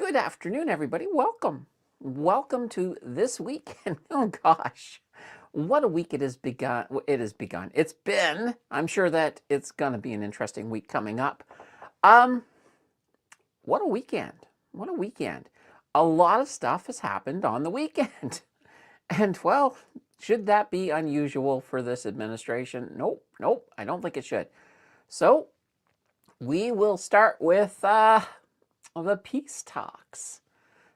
Good afternoon, everybody. Welcome. Welcome to this week. And oh gosh, what a week it has begun. It's been. I'm sure that it's going to be an interesting week coming up. Um, what a weekend. What a weekend. A lot of stuff has happened on the weekend. And well, should that be unusual for this administration? Nope, nope, I don't think it should. So we will start with the peace talks.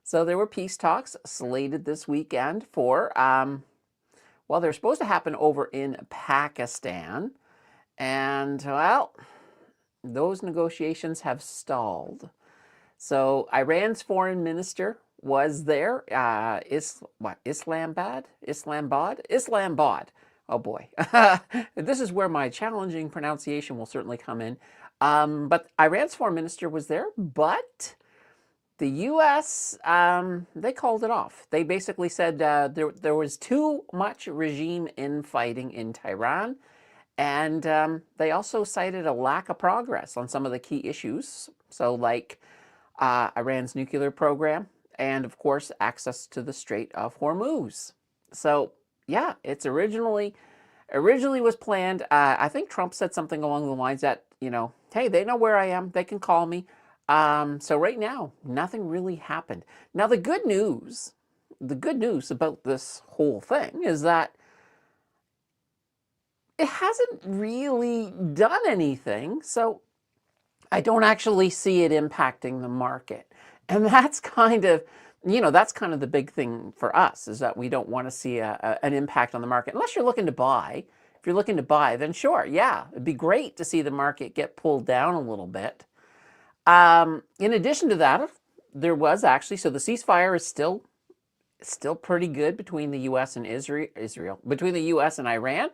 So there were peace talks slated this weekend for, well, they're supposed to happen over in Pakistan. And, well, those negotiations have stalled. So Iran's foreign minister was there. Islamabad? Oh boy. This is where my challenging pronunciation will certainly come in. But Iran's foreign minister was there, but the U.S., they called it off. They basically said there was too much regime infighting in Tehran, and they also cited a lack of progress on some of the key issues. So like Iran's nuclear program and, of course, access to the Strait of Hormuz. So, yeah, it's originally was planned. I think Trump said something along the lines that, hey, they know where I am. They can call me. So right now, nothing really happened. Now, the good news about this whole thing is that it hasn't really done anything. So I don't actually see it impacting the market. And that's kind of, the big thing for us, is that we don't want to see an impact on the market unless you're looking to buy. If you're looking to buy, then sure, yeah, it'd be great to see the market get pulled down a little bit. In addition to that, there was actually, so the ceasefire is still pretty good between the U.S. and Israel, between the U.S. and Iran.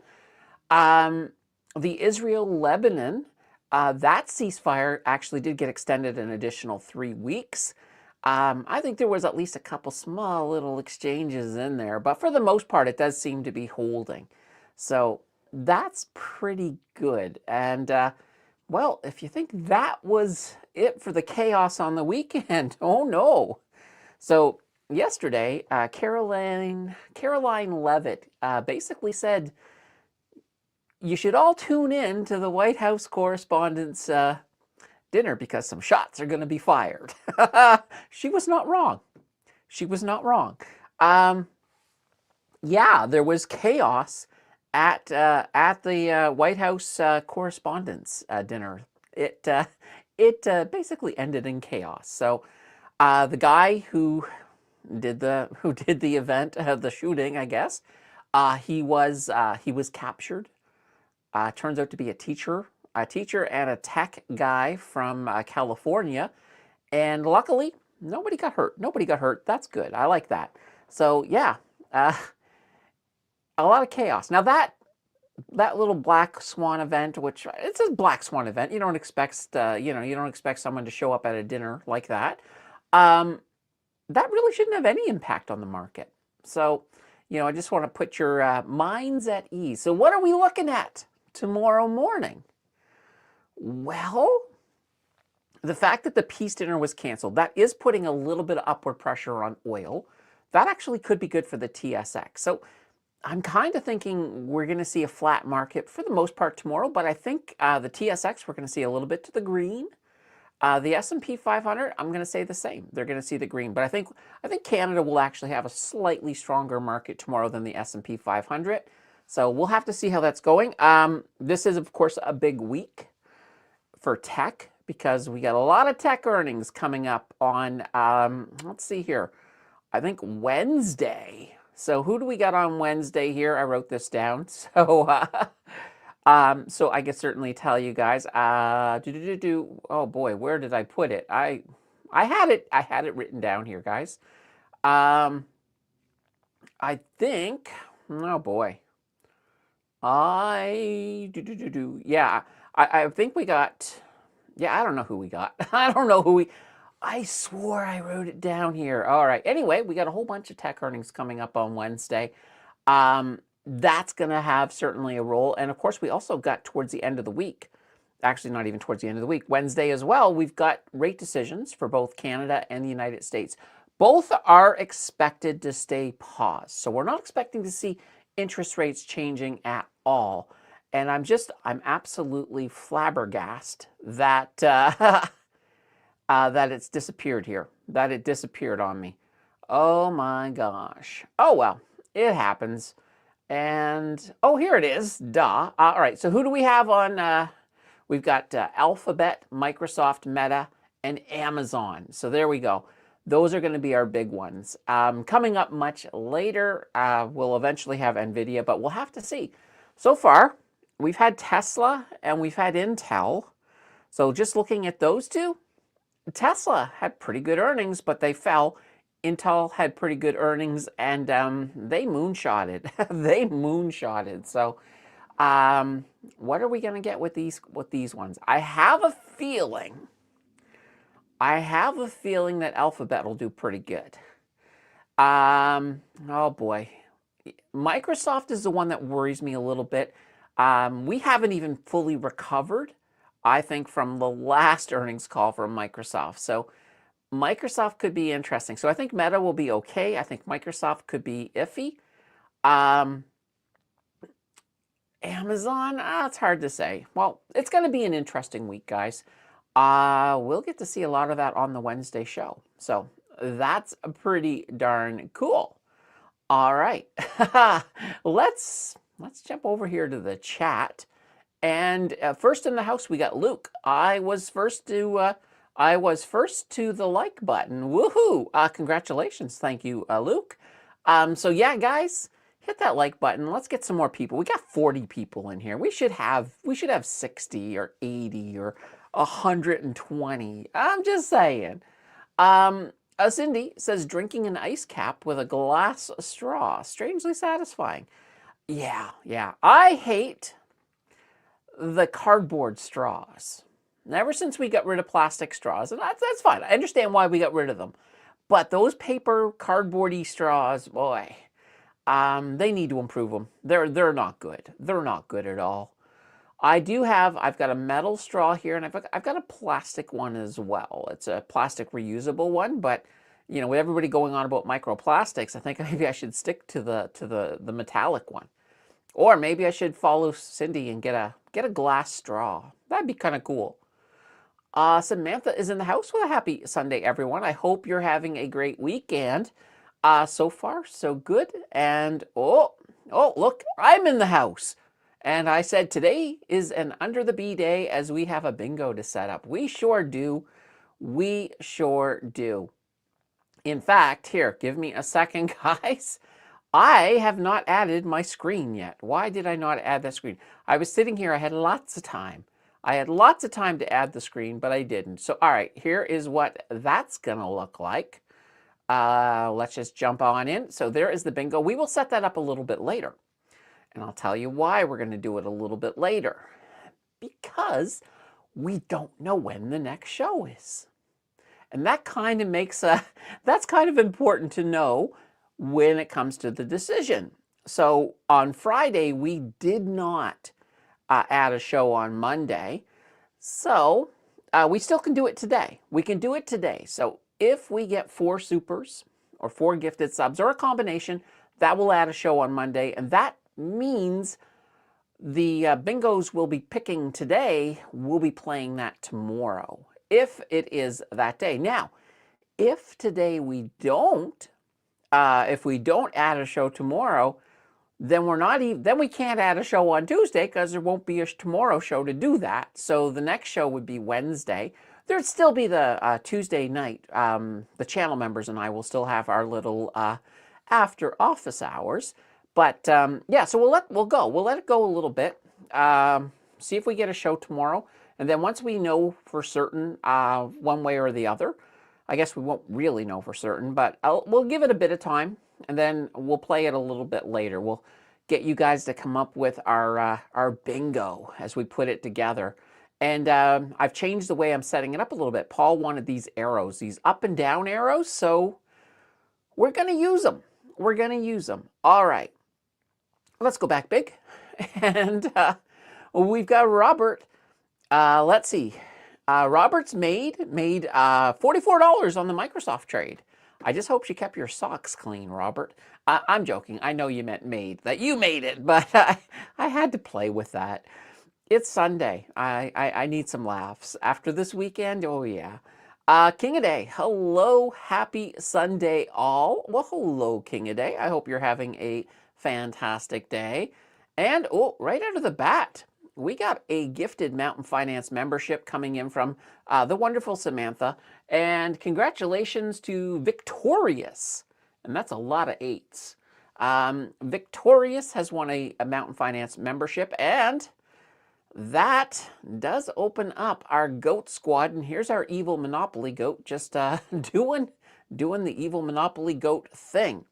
The Israel-Lebanon, that ceasefire actually did get extended an additional 3 weeks. I think there was at least a couple small little exchanges in there, but for the most part, it does seem to be holding. So that's pretty good. And, well, if you think that was it for the chaos on the weekend, oh no. So yesterday, Caroline Leavitt basically said, you should all tune in to the Whitehouse correspondents' dinner because some shots are going to be fired. She was not wrong. She was not wrong. Yeah, there was chaos at the White House correspondents' dinner. It basically ended in chaos. So the guy who did the event, the shooting, I guess, he was captured. Turns out to be a teacher and a tech guy from California, and luckily nobody got hurt. Nobody got hurt. That's good. I like that. So yeah, a lot of chaos. Now that little black swan event, which it's a black swan event, you don't expect you don't expect someone to show up at a dinner like that. That really shouldn't have any impact on the market. So, I just want to put your minds at ease. So what are we looking at tomorrow morning? Well, the fact that the peace dinner was canceled, that is putting a little bit of upward pressure on oil. That actually could be good for the TSX. So I'm kind of thinking we're going to see a flat market for the most part tomorrow, but I think the TSX, we're going to see a little bit to the green. The S&P 500, I'm going to say the same. They're going to see the green, but I think Canada will actually have a slightly stronger market tomorrow than the S&P 500. So we'll have to see how that's going. This is, of course, a big week for tech because we got a lot of tech earnings coming up on, let's see here, I think Wednesday. So who do we got on Wednesday here? I wrote this down. So, so I can certainly tell you guys. Oh boy, where did I put it? I had it written down here, guys. I think. Oh boy. Yeah, I think we got. Yeah, I don't know who we got. I don't know who we. I swore I wrote it down here. All right. Anyway, we got a whole bunch of tech earnings coming up on Wednesday. That's going to have certainly a role. And of course, we also got towards the end of the week. actually not even towards the end of the week, Wednesday as well, we've got rate decisions for both Canada and the United States. Both are expected to stay paused. So we're not expecting to see interest rates changing at all. And I'm absolutely flabbergasted that, that it's disappeared here, that it disappeared on me. Oh my gosh. Oh, well, it happens. And, oh, here it is. Duh. All right, so who do we have on? We've got Alphabet, Microsoft, Meta, and Amazon. So there we go. Those are going to be our big ones. Coming up much later, we'll eventually have NVIDIA, but we'll have to see. So far, we've had Tesla and we've had Intel. So just looking at those two, Tesla had pretty good earnings, but they fell. Intel had pretty good earnings, and they moonshotted. They moonshotted. So what are we going to get with these ones? I have a feeling that Alphabet will do pretty good. Oh boy. Microsoft is the one that worries me a little bit. We haven't even fully recovered, I think, from the last earnings call from Microsoft. So Microsoft could be interesting. So I think Meta will be okay. I think Microsoft could be iffy. Amazon, it's hard to say. Well, it's going to be an interesting week, guys. We'll get to see a lot of that on the Wednesday show. So that's pretty darn cool. All right, let's jump over here to the chat. And first in the house, we got Luke. I was first to the like button. Woohoo! Congratulations. Thank you, Luke. So yeah, guys, hit that like button. Let's get some more people. We got 40 people in here. We should have 60 or 80 or 120. I'm just saying. Cindy says drinking an ice cap with a glass straw. Strangely satisfying. Yeah. I hate the cardboard straws. Ever since we got rid of plastic straws, and that's fine. I understand why we got rid of them. But those paper cardboardy straws, boy, they need to improve them. They're not good. They're not good at all. I've got a metal straw here, and I've got a plastic one as well. It's a plastic reusable one, but you know, with everybody going on about microplastics, I think maybe I should stick to the metallic one. Or maybe I should follow Cindy and get a glass straw. That'd be kind of cool. Samantha is in the house. Well, happy Sunday, everyone. I hope you're having a great weekend. So far, so good. And oh, look, I'm in the house. And I said today is an Under the Bee day as we have a bingo to set up. We sure do. We sure do. In fact, here, give me a second, guys. I have not added my screen yet. Why did I not add that screen? I was sitting here. I had lots of time. I had lots of time to add the screen, but I didn't. So, all right, here is what that's going to look like. Let's just jump on in. So there is the bingo. We will set that up a little bit later. And I'll tell you why we're going to do it a little bit later. Because we don't know when the next show is. And that kind of makes that's kind of important to know when it comes to the decision. So on Friday, we did not add a show on Monday. So we still can do it today. We can do it today. So if we get 4 supers or 4 gifted subs or a combination, that will add a show on Monday. And that means the bingos we'll be picking today, we'll be playing that tomorrow, if it is that day. Now, if today we don't, if we don't add a show tomorrow, then we can't add a show on Tuesday because there won't be a tomorrow show to do that. So the next show would be Wednesday. There'd still be the Tuesday night. The channel members and I will still have our little after office hours. But yeah, so we'll let it go a little bit. See if we get a show tomorrow, and then once we know for certain one way or the other, I guess we won't really know for certain, but we'll give it a bit of time, and then we'll play it a little bit later. We'll get you guys to come up with our bingo as we put it together. And I've changed the way I'm setting it up a little bit. Paul wanted these arrows, these up and down arrows, so we're going to use them. We're going to use them. All right. Let's go back big. And we've got Robert. Let's see. Robert's made $44 on the Microsoft trade. I just hope she kept your socks clean, Robert. I'm joking. I know you meant made, that you made it, but I had to play with that. It's Sunday. I need some laughs. After this weekend, oh yeah. King of Day, hello, happy Sunday all. Well, hello, King of Day. I hope you're having a fantastic day. And, oh, right out of the bat, we got a gifted Mountain Finance membership coming in from the wonderful Samantha. And congratulations to Victorious. And that's a lot of eights. Victorious has won a Mountain Finance membership, and that does open up our goat squad. And here's our evil Monopoly goat, just doing the evil Monopoly goat thing.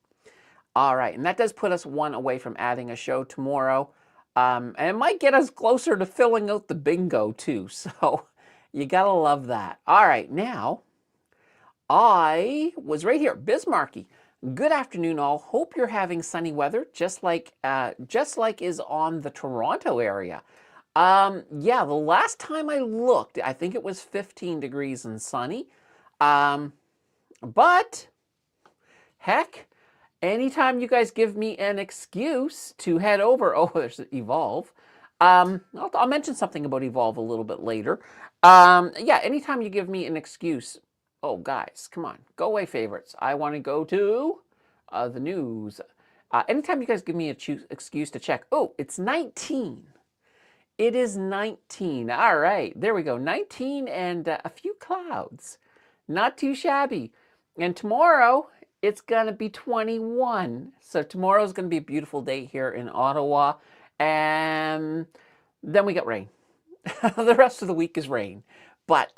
All right, and that does put us one away from adding a show tomorrow. And it might get us closer to filling out the bingo too. So you gotta love that. All right, now I was right here, Bismarcky. Good afternoon, all. Hope you're having sunny weather, just like is on the Toronto area. Yeah, the last time I looked, I think it was 15 degrees and sunny. But heck, anytime you guys give me an excuse to head over, oh, there's Evolve. I'll mention something about Evolve a little bit later. Yeah, anytime you give me an excuse, oh, guys, come on, go away, favorites. I want to go to the news. Anytime you guys give me an excuse to check, oh, it's 19. It is 19. All right, there we go. 19 and a few clouds. Not too shabby. And tomorrow, it's going to be 21. So tomorrow's going to be a beautiful day here in Ottawa. And then we get rain. The rest of the week is rain. But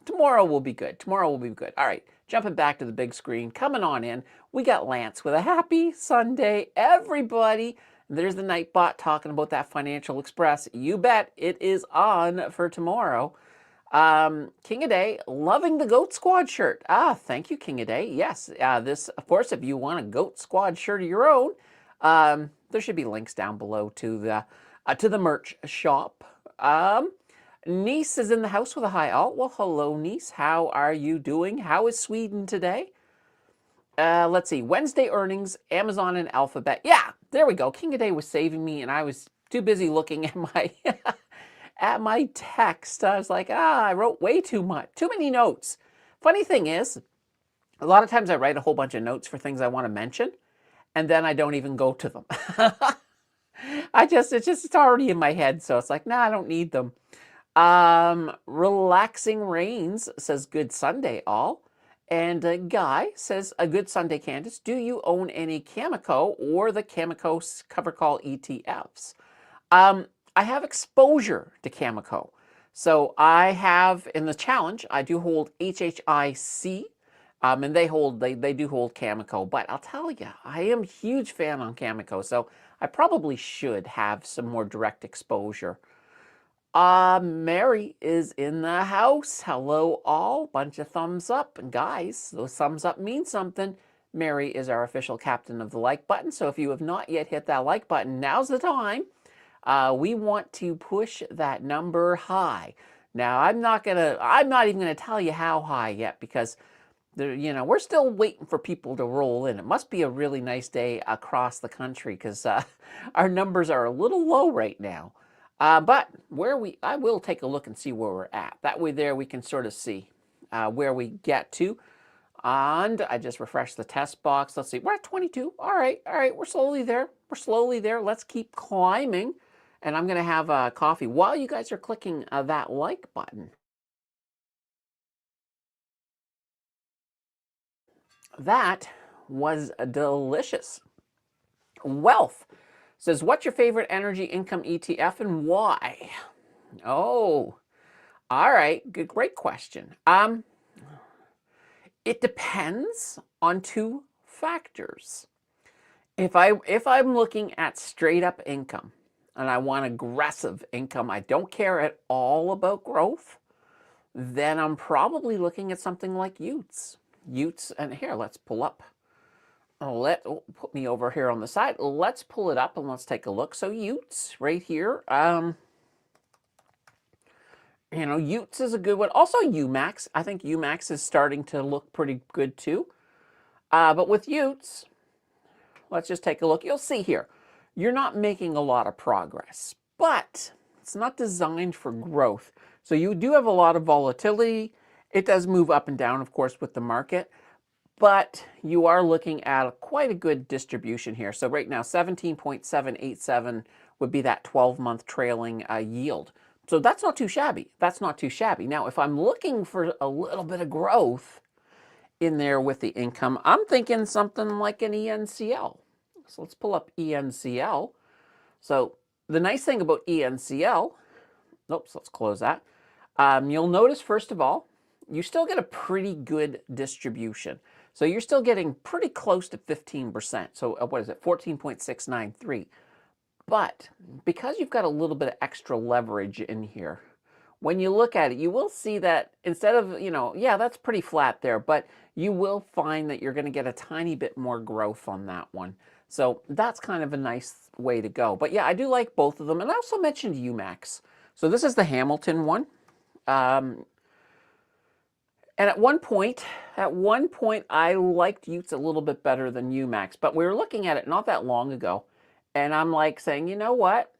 tomorrow will be good. Tomorrow will be good. All right, jumping back to the big screen. Coming on in, we got Lance with a happy Sunday, everybody. There's the Nightbot talking about that Financial Express. You bet it is on for tomorrow. King of Day, loving the Goat Squad shirt. Thank you, King of Day. Yes, this, of course, if you want a Goat Squad shirt of your own, there should be links down below to the merch shop. Niece is in the house with a hi all. Well, hello, Niece. How are you doing? How is Sweden today? Let's see. Wednesday earnings, Amazon and Alphabet. Yeah, there we go. King of Day was saving me, and I was too busy looking at my at my text. I was like, I wrote way too much. Too many notes. Funny thing is, a lot of times I write a whole bunch of notes for things I want to mention, and then I don't even go to them. It's already in my head, so it's like, nah, I don't need them. Relaxing Rains says, good Sunday, all. And Guy says, a good Sunday, Candace. Do you own any Cameco or the Cameco cover call ETFs? I have exposure to Cameco. So I have, in the challenge, I do hold HHIC, and they do hold Cameco. But I'll tell you, I am a huge fan on Cameco, so I probably should have some more direct exposure. Mary is in the house. Hello, all. Bunch of thumbs up. And guys, those thumbs up mean something. Mary is our official captain of the like button. So if you have not yet hit that like button, now's the time. We want to push that number high. Now, I'm not even gonna tell you how high yet, because we're still waiting for people to roll in. It must be a really nice day across the country, because our numbers are a little low right now. But I will take a look and see where we're at. That way there we can sort of see where we get to. And I just refreshed the test box. Let's see, we're at 22. All right, we're slowly there. Let's keep climbing. And I'm going to have a coffee while you guys are clicking that like button. That was delicious. Wealth says, what's your favorite energy income ETF and why? Oh, all right. Great question. It depends on two factors. If I'm looking at straight up income and I want aggressive income, I don't care at all about growth, then I'm probably looking at something like Utes. And here, let's pull up. Put me over here on the side. Let's pull it up and let's take a look. So Utes right here. Utes is a good one. Also UMAX. I think UMAX is starting to look pretty good too. But with Utes, let's just take a look. You'll see here, you're not making a lot of progress, but it's not designed for growth. So you do have a lot of volatility. It does move up and down, of course, with the market, but you are looking at quite a good distribution here. So right now, 17.787 would be that 12-month trailing yield. So that's not too shabby. That's not too shabby. Now, if I'm looking for a little bit of growth in there with the income, I'm thinking something like an ENCL. So let's pull up ENCL. So the nice thing about ENCL, oops, let's close that. You'll notice, first of all, you still get a pretty good distribution. So you're still getting pretty close to 15%. So what is it, 14.693. But because you've got a little bit of extra leverage in here, when you look at it, you will see that instead of, yeah, that's pretty flat there, but you will find that you're going to get a tiny bit more growth on that one. So that's kind of a nice way to go. But yeah, I do like both of them. And I also mentioned UMAX. So this is the Hamilton one. And at one point, I liked Utes a little bit better than UMAX, but we were looking at it not that long ago, and I'm like saying, you know what?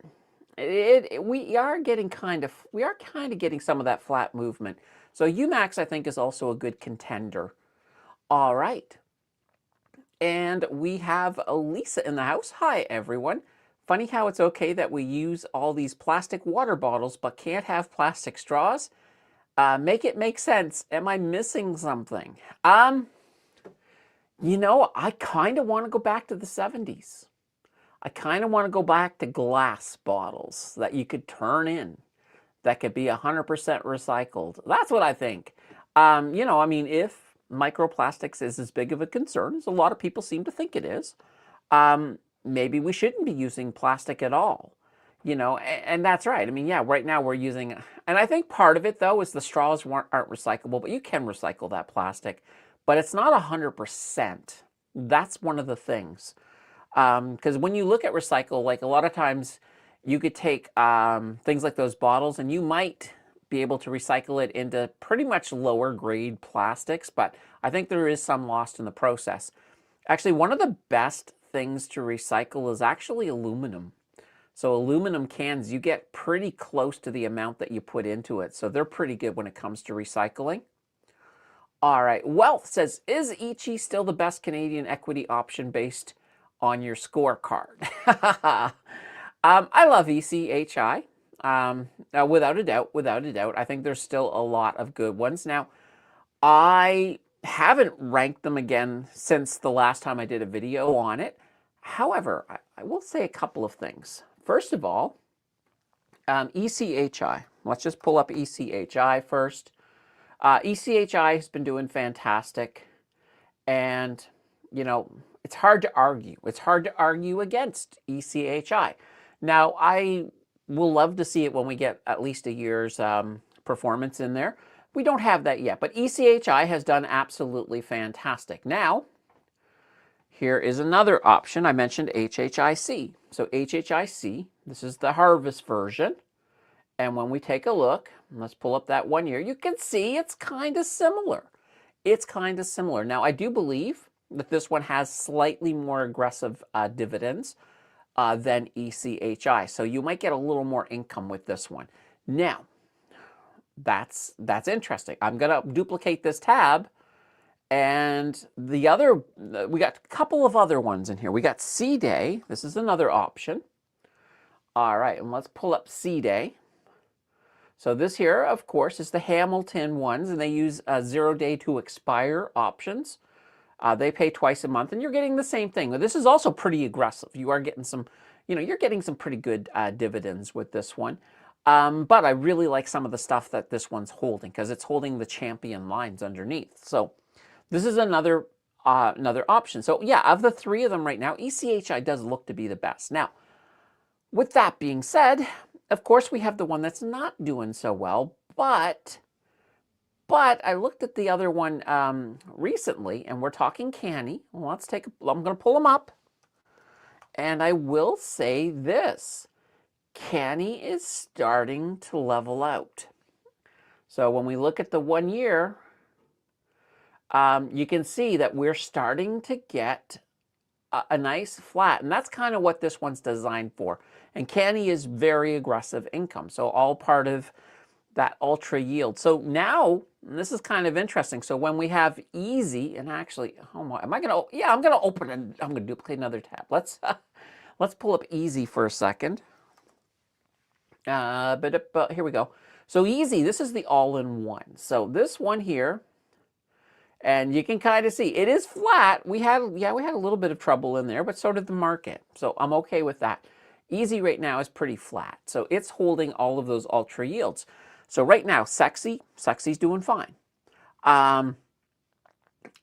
We are kind of getting some of that flat movement. So UMAX, I think, is also a good contender. All right. And we have Lisa in the house. Hi, everyone. Funny how it's okay that we use all these plastic water bottles, but can't have plastic straws. Make it make sense. Am I missing something? I kind of want to go back to the 70s. I kind of want to go back to glass bottles that you could turn in, that could be 100% recycled. That's what I think. If microplastics is as big of a concern as a lot of people seem to think it is, maybe we shouldn't be using plastic at all. And that's right. I mean, yeah, right now we're using, and I think part of it, though, is the straws aren't recyclable, but you can recycle that plastic, but it's not 100%. That's one of the things. Because when you look at recycle, like a lot of times you could take things like those bottles and you might be able to recycle it into pretty much lower grade plastics, but I think there is some lost in the process. Actually, one of the best things to recycle is actually aluminum. So aluminum cans, you get pretty close to the amount that you put into it. So they're pretty good when it comes to recycling. All right, Wealth says, is ECHI still the best Canadian equity option based on your scorecard? I love ECHI, without a doubt. I think there's still a lot of good ones. Now, I haven't ranked them again since the last time I did a video on it. However, I will say a couple of things. First of all, ECHI. Let's just pull up ECHI first. ECHI has been doing fantastic. And, it's hard to argue. It's hard to argue against ECHI. Now, I will love to see it when we get at least a year's performance in there. We don't have that yet, but ECHI has done absolutely fantastic. Now, here is another option. I mentioned HHIC. So HHIC, this is the harvest version. And when we take a look, let's pull up that 1 year, you can see it's kind of similar. It's kind of similar. Now, I do believe that this one has slightly more aggressive dividends than ECHI. So you might get a little more income with this one. Now, that's interesting. I'm going to duplicate this tab. And the other, we got a couple of other ones in here. We got C-Day. This is another option. All right, and let's pull up C-Day. So this here, of course, is the Hamilton ones, and they use 0 day to expire options. They pay twice a month, and you're getting the same thing. This is also pretty aggressive. You are getting some, you're getting some pretty good dividends with this one. But I really like some of the stuff that this one's holding because it's holding the champion lines underneath. So this is another option. So yeah, of the three of them right now, ECHI does look to be the best. Now, with that being said, of course, we have the one that's not doing so well, but I looked at the other one recently, and we're talking Canny. Well, I'm going to pull them up, and I will say this. Canny is starting to level out. So when we look at the 1 year, you can see that we're starting to get a nice flat, and that's kind of what this one's designed for. And Canny is very aggressive income, so all part of that ultra yield. So now, and this is kind of interesting. So when we have easy, and actually, oh my, am I gonna? Yeah, I'm gonna open and I'm gonna duplicate another tab. Let's pull up easy for a second. But here we go. So easy, this is the all-in-one. So this one here, and you can kind of see it is flat. We had a little bit of trouble in there, but so did the market. So I'm okay with that. Easy right now is pretty flat. So it's holding all of those ultra yields. So right now, Sexy's doing fine.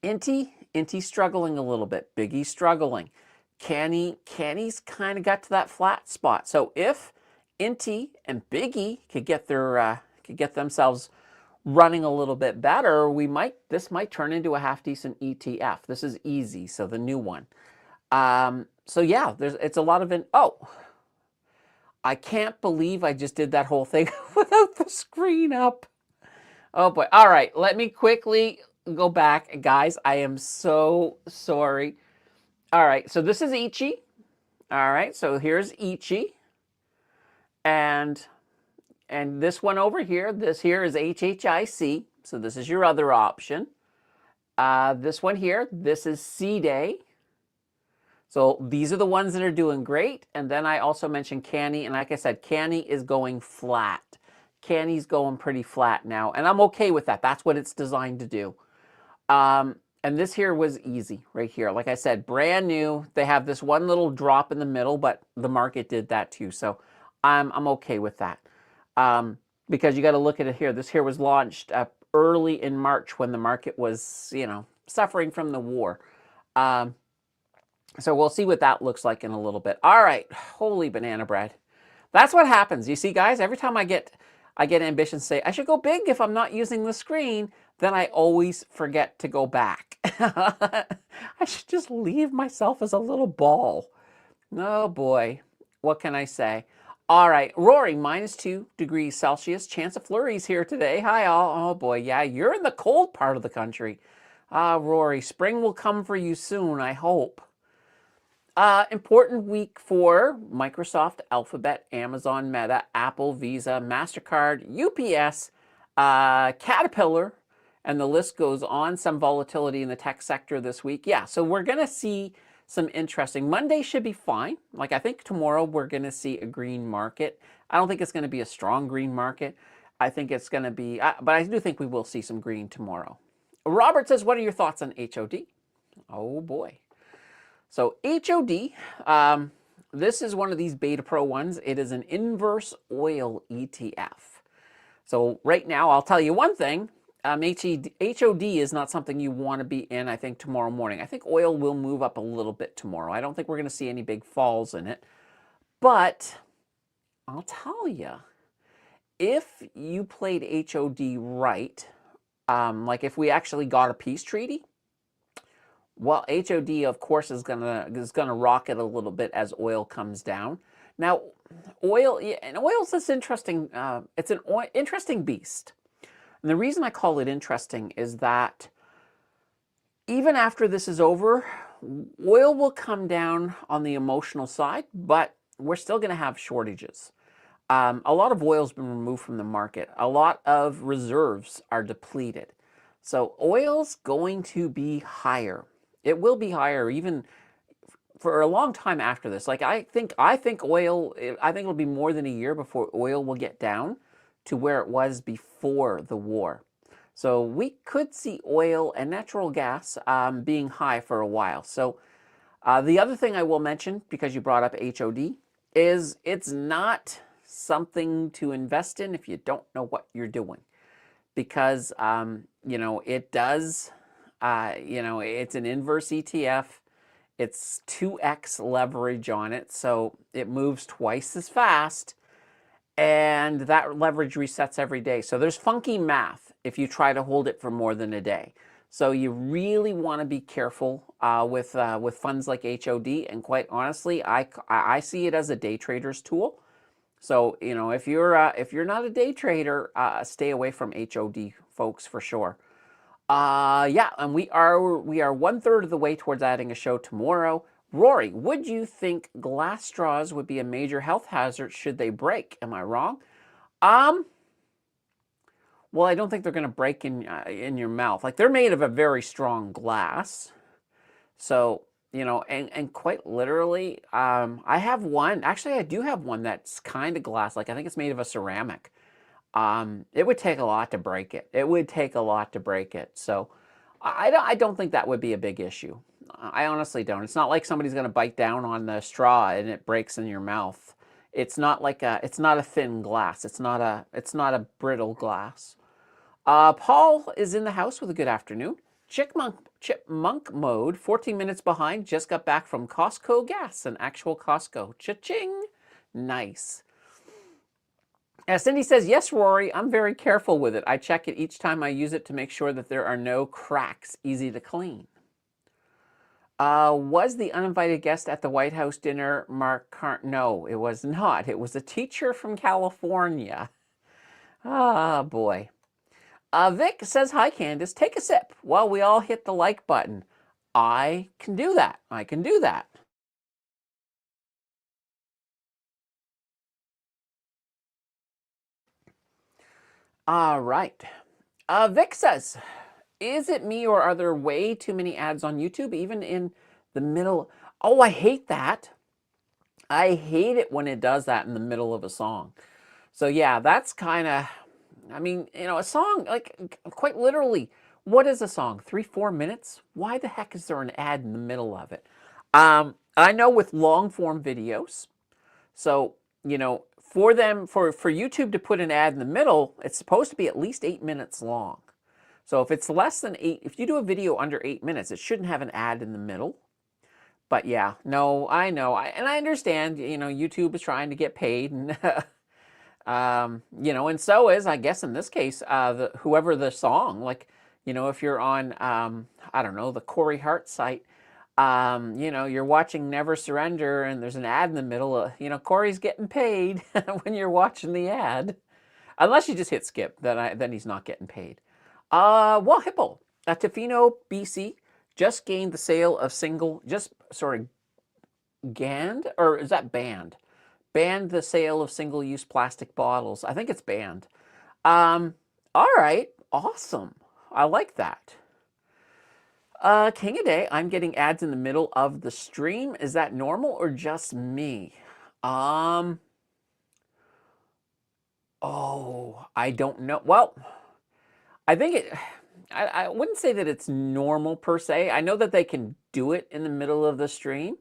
Inty's struggling a little bit. Biggie's struggling. Canny's kind of got to that flat spot. So if Inty and Biggie could get themselves running a little bit better, this might turn into a half decent ETF. This is easy, so the new one. So yeah, it's a lot of I can't believe I just did that whole thing without the screen up. Oh boy. All right, let me quickly go back. Guys, I am so sorry. All right, so this is Ichi. All right, so here's Ichi. And this one over here, this here is HHIC. So this is your other option. This one here, this is C-Day. So these are the ones that are doing great. And then I also mentioned Canny. And like I said, Canny is going flat. Canny's going pretty flat now. And I'm okay with that. That's what it's designed to do. And this here was easy right here. Like I said, brand new. They have this one little drop in the middle, but the market did that too. So I'm okay with that. Because you got to look at it here. This here was launched early in March when the market was, suffering from the war. So we'll see what that looks like in a little bit. All right, holy banana bread. That's what happens. You see, guys, every time I get ambition to say, I should go big if I'm not using the screen, then I always forget to go back. I should just leave myself as a little ball. Oh boy, what can I say? All right, Rory, -2 degrees Celsius. Chance of flurries here today. Hi all. Oh boy, yeah, you're in the cold part of the country. Rory, spring will come for you soon, I hope. Important week for Microsoft, Alphabet, Amazon, Meta, Apple, Visa, MasterCard, UPS, Caterpillar, and the list goes on. Some volatility in the tech sector this week. Yeah, so we're going to see some interesting. Monday should be fine. Like I think tomorrow we're going to see a green market. I don't think it's going to be a strong green market. I think it's going to be, but I do think we will see some green tomorrow. Robert says, what are your thoughts on HOD? Oh boy. So HOD, this is one of these Beta Pro ones. It is an inverse oil ETF. So right now, I'll tell you one thing. HOD is not something you want to be in, I think, tomorrow morning. I think oil will move up a little bit tomorrow. I don't think we're going to see any big falls in it. But I'll tell you, if you played HOD right, like if we actually got a peace treaty, well, HOD, of course, is gonna rocket a little bit as oil comes down. Now, oil's this interesting. It's an interesting beast, and the reason I call it interesting is that even after this is over, oil will come down on the emotional side, but we're still going to have shortages. A lot of oil's been removed from the market. A lot of reserves are depleted, so oil's going to be higher. It will be higher even for a long time after this. Like I think it'll be more than a year before oil will get down to where it was before the war. So we could see oil and natural gas being high for a while. So the other thing I will mention, because you brought up HOD, is it's not something to invest in if you don't know what you're doing. Because, it does... it's an inverse ETF. It's 2x leverage on it, so it moves twice as fast, and that leverage resets every day. So there's funky math if you try to hold it for more than a day. So you really want to be careful with funds like HOD, and quite honestly, I see it as a day trader's tool. So, if you're not a day trader, stay away from HOD, folks, for sure. Yeah, and we are 1/3 of the way towards adding a show tomorrow. Rory, would you think glass straws would be a major health hazard should they break? Am I wrong? Um, well, I don't think they're going to break in your mouth. Like, they're made of a very strong glass. So, and quite literally, I have one. Actually, I do have one that's kind of glass. Like, I think it's made of a ceramic. It would take a lot to break it. It would take a lot to break it. So, I don't think that would be a big issue. I honestly don't. It's not like somebody's going to bite down on the straw and it breaks in your mouth. It's not a thin glass. It's not a brittle glass. Paul is in the house with a good afternoon. Chipmunk mode, 14 minutes behind, just got back from Costco gas, an actual Costco. Cha-ching! Nice. Cindy says, yes, Rory, I'm very careful with it. I check it each time I use it to make sure that there are no cracks, easy to clean. Was the uninvited guest at the White House dinner Mark Carn? No, it was not. It was a teacher from California. Ah, boy. Vic says, hi, Candace. Take a sip while we all hit the like button. I can do that. I can do that. All right. Vic says, is it me or are there way too many ads on YouTube, even in the middle? Oh, I hate that. I hate it when it does that in the middle of a song. So yeah, that's kind of, I mean, a song, like, quite literally, what is a song? 3-4 minutes? Why the heck is there an ad in the middle of it? I know with long form videos, so, for YouTube to put an ad in the middle, it's supposed to be at least 8 minutes long. So if it's less than 8, if you do a video under 8 minutes, it shouldn't have an ad in the middle. But yeah, no, I know. And I understand, YouTube is trying to get paid, and and so is, I guess in this case, whoever the song, like, if you're on, I don't know, the Corey Hart site, you're watching Never Surrender and there's an ad in the middle, Corey's getting paid when you're watching the ad. Unless you just hit skip, then he's not getting paid. Well, Hippo, Tofino, BC, just gained the sale of or is that banned? Banned the sale of single-use plastic bottles. I think it's banned. All right, awesome. I like that. King of Day, I'm getting ads in the middle of the stream. Is that normal or just me? Oh, I don't know. Well, I think I wouldn't say that it's normal per se. I know that they can do it in the middle of the stream.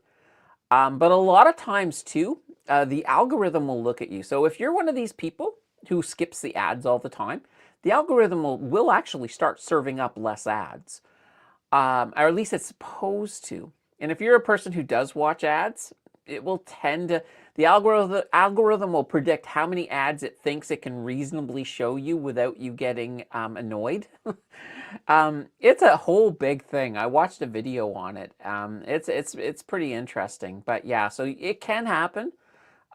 But a lot of times too, the algorithm will look at you. So if you're one of these people who skips the ads all the time, the algorithm will actually start serving up less ads. Or at least it's supposed to. And if you're a person who does watch ads, it will tend to, the algorithm will predict how many ads it thinks it can reasonably show you without you getting annoyed. It's a whole big thing. I watched a video on it. It's pretty interesting. But yeah, so it can happen.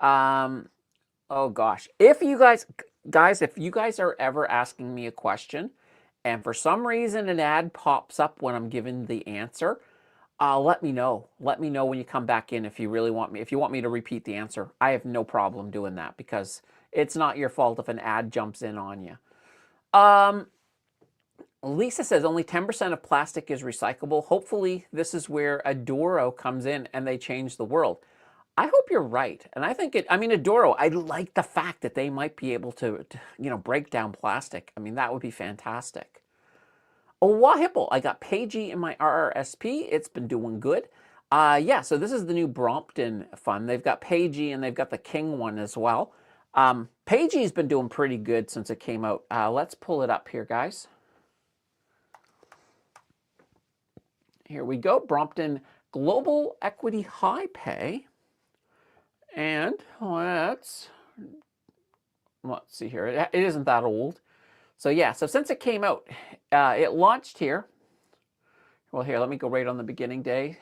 Oh gosh, if you guys are ever asking me a question, and for some reason an ad pops up when I'm giving the answer, let me know. Let me know when you come back in if you really want me. If you want me to repeat the answer, I have no problem doing that because it's not your fault if an ad jumps in on you. Lisa says only 10% of plastic is recyclable. Hopefully this is where Adoro comes in and they change the world. I hope you're right. And I think Adoro, I like the fact that they might be able to break down plastic. I mean, that would be fantastic. Oh, Wahipple, I got Pagey in my RRSP. It's been doing good. Yeah, so this is the new Brompton fund. They've got Pagey and they've got the King one as well. Pagey's been doing pretty good since it came out. Let's pull it up here, guys. Here we go. Brompton Global Equity High Pay. And let's see here. It isn't that old. So yeah, so since it came out, it launched here. Well, here, let me go right on the beginning day.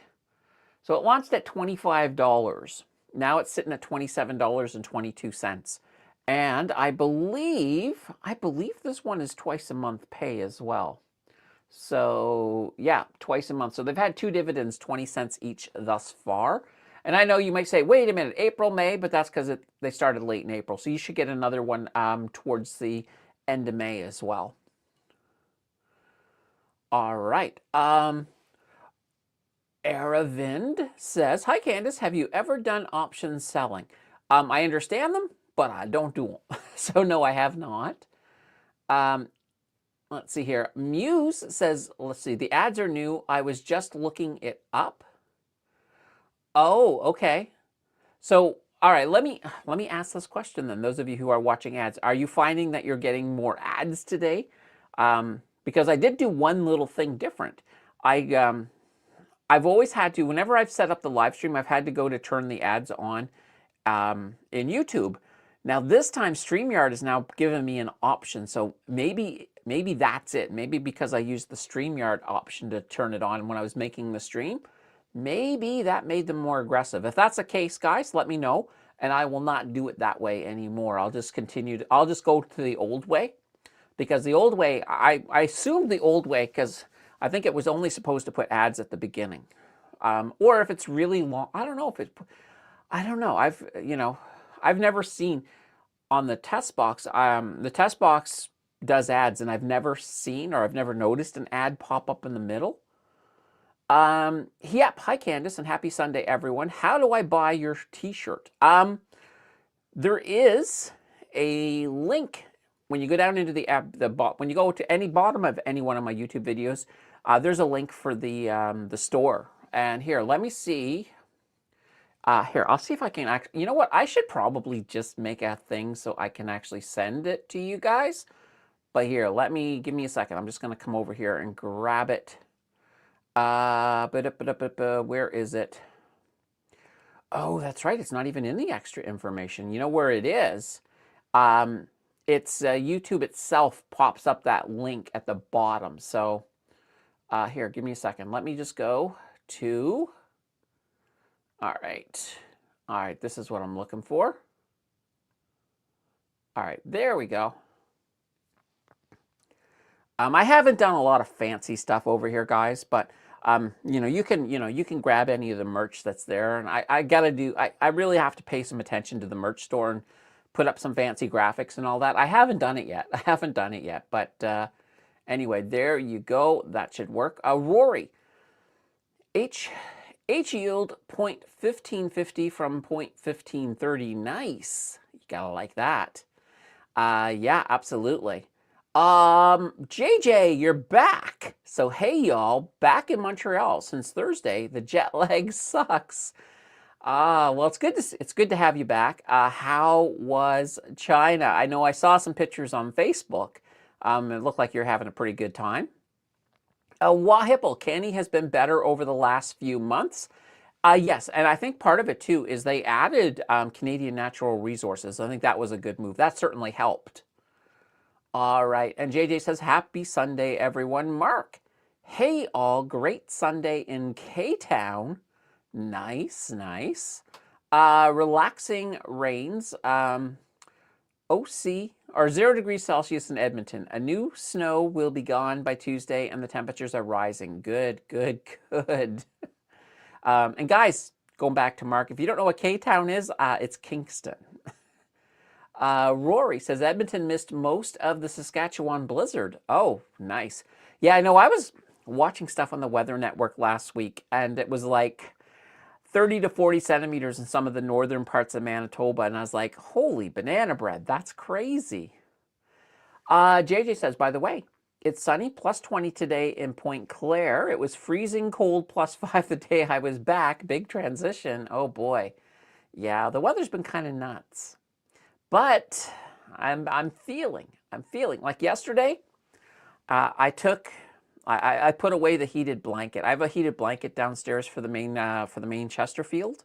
So it launched at $25. Now it's sitting at $27.22. And I believe this one is twice a month pay as well. So yeah, twice a month. So they've had 2 dividends, 20 cents each thus far. And I know you might say, wait a minute, April, May, but that's because they started late in April. So you should get another one towards the end of May as well. All right. Aravind says, hi, Candace. Have you ever done option selling? I understand them, but I don't do them. So no, I have not. Let's see here. Muse says, let's see, the ads are new. I was just looking it up. Oh, okay. So, all right, let me ask this question then. Those of you who are watching ads, are you finding that you're getting more ads today? Because I did do one little thing different. I've always had to, whenever I've set up the live stream, I've had to go to turn the ads on in YouTube. Now this time StreamYard is now giving me an option. So maybe that's it. Maybe because I used the StreamYard option to turn it on when I was making the stream, maybe that made them more aggressive. If that's the case, guys, let me know, and I will not do it that way anymore. I'll just continue to, I'll just go to the old way, because the old way, I assumed the old way because I think it was only supposed to put ads at the beginning. Or if it's really long, I don't know if it, I don't know. I've never seen on the test box, the test box does ads, and I've never seen, or I've never noticed an ad pop up in the middle. Yep. Hi, Candace, and happy Sunday, everyone. How do I buy your t-shirt? There is a link when you go down into the app, when you go to any bottom of any one of my YouTube videos, there's a link for the store. And here, let me see. Here, I'll see if I can actually, you know what? I should probably just make a thing so I can actually send it to you guys. But here, give me a second. I'm just going to come over here and grab it. Where is it? Oh, that's right. It's not even in the extra information. You know where it is? It's YouTube itself pops up that link at the bottom. So here, give me a second. Let me just go to, all right. All right, this is what I'm looking for. All right, there we go. I haven't done a lot of fancy stuff over here, guys, but you can grab any of the merch that's there, and I really have to pay some attention to the merch store and put up some fancy graphics and all that. I haven't done it yet. But anyway, there you go. That should work. Rory, H yield 0.1550 from 0.1530. Nice. You gotta like that. Yeah, absolutely. JJ, you're back. So hey y'all, back in Montreal since Thursday. The jet lag sucks. Well, it's good to have you back. How was China? I know I saw some pictures on Facebook. It looked like you're having a pretty good time. Wahipple, Canny has been better over the last few months. Yes, and I think part of it too is they added Canadian Natural Resources. I think that was a good move. That certainly helped. All right, and JJ says, happy Sunday, everyone. Mark, hey all, great Sunday in K-Town. Nice, nice. Relaxing rains. OC, or 0 degrees Celsius in Edmonton. A new snow will be gone by Tuesday, and the temperatures are rising. Good, good, good. And guys, going back to Mark, if you don't know what K-Town is, it's Kingston. Rory says, Edmonton missed most of the Saskatchewan blizzard. Oh, nice. Yeah, I know. I was watching stuff on the Weather Network last week, and it was like 30 to 40 centimeters in some of the northern parts of Manitoba, and I was like, holy banana bread, that's crazy. JJ says, by the way, it's sunny, plus 20 today in Point Claire. It was freezing cold, plus 5 the day I was back. Big transition. Oh, boy. Yeah, the weather's been kind of nuts. But I'm feeling like yesterday. I put away the heated blanket. I have a heated blanket downstairs for the main Chesterfield,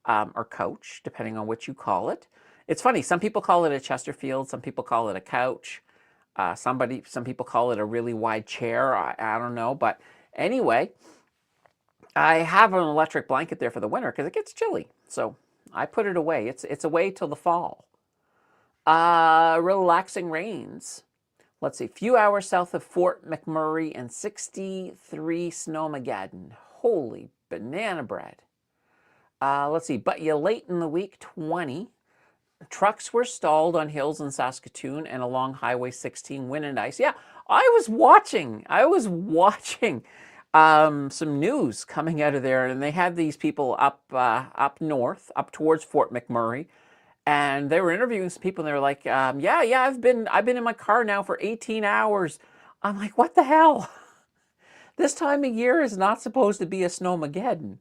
or couch, depending on what you call it. It's funny. Some people call it a Chesterfield. Some people call it a couch. Some people call it a really wide chair. I don't know, but anyway, I have an electric blanket there for the winter because it gets chilly. So I put it away. It's away till the fall. Relaxing rains. Let's see. Few hours south of Fort McMurray and 63 Snowmageddon. Holy banana bread. Let's see. But you late in the week, 20. Trucks were stalled on hills in Saskatoon and along Highway 16, wind and ice. Yeah, I was watching some news coming out of there, and they had these people up north, up towards Fort McMurray, and they were interviewing some people, and they were like, yeah, I've been in my car now for 18 hours. I'm like, what the hell? This time of year is not supposed to be a snowmageddon.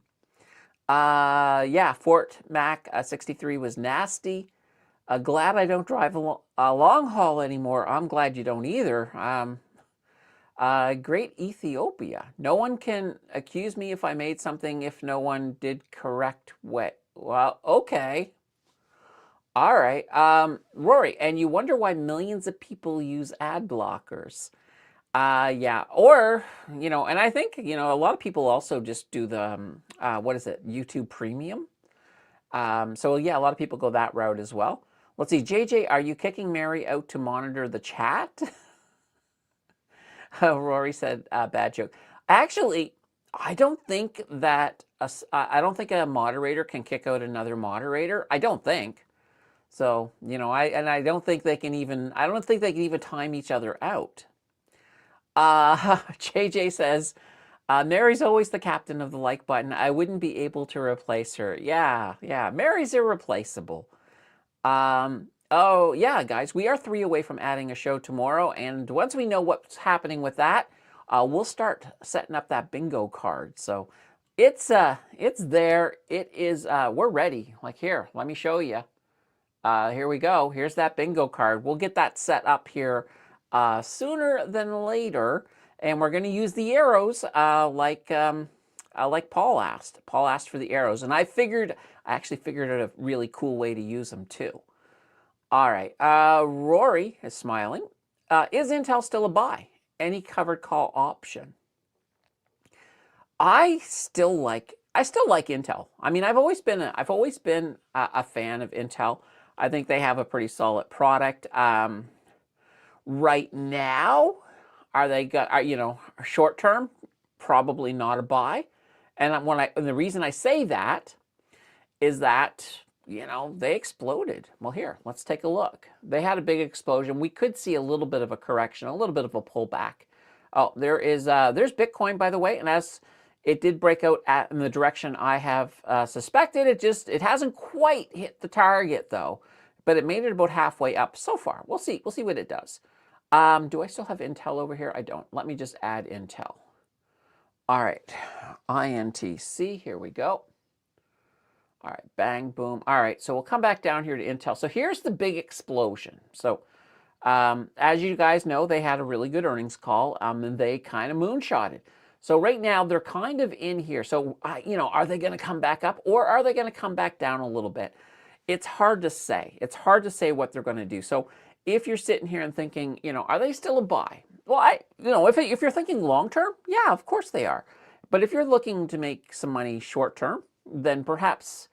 Yeah, Fort Mac 63 was nasty. Glad I don't drive a long haul anymore. I'm glad you don't either. Great Ethiopia. No one can accuse me if I made something if no one did correct way. Well, okay. All right. Rory, and you wonder why millions of people use ad blockers. Yeah. Or, and I think, a lot of people also just do the, what is it, YouTube Premium. So yeah, a lot of people go that route as well. Let's see, JJ, are you kicking Mary out to monitor the chat? Rory said, bad joke. Actually, I don't think that I don't think a moderator can kick out another moderator. I don't think. So, I don't think they can even time each other out. JJ says, Mary's always the captain of the like button. I wouldn't be able to replace her. Yeah, Mary's irreplaceable. Oh, yeah, guys, we are 3 away from adding a show tomorrow, and once we know what's happening with that, we'll start setting up that bingo card. So it's there. It is, we're ready. Like, here, let me show you. Here we go. Here's that bingo card. We'll get that set up here sooner than later, and we're going to use the arrows like Paul asked. Paul asked for the arrows, and I actually figured out a really cool way to use them too. All right, Rory is smiling. Is Intel still a buy? Any covered call option? I still like Intel. I mean, I've always been a fan of Intel. I think they have a pretty solid product. Right now, are they short term? Probably not a buy. And the reason I say that is that they exploded. Well, here, let's take a look. They had a big explosion. We could see a little bit of a correction, a little bit of a pullback. Oh, there's Bitcoin, by the way, and as it did break out in the direction I have suspected, it hasn't quite hit the target though, but it made it about halfway up so far. We'll see what it does. Do I still have Intel over here? I don't. Let me just add Intel. All right, INTC, here we go. All right, bang, boom. All right, so we'll come back down here to Intel. So here's the big explosion. So as you guys know, they had a really good earnings call, and they kind of moonshotted. So right now, they're kind of in here. So, are they going to come back up, or are they going to come back down a little bit? It's hard to say. It's hard to say what they're going to do. So if you're sitting here and thinking, are they still a buy? Well, if you're thinking long term, yeah, of course they are. But if you're looking to make some money short term, then perhaps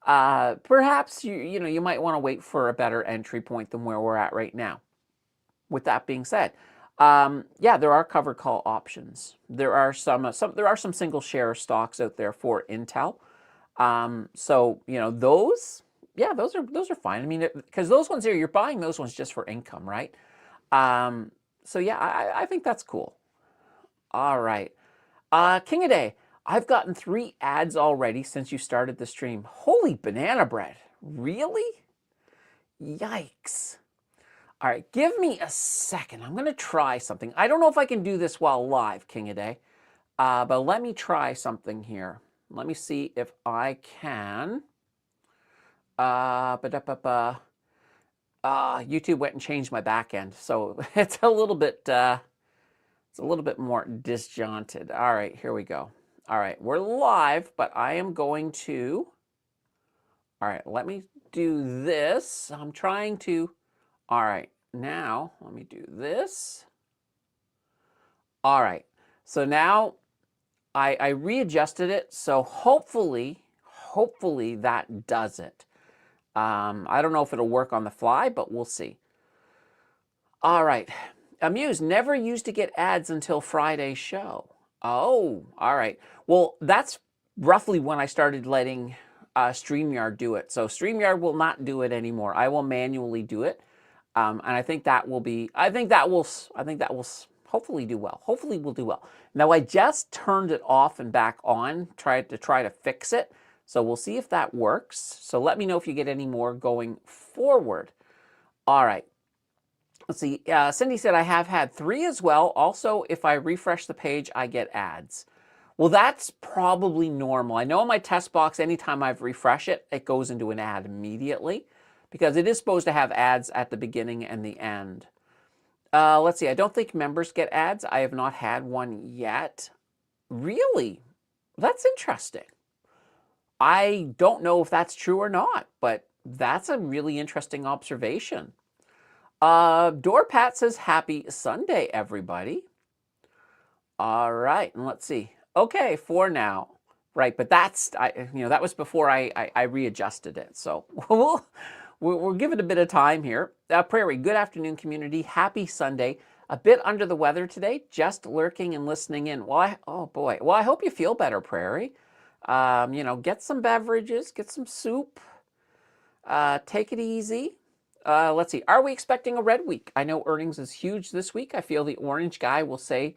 you might want to wait for a better entry point than where we're at right now. With that being said, yeah, there are covered call options. There are some single share stocks out there for Intel. So those, yeah, those are fine. I mean, because those ones here, you're buying those ones just for income, right? So yeah, I think that's cool. All right, King of Day. I've gotten 3 ads already since you started the stream. Holy banana bread. Really? Yikes. All right, give me a second. I'm going to try something. I don't know if I can do this while live, King of Day. But let me try something here. Let me see if I can. YouTube went and changed my back end. So it's a little bit more disjointed. All right, here we go. All right, we're live, but I am going to, all right, let me do this. I'm trying to, all right, now let me do this. All right, so now I readjusted it. So hopefully hopefully that does it. I don't know if it'll work on the fly, but we'll see. All right. Amuse never used to get ads until Friday's show. Oh, all right. Well, that's roughly when I started letting StreamYard do it. So StreamYard will not do it anymore. I will manually do it, and I think that will be. I think that will hopefully do well. Hopefully, we'll do well. Now, I just turned it off and back on. Try to fix it. So we'll see if that works. So let me know if you get any more going forward. All right. Let's see. Cindy said, I have had 3 as well. Also, if I refresh the page, I get ads. Well, that's probably normal. I know in my test box, anytime I've refreshed it, it goes into an ad immediately because it is supposed to have ads at the beginning and the end. Let's see. I don't think members get ads. I have not had one yet. Really? That's interesting. I don't know if that's true or not, but that's a really interesting observation. Doorpat says, happy Sunday, everybody. All right, and let's see. Okay, for now. Right, but that's, that was before I readjusted it. So we'll give it a bit of time here. Prairie, good afternoon, community. Happy Sunday. A bit under the weather today, just lurking and listening in. Well, oh boy. Well, I hope you feel better, Prairie. Get some beverages, get some soup. Take it easy. Let's see. Are we expecting a red week? I know earnings is huge this week. I feel the orange guy will say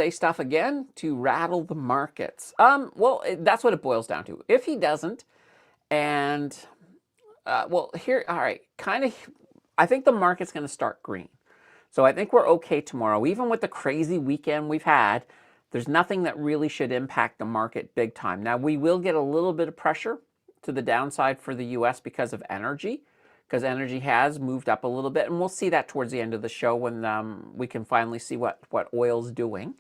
stuff again to rattle the markets. Well, that's what it boils down to. If he doesn't, and well, here, all right, kind of, I think the market's going to start green. So I think we're okay tomorrow. Even with the crazy weekend we've had, there's nothing that really should impact the market big time. Now, we will get a little bit of pressure to the downside for the U.S. because of energy, because energy has moved up a little bit, and we'll see that towards the end of the show when we can finally see what oil's doing.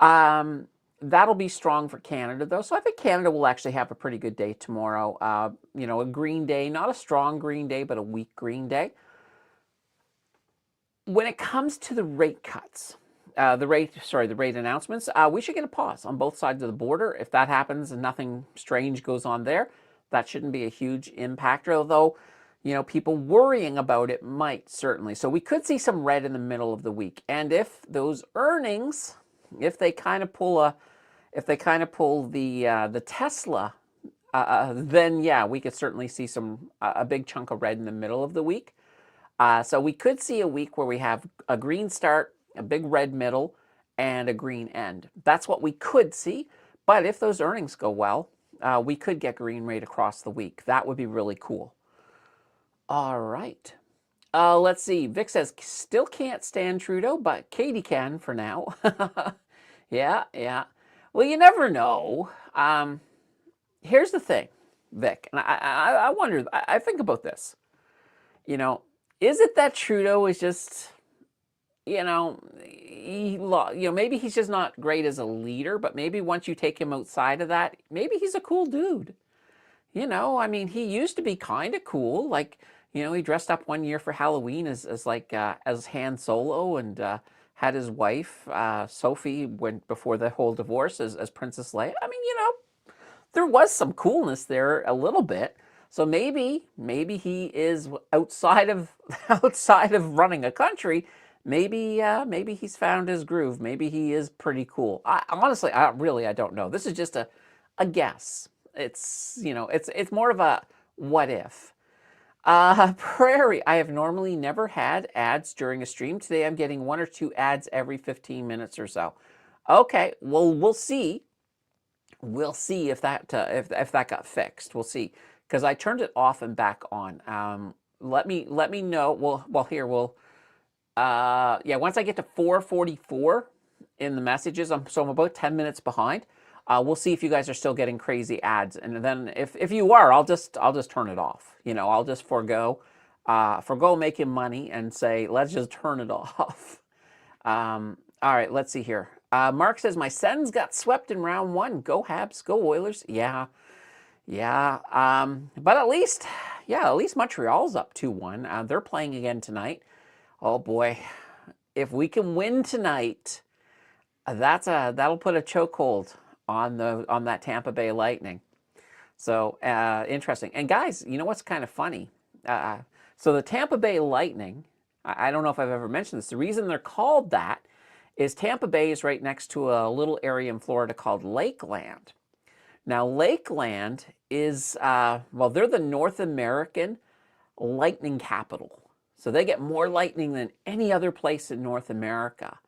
That'll be strong for Canada, though, so I think Canada will actually have a pretty good day tomorrow. A green day, not a strong green day, but a weak green day. When it comes to the rate cuts, the rate announcements, we should get a pause on both sides of the border. If that happens and nothing strange goes on there, that shouldn't be a huge impact, although, people worrying about it might certainly. So we could see some red in the middle of the week. And if those earnings, if they kind of pull the Tesla, then yeah, we could certainly see a big chunk of red in the middle of the week. So we could see a week where we have a green start, a big red middle, and a green end. That's what we could see. But if those earnings go well, we could get green rate across the week. That would be really cool. All right. Let's see. Vic says, still can't stand Trudeau, but Katie can for now. Yeah. Well, you never know. Here's the thing, Vic, and I wonder, I think about this. Is it that Trudeau is just, maybe he's just not great as a leader, but maybe once you take him outside of that, maybe he's a cool dude. He used to be kind of cool. Like, he dressed up one year for Halloween as Han Solo and had his wife, Sophie, before the whole divorce as Princess Leia. There was some coolness there a little bit. So maybe he is outside of running a country. Maybe he's found his groove. Maybe he is pretty cool. Honestly, I don't know. This is just a guess. It's more of a what if. Prairie, I have normally never had ads during a stream. Today I'm getting 1 or 2 ads every 15 minutes or so. Okay, well, we'll see. We'll see if that got fixed. We'll see, because I turned it off and back on. Let me know. Once I get to 4:44 in the messages, I'm about 10 minutes behind. We'll see if you guys are still getting crazy ads, and then if you are, I'll just turn it off. I'll just forego making money and say, let's just turn it off. All right, let's see here. Mark says, my Sens got swept in round 1. Go Habs, go Oilers. Yeah. But at least Montreal's up 2-1. They're playing again tonight. Oh boy, if we can win tonight, that'll put a chokehold on that Tampa Bay Lightning. So interesting. And guys, you know what's kind of funny? So the Tampa Bay Lightning, I don't know if I've ever mentioned this. The reason they're called that is Tampa Bay is right next to a little area in Florida called Lakeland. Now, Lakeland is, well, they're the North American lightning capital. So they get more lightning than any other place in North America.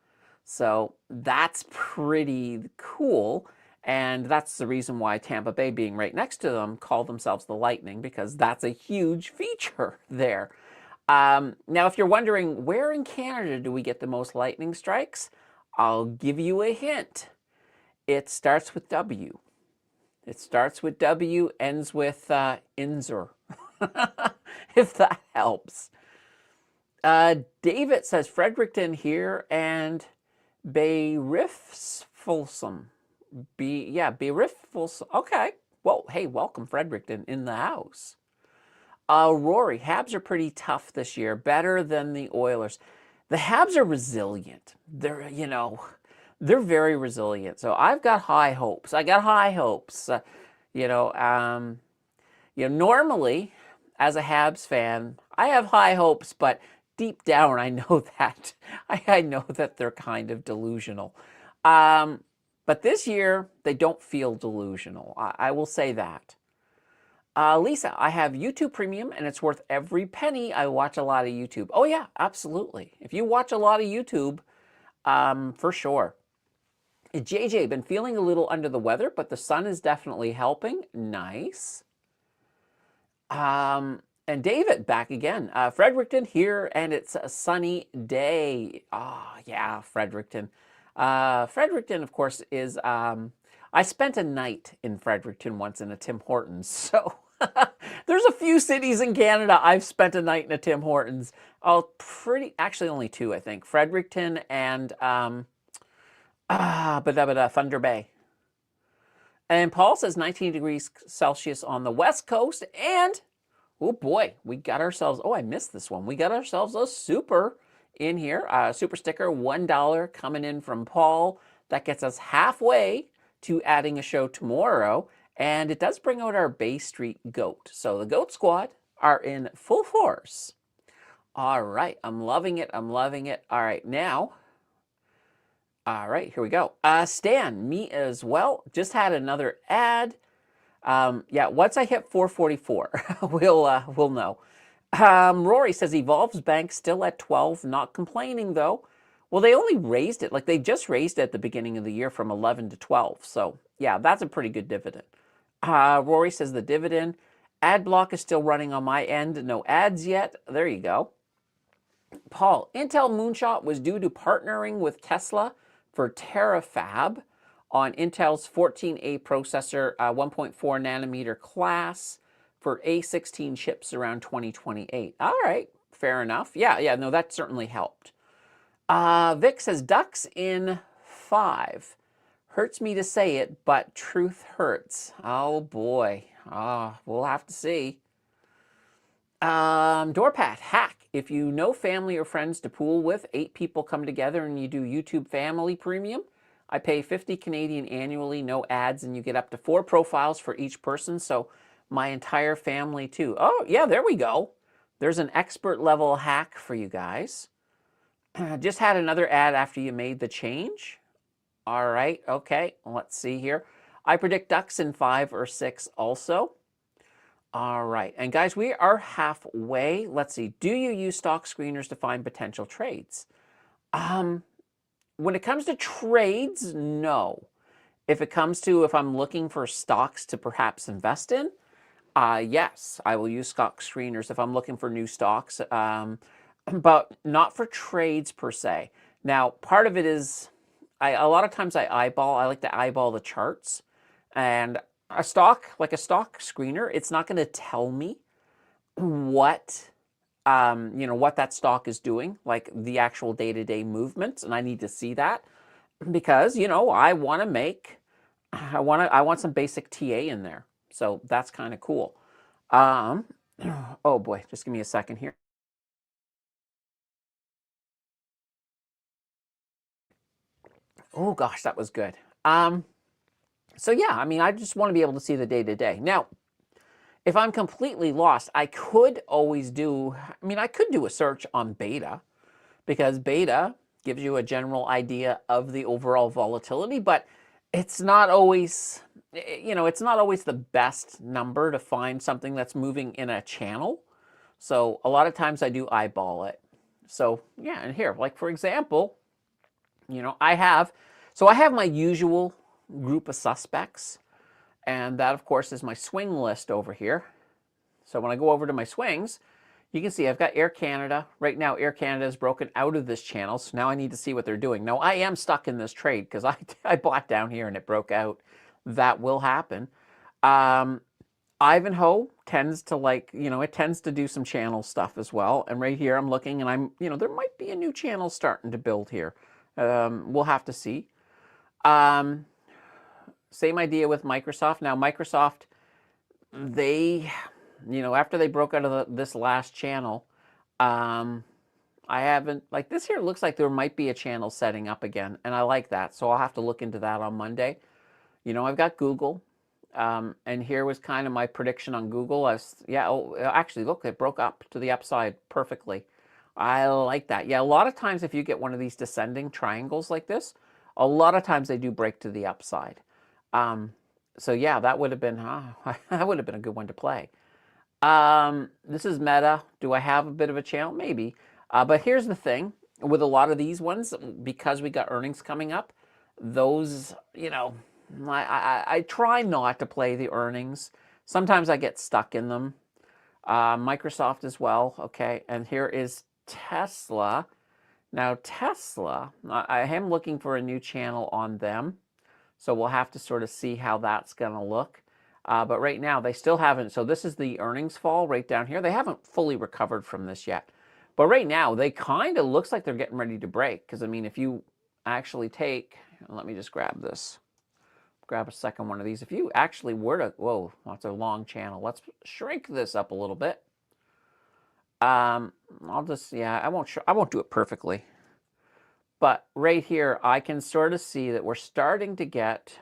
So that's pretty cool. And that's the reason why Tampa Bay, being right next to them, call themselves the Lightning, because that's a huge feature there. Now, if you're wondering, where in Canada do we get the most lightning strikes? I'll give you a hint. It starts with W. It starts with W, ends with Inzer, if that helps. David says Fredericton here and Beiriffolsom. Beiriffolsom. Okay. Well, hey, welcome Fredericton in the house. Rory, Habs are pretty tough this year, better than the Oilers. The Habs are resilient. They're, they're very resilient. So I've got high hopes. I got high hopes. Normally, as a Habs fan, I have high hopes, but deep down, I know that I know that they're kind of delusional. But this year, they don't feel delusional. I will say that. Lisa, I have YouTube Premium, and it's worth every penny. I watch a lot of YouTube. Oh, yeah, absolutely. If you watch a lot of YouTube, for sure. JJ, been feeling a little under the weather, but the sun is definitely helping. Nice. And David, back again. Fredericton here, and it's a sunny day. Ah, yeah, Fredericton. Fredericton, of course, is... I spent a night in Fredericton once in a Tim Hortons, so there's a few cities in Canada I've spent a night in a Tim Hortons. Actually only two, I think. Fredericton and Thunder Bay. And Paul says 19 degrees Celsius on the West Coast, and oh boy, we got ourselves, I missed this one. We got ourselves a super in here, super sticker, $1 coming in from Paul. That gets us halfway to adding a show tomorrow, and it does bring out our Bay Street Goat. So the Goat Squad are in full force. All right, I'm loving it. I'm loving it. All right, now, all right, here we go. Stan, me as well. Just had another ad. Yeah, once I hit 444, we'll know. Rory says Evolve's Bank still at 12, not complaining though. Well, they only raised it, like they just raised it at the beginning of the year from 11 to 12. So yeah, that's a pretty good dividend. Rory says the dividend ad block is still running on my end. No ads yet. There you go. Paul, Intel Moonshot was due to partnering with Tesla for terafab on Intel's 14A processor, 1.4 nanometer class for A16 chips around 2028. All right, fair enough. Yeah, no, that certainly helped. Vic says, ducks in 5. Hurts me to say it, but truth hurts. Oh, boy. We'll have to see. Doorpat, hack. If you know family or friends to pool with, 8 people come together and you do YouTube Family Premium. I pay 50 Canadian annually, no ads, and you get up to 4 profiles for each person, so my entire family too. Oh, yeah, there we go. There's an expert level hack for you guys. Just had another ad after you made the change. All right, okay, let's see here. I predict ducks in 5 or 6 also. All right, and guys, we are halfway. Let's see, do you use stock screeners to find potential trades? When it comes to trades, no. If it comes to if I'm looking for stocks to perhaps invest in, yes, I will use stock screeners if I'm looking for new stocks, but not for trades per se. Now, part of it is, a lot of times I like to eyeball the charts, and a stock, like a stock screener, it's not going to tell me what what that stock is doing, like the actual day-to-day movements, and I need to see that because, I want to make, I want some basic TA in there. So that's kind of cool. Oh boy, just give me a second here. Oh gosh, that was good. So yeah, I mean, I just want to be able to see the day to day. Now, if I'm completely lost, I could always do, I mean, I could do a search on beta, because beta gives you a general idea of the overall volatility, but it's not always, it's not always the best number to find something that's moving in a channel. So a lot of times I do eyeball it. So yeah, and here, like for example, I have my usual group of suspects, and that of course is my swing list over here. So when I go over to my swings, you can see I've got Air Canada. Right now, Air Canada is broken out of this channel, so now I need to see what they're doing. Now, I am stuck in this trade because I bought down here and it broke out. That will happen. Ivanhoe tends to it tends to do some channel stuff as well. And right here, I'm looking and there might be a new channel starting to build here. We'll have to see. Same idea with Microsoft. Now, Microsoft, they, after they broke out of this last channel, I haven't, like this here looks like there might be a channel setting up again, and I like that. So I'll have to look into that on Monday. I've got Google, and here was kind of my prediction on Google. Actually, look, it broke up to the upside perfectly. I like that. Yeah, a lot of times if you get one of these descending triangles like this, a lot of times they do break to the upside. So yeah, that would have been that would have been a good one to play. This is Meta. Do I have a bit of a channel? Maybe. But here's the thing with a lot of these ones, because we got earnings coming up, those, I try not to play the earnings. Sometimes I get stuck in them. Microsoft as well. Okay. And here is Tesla. Now, Tesla, I am looking for a new channel on them. So we'll have to sort of see how that's going to look. But right now, they still haven't. So this is the earnings fall right down here. They haven't fully recovered from this yet. But right now, they kind of looks like they're getting ready to break. Because, I mean, if you actually take, let me just grab this. Grab a second one of these. If you actually were to, whoa, that's a long channel. Let's shrink this up a little bit. I'll just, I won't do it perfectly. But right here, I can sort of see that we're starting to get,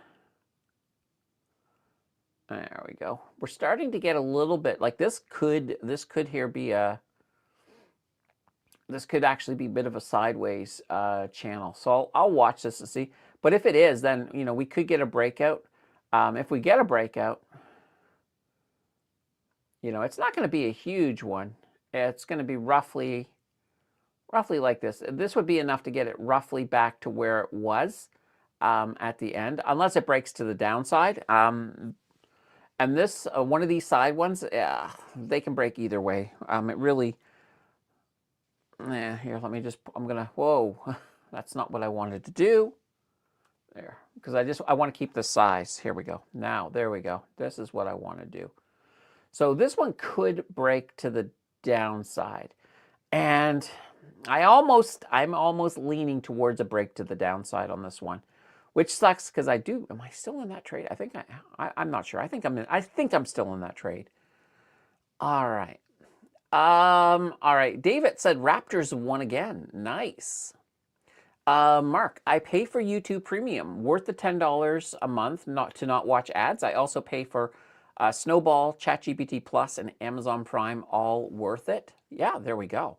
there we go. We're starting to get a little bit, like this could here be this could actually be a bit of a sideways channel. So I'll watch this and see. But if it is, then, we could get a breakout. If we get a breakout, it's not going to be a huge one. It's going to be roughly like this. This would be enough to get it roughly back to where it was at the end, unless it breaks to the downside. And this, one of these side ones, they can break either way. It really, here, let me just, whoa, that's not what I wanted to do. There, because I want to keep the size. Here we go. Now, there we go. This is what I want to do. So this one could break to the downside. And I'm almost leaning towards a break to the downside on this one, which sucks because am I still in that trade? I think I'm not sure. I think I'm still in that trade. All right. All right. David said Raptors won again. Nice. Mark, I pay for YouTube Premium, worth the $10 a month to not watch ads. I also pay for Snowball, ChatGPT Plus, and Amazon Prime, all worth it. Yeah, there we go.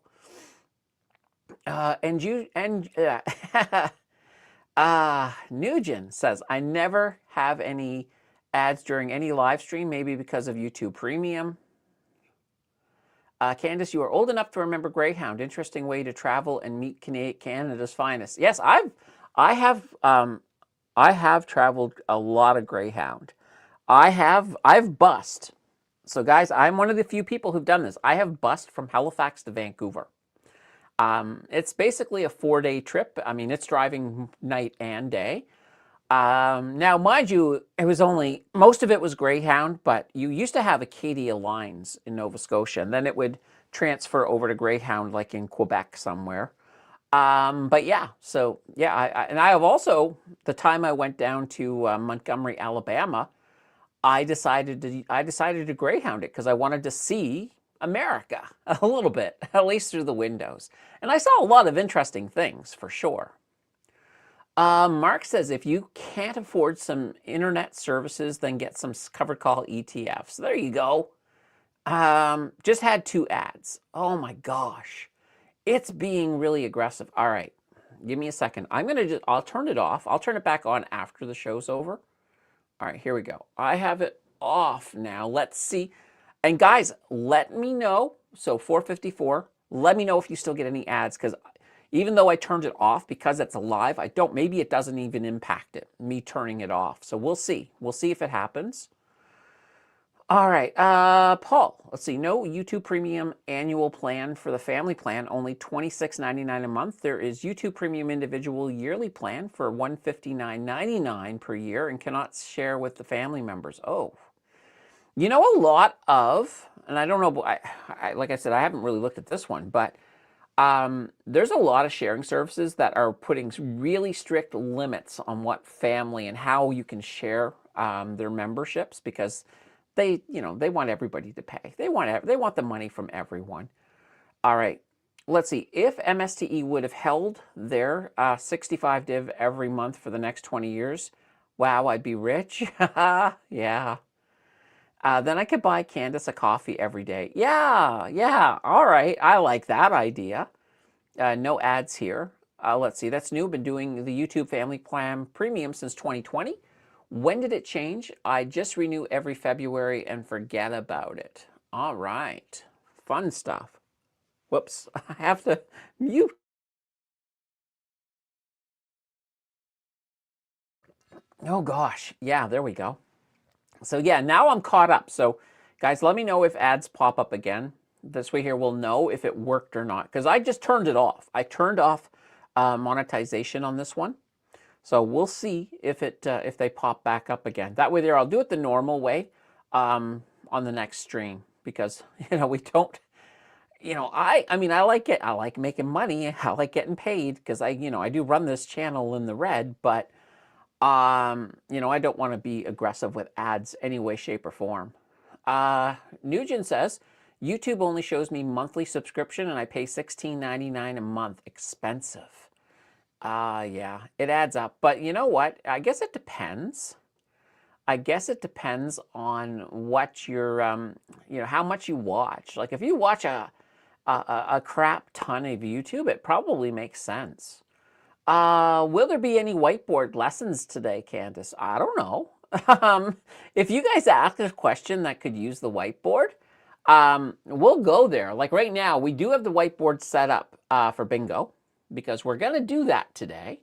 Nugent says, I never have any ads during any live stream, maybe because of YouTube Premium. Candace, you are old enough to remember Greyhound. Interesting way to travel and meet Canada's finest. Yes, I have traveled a lot of Greyhound. I've bussed. So guys, I'm one of the few people who've done this. I have bussed from Halifax to Vancouver. It's basically a 4-day trip. I mean, it's driving night and day. Now, mind you, most of it was Greyhound, but you used to have Acadia lines in Nova Scotia, and then it would transfer over to Greyhound, like in Quebec somewhere. But yeah, so yeah, I have also, the time I went down to Montgomery, Alabama, I decided to Greyhound it because I wanted to see America a little bit, at least through the windows. And I saw a lot of interesting things, for sure. Mark says if you can't afford some internet services, then get some covered call ETFs. There you go. Just had 2 ads. Oh my gosh. It's being really aggressive. All right. Give me a second. I'll turn it off. I'll turn it back on after the show's over. All right, here we go. I have it off now. Let's see. And guys, let me know. So 454, let me know if you still get any ads, because even though I turned it off because it's live, maybe it doesn't even impact it, me turning it off. So we'll see. We'll see if it happens. All right, Paul, let's see. No YouTube Premium annual plan for the family plan, only $26.99 a month. There is YouTube Premium individual yearly plan for $159.99 per year and cannot share with the family members. Oh, you know, a lot of, and I don't know, like I said, I haven't really looked at this one, but there's a lot of sharing services that are putting really strict limits on what family and how you can share their memberships, because they want everybody to pay. They want the money from everyone. All right, let's see. If MSTE would have held their 65 div every month for the next 20 years, wow, I'd be rich. Yeah. Then I could buy Candace a coffee every day. Yeah. All right, I like that idea. No ads here. Let's see. That's new. Been doing the YouTube Family Plan Premium since 2020. When did it change? I just renew every February and forget about it. All right. Fun stuff. Whoops. I have to mute. Oh, gosh. Yeah, there we go. So, yeah, now I'm caught up. So, guys, let me know if ads pop up again. This way here we'll know if it worked or not, because I just turned it off. I turned off monetization on this one. So we'll see if they pop back up again. That way there, I'll do it the normal way on the next stream, because we don't, I mean, I like it. I like making money. I like getting paid, because I do run this channel in the red, but I don't want to be aggressive with ads any way, shape, or form. Nugent says, YouTube only shows me monthly subscription and I pay $16.99 a month. Expensive. Yeah, it adds up. But you know what? I guess it depends. I guess it depends on what your, how much you watch. Like if you watch a crap ton of YouTube, it probably makes sense. Will there be any whiteboard lessons today, Candace? I don't know. If you guys ask a question that could use the whiteboard, we'll go there. Like right now, we do have the whiteboard set up for bingo, because we're going to do that today.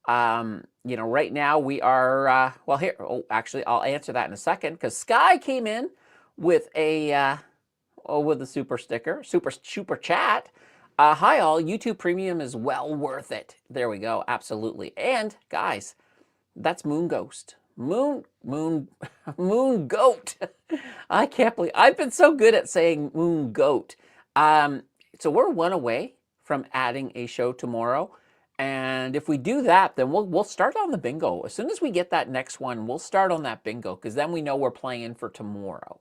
Right now we are, well, here, actually, I'll answer that in a second, because Sky came in with a super sticker, super chat. Hi all, YouTube Premium is well worth it. There we go, absolutely. And guys, that's Moon Ghost. Moon Goat. I can't believe, I've been so good at saying Moon Goat. So we're one away from adding a show tomorrow. And if we do that, then we'll start on the bingo. As soon as we get that next one, we'll start on that bingo, because then we know we're playing for tomorrow.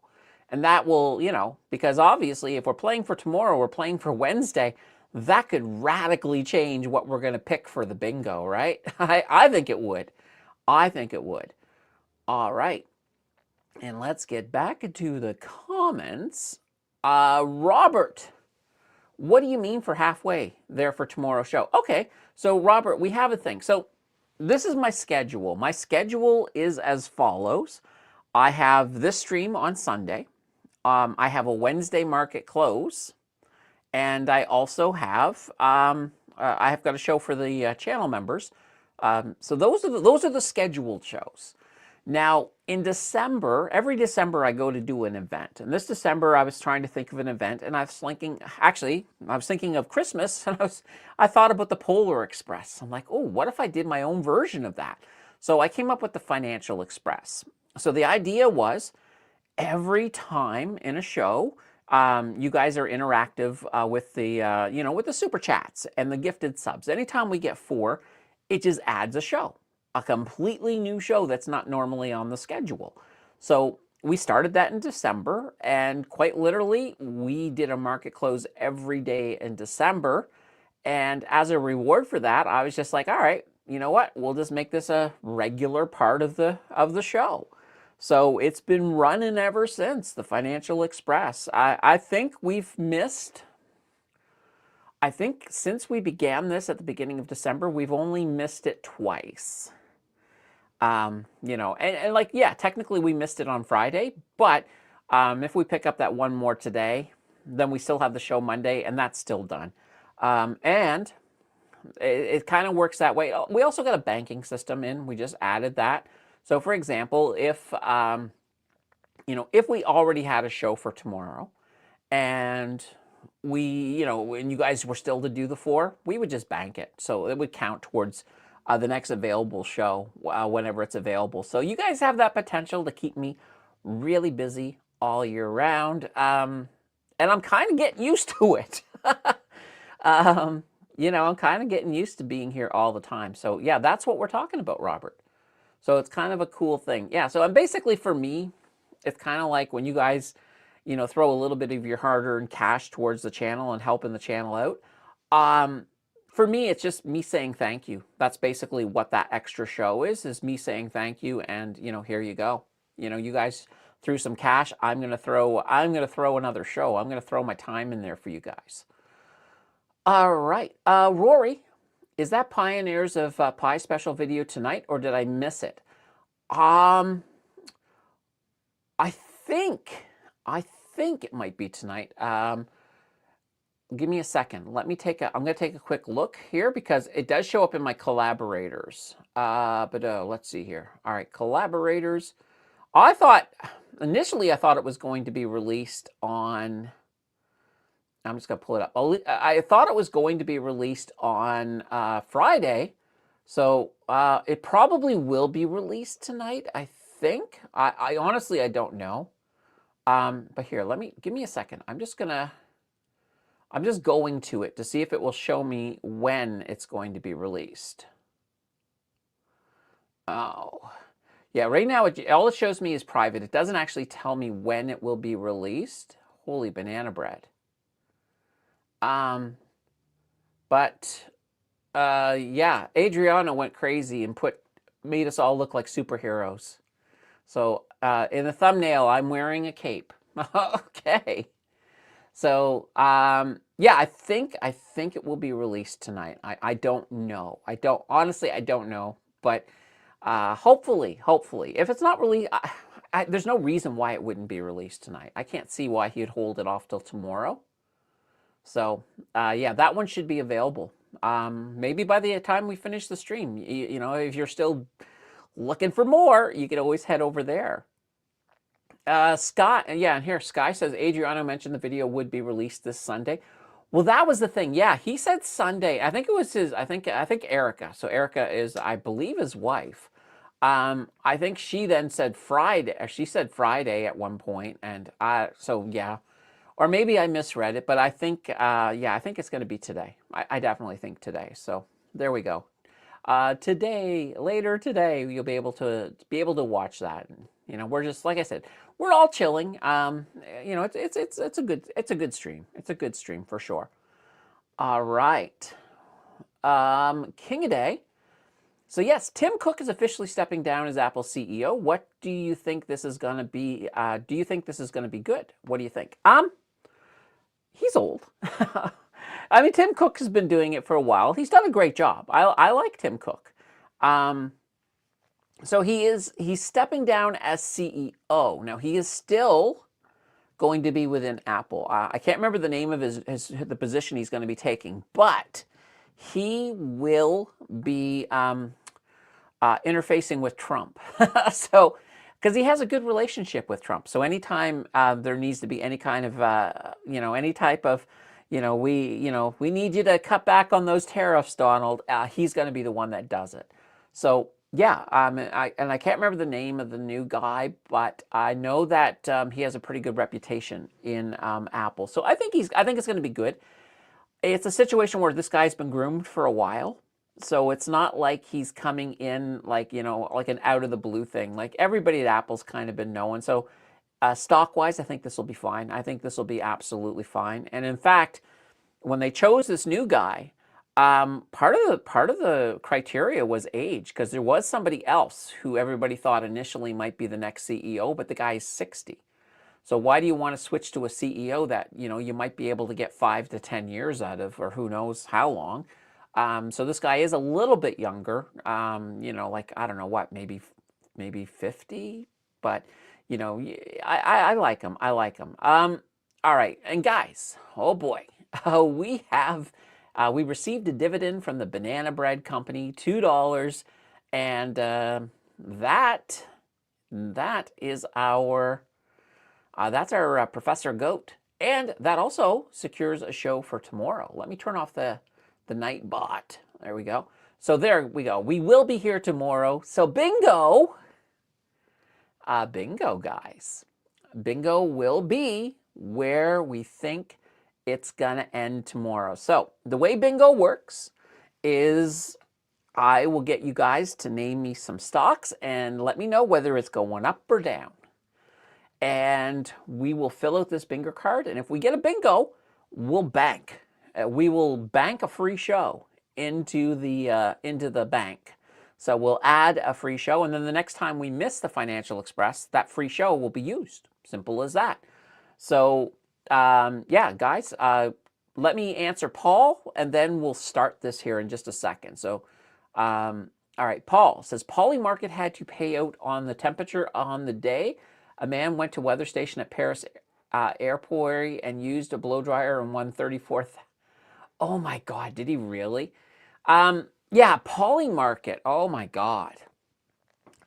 And that will, because obviously if we're playing for tomorrow, we're playing for Wednesday, that could radically change what we're going to pick for the bingo, right? I think it would. I think it would. All right. And let's get back into the comments. Robert, what do you mean for halfway there for tomorrow's show? Okay, so Robert, we have a thing. So this is my schedule. My schedule is as follows. I have this stream on Sunday. I have a Wednesday market close. And I also have, I have got a show for the channel members. So those are the scheduled shows. Now, in December, every December I go to do an event. And this December I was trying to think of an event, and I was thinking of Christmas, and I thought about the Polar Express. I'm like, oh, what if I did my own version of that? So I came up with the Financial Express. So the idea was, every time in a show, you guys are interactive with the, with the super chats and the gifted subs. Anytime we get 4, it just adds a show. A completely new show that's not normally on the schedule. So we started that in December, and quite literally, we did a market close every day in December. And as a reward for that, I was just like, all right, you know what? We'll just make this a regular part of the show. So it's been running ever since, the Financial Express. I think we've missed, I think since we began this at the beginning of December, we've only missed it twice. You know, and like, yeah, technically we missed it on Friday, but if we pick up that one more today, then we still have the show Monday, and that's still done. And it kind of works that way. We also got a banking system in. We just added that. So, for example, if you know, if we already had a show for tomorrow, and we, you know, and you guys were still to do the 4, we would just bank it. So it would count towards the next available show whenever it's available. So you guys have that potential to keep me really busy all year round. And I'm kind of getting used to it. You know, I'm kind of getting used to being here all the time. So yeah, that's what we're talking about, Robert. So it's kind of a cool thing. Yeah, so and basically for me, it's kind of like when you guys, you know, throw a little bit of your hard-earned cash towards the channel and helping the channel out. For me, it's just me saying thank you. That's basically what that extra show is me saying thank you, and you know, here you go. You know, you guys threw some cash. I'm gonna throw another show. I'm gonna throw my time in there for you guys. All right, Rory, is that Pioneers of Pi special video tonight, or did I miss it? I think it might be tonight. Give me a second. Let me I'm going to take a quick look here because it does show up in my collaborators. But let's see here. All right, collaborators. Initially I thought it was going to be released on, I'm just going to pull it up. I thought it was going to be released on Friday. So it probably will be released tonight, I think. I honestly, I don't know. But here, give me a second. I'm just going to it to see if it will show me when it's going to be released. Oh, yeah, right now, all it shows me is private. It doesn't actually tell me when it will be released. Holy banana bread. But yeah, Adriano went crazy and made us all look like superheroes. So in the thumbnail, I'm wearing a cape. Okay. So yeah, I think it will be released tonight. I don't know. Honestly, I don't know. But hopefully, if it's not released, there's no reason why it wouldn't be released tonight. I can't see why he'd hold it off till tomorrow. So yeah, that one should be available. Maybe by the time we finish the stream, you know, if you're still looking for more, you can always head over there. Scott, yeah, and here Sky says Adriano mentioned the video would be released this Sunday. Well, that was the thing. Yeah, he said Sunday. I think it was I think Erica. So Erica is, I believe, his wife. I think she then said Friday. She said Friday at one point, and so yeah, or maybe I misread it, but I think yeah, I think it's going to be today. I definitely think today. So there we go. Later today, you'll be able to watch that. You know, we're just, like I said, we're all chilling. You know, it's a good stream. It's a good stream for sure. All right, King-a-Day. So yes, Tim Cook is officially stepping down as Apple CEO. What do you think this is going to be? Do you think this is going to be good? What do you think? He's old. I mean, Tim Cook has been doing it for a while. He's done a great job. I like Tim Cook. So he's stepping down as CEO. Now, he is still going to be within Apple. I can't remember the name of the position he's going to be taking, but he will be interfacing with Trump. So, because he has a good relationship with Trump. So anytime there needs to be any kind of, you know, any type of, we need you to cut back on those tariffs, Donald, he's going to be the one that does it. So yeah, I can't remember the name of the new guy, but I know that he has a pretty good reputation in Apple. So I think it's going to be good. It's a situation where this guy's been groomed for a while. So it's not like he's coming in like, like an out of the blue thing. Like everybody at Apple's kind of been knowing. So stock-wise, I think this will be fine. I think this will be absolutely fine. And in fact, when they chose this new guy, Part of the criteria was age, because there was somebody else who everybody thought initially might be the next CEO, but the guy is 60. So why do you want to switch to a CEO that, you might be able to get 5 to 10 years out of, or who knows how long? So this guy is a little bit younger, like, I don't know what, maybe 50, but I like him. I like him. All right, and guys, oh boy, we received a dividend from the banana bread company, $2, and that is our that's our Professor Goat, and that also secures a show for tomorrow. Let me turn off the night bot. There we go. So there we go. We will be here tomorrow. So bingo, bingo, guys. Bingo will be where we think it's gonna end tomorrow. So the way bingo works is I will get you guys to name me some stocks and let me know whether it's going up or down. And we will fill out this bingo card, and if we get a bingo, we'll bank. We will bank a free show into the bank. So we'll add a free show, and then the next time we miss the Financial Express, that free show will be used. Simple as that. So yeah, guys, let me answer Paul, and then we'll start this here in just a second. So all right, Paul says, Polymarket had to pay out on the temperature on the day. A man went to weather station at Paris airport and used a blow dryer and won 34th. Oh my God, did he really? Yeah, Polymarket. Oh my God.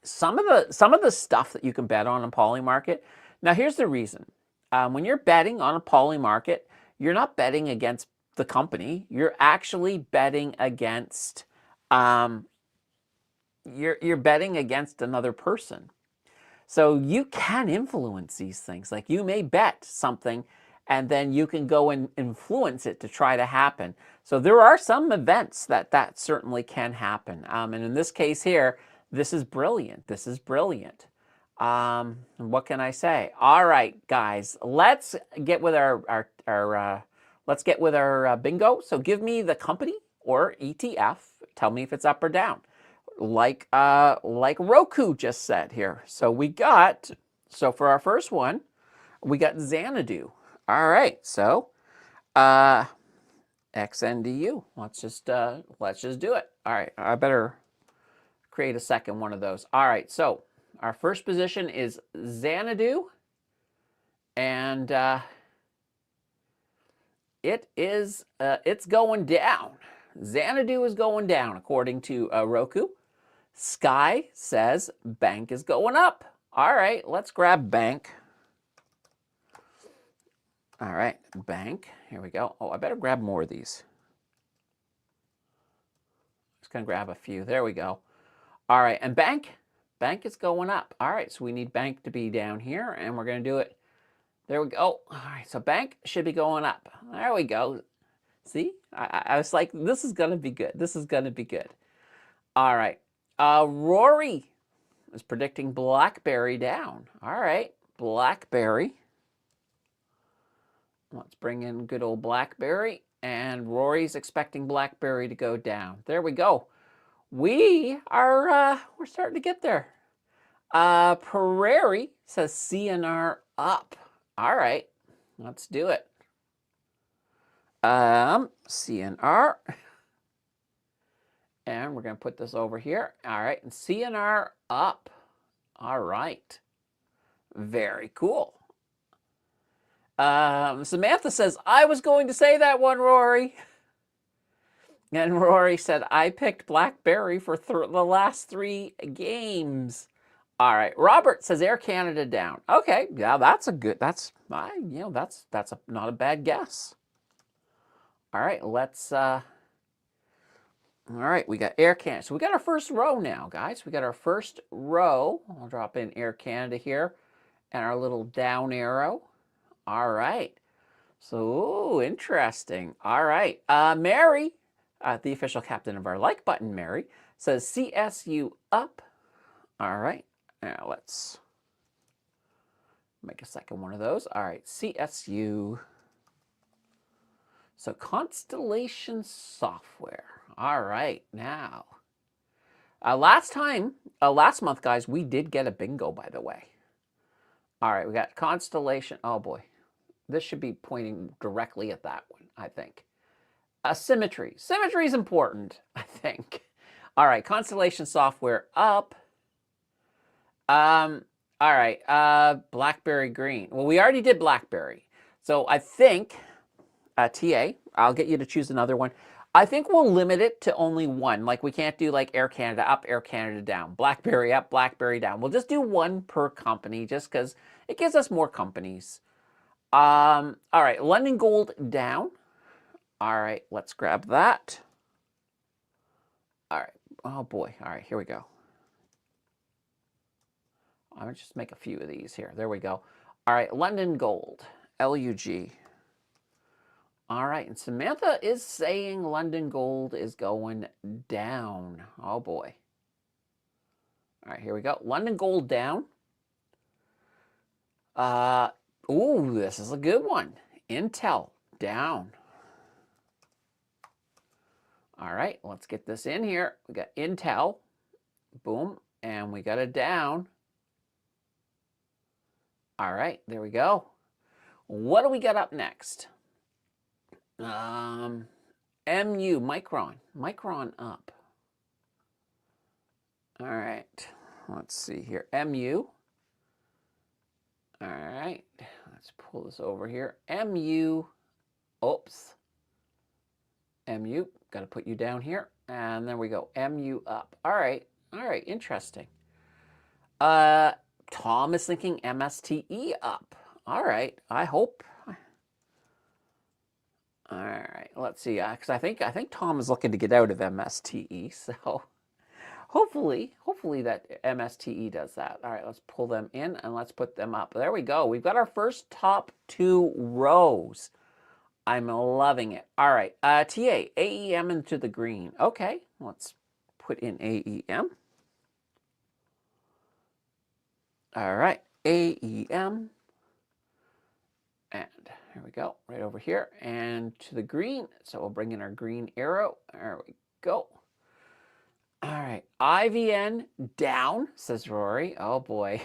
Some of the stuff that you can bet on Polymarket. Now here's the reason. When you're betting on a Polymarket, you're not betting against the company. You're actually betting against you're betting against another person. So you can influence these things. Like, you may bet something and then you can go and influence it to try to happen. So there are some events that certainly can happen. And in this case here, this is brilliant. This is brilliant. What can I say? All right, guys, let's get with our bingo. So give me the company or ETF. Tell me if it's up or down. Like Roku just said here. So for our first one, we got Xanadu. All right, so XNDU. Let's just do it. All right, I better create a second one of those. All right, so our first position is Xanadu, and it's going down. Xanadu is going down according to Roku. Sky says bank is going up. All right, let's grab bank. All right, bank. Here we go. Oh, I better grab more of these. Just gonna grab a few. There we go. All right, and bank is going up. All right, so we need bank to be down here, and we're gonna do it. There we go. All right, so bank should be going up. There we go. See, I was like, this is gonna be good. This is gonna be good. All right. Rory is predicting BlackBerry down. All right, BlackBerry. Let's bring in good old BlackBerry. And Rory's expecting BlackBerry to go down. There we go. We're starting to get there. Prairie says CNR up. All right, let's do it. CNR. And we're going to put this over here. All right, and CNR up. All right. Very cool. Samantha says, I was going to say that one, Rory. And Rory said, I picked BlackBerry for the last 3 games. All right. Robert says Air Canada down. Okay, yeah, that's not a bad guess. All right, let's all right, we got Air Canada. So we got our first row now, guys. We got our first row. I'll drop in Air Canada here and our little down arrow. All right. So, interesting. All right. Mary, the official captain of our like button, Mary, says CSU up. All right. Now let's make a second one of those. All right. CSU. So Constellation Software. All right, now. Last month, guys, we did get a bingo, by the way. All right, we got Constellation. Oh, boy. This should be pointing directly at that one, I think. Symmetry. Symmetry is important, I think. All right, Constellation Software up. All right, BlackBerry Green. Well, we already did BlackBerry. So I think, TA, I'll get you to choose another one. I think we'll limit it to only one. Like, we can't do like Air Canada up, Air Canada down, BlackBerry up, BlackBerry down. We'll just do one per company just because it gives us more companies. All right, London Gold down. All right, let's grab that. All right, oh boy. All right, here we go. I'm going to just make a few of these here. There we go. All right, London Gold, LUG. All right, and Samantha is saying London Gold is going down. Oh, boy. All right, here we go. London Gold down. Ooh, this is a good one. Intel down. All right, let's get this in here. We got Intel. Boom. And we got it down. All right, there we go. What do we got up next? MU, Micron. Micron up. All right, let's see here. MU. All right, let's pull this over here. MU. Oops. MU. Got to put you down here. And then we go. MU up. All right. All right, interesting. Tom is thinking MSTE up. All right, I hope. All right, let's see. Because I think Tom is looking to get out of MSTE. So hopefully that MSTE does that. All right, let's pull them in and let's put them up. There we go. We've got our first top two rows. I'm loving it. All right, TA, AEM into the green. Okay, let's put in AEM. All right, AEM. And here we go, right over here, and to the green. So we'll bring in our green arrow. There we go. All right, IVN down, says Rory. Oh, boy.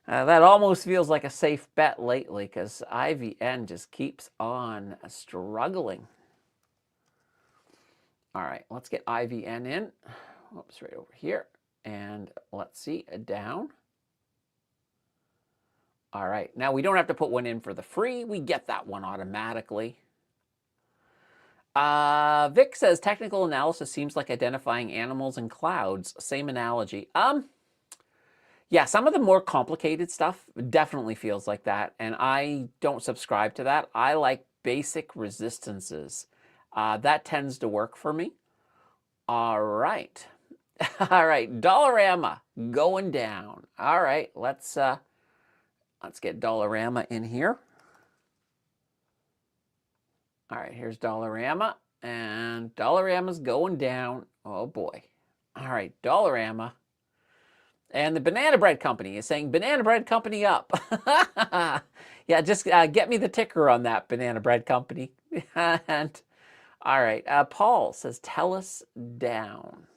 That almost feels like a safe bet lately because IVN just keeps on struggling. All right, let's get IVN in. Whoops, right over here. And let's see, down. All right, now we don't have to put one in for the free. We get that one automatically. Vic says, technical analysis seems like identifying animals in clouds. Same analogy. Yeah, some of the more complicated stuff definitely feels like that, and I don't subscribe to that. I like basic resistances. That tends to work for me. All right. All right, Dollarama going down. All right, let's get Dollarama in here. All right, here's Dollarama, and Dollarama's going down. Oh, boy. All right, Dollarama. And the Banana Bread Company is saying Banana Bread Company up. Yeah, just get me the ticker on that, Banana Bread Company. And all right, Paul says TELUS down.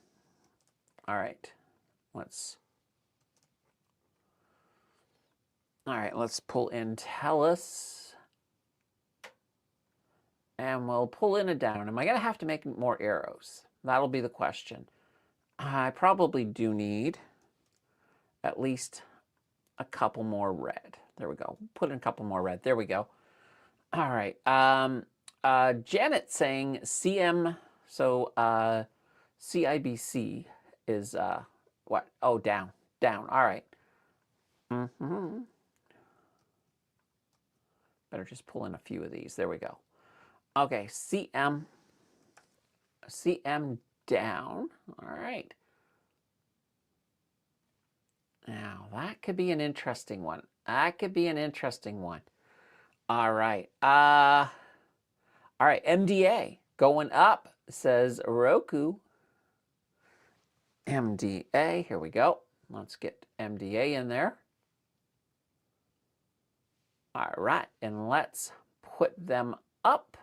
All right, let's pull in TELUS. And we'll pull in a down. Am I going to have to make more arrows? That'll be the question. I probably do need at least a couple more red. There we go. Put in a couple more red. There we go. All right. Janet saying CM, so CIBC is what? Oh, down. Down. All right. Better just pull in a few of these. There we go. Okay, CM down. All right. Now, that could be an interesting one. That could be an interesting one. All right. All right, MDA going up, says Roku. MDA, here we go. Let's get MDA in there. All right, and let's put them up.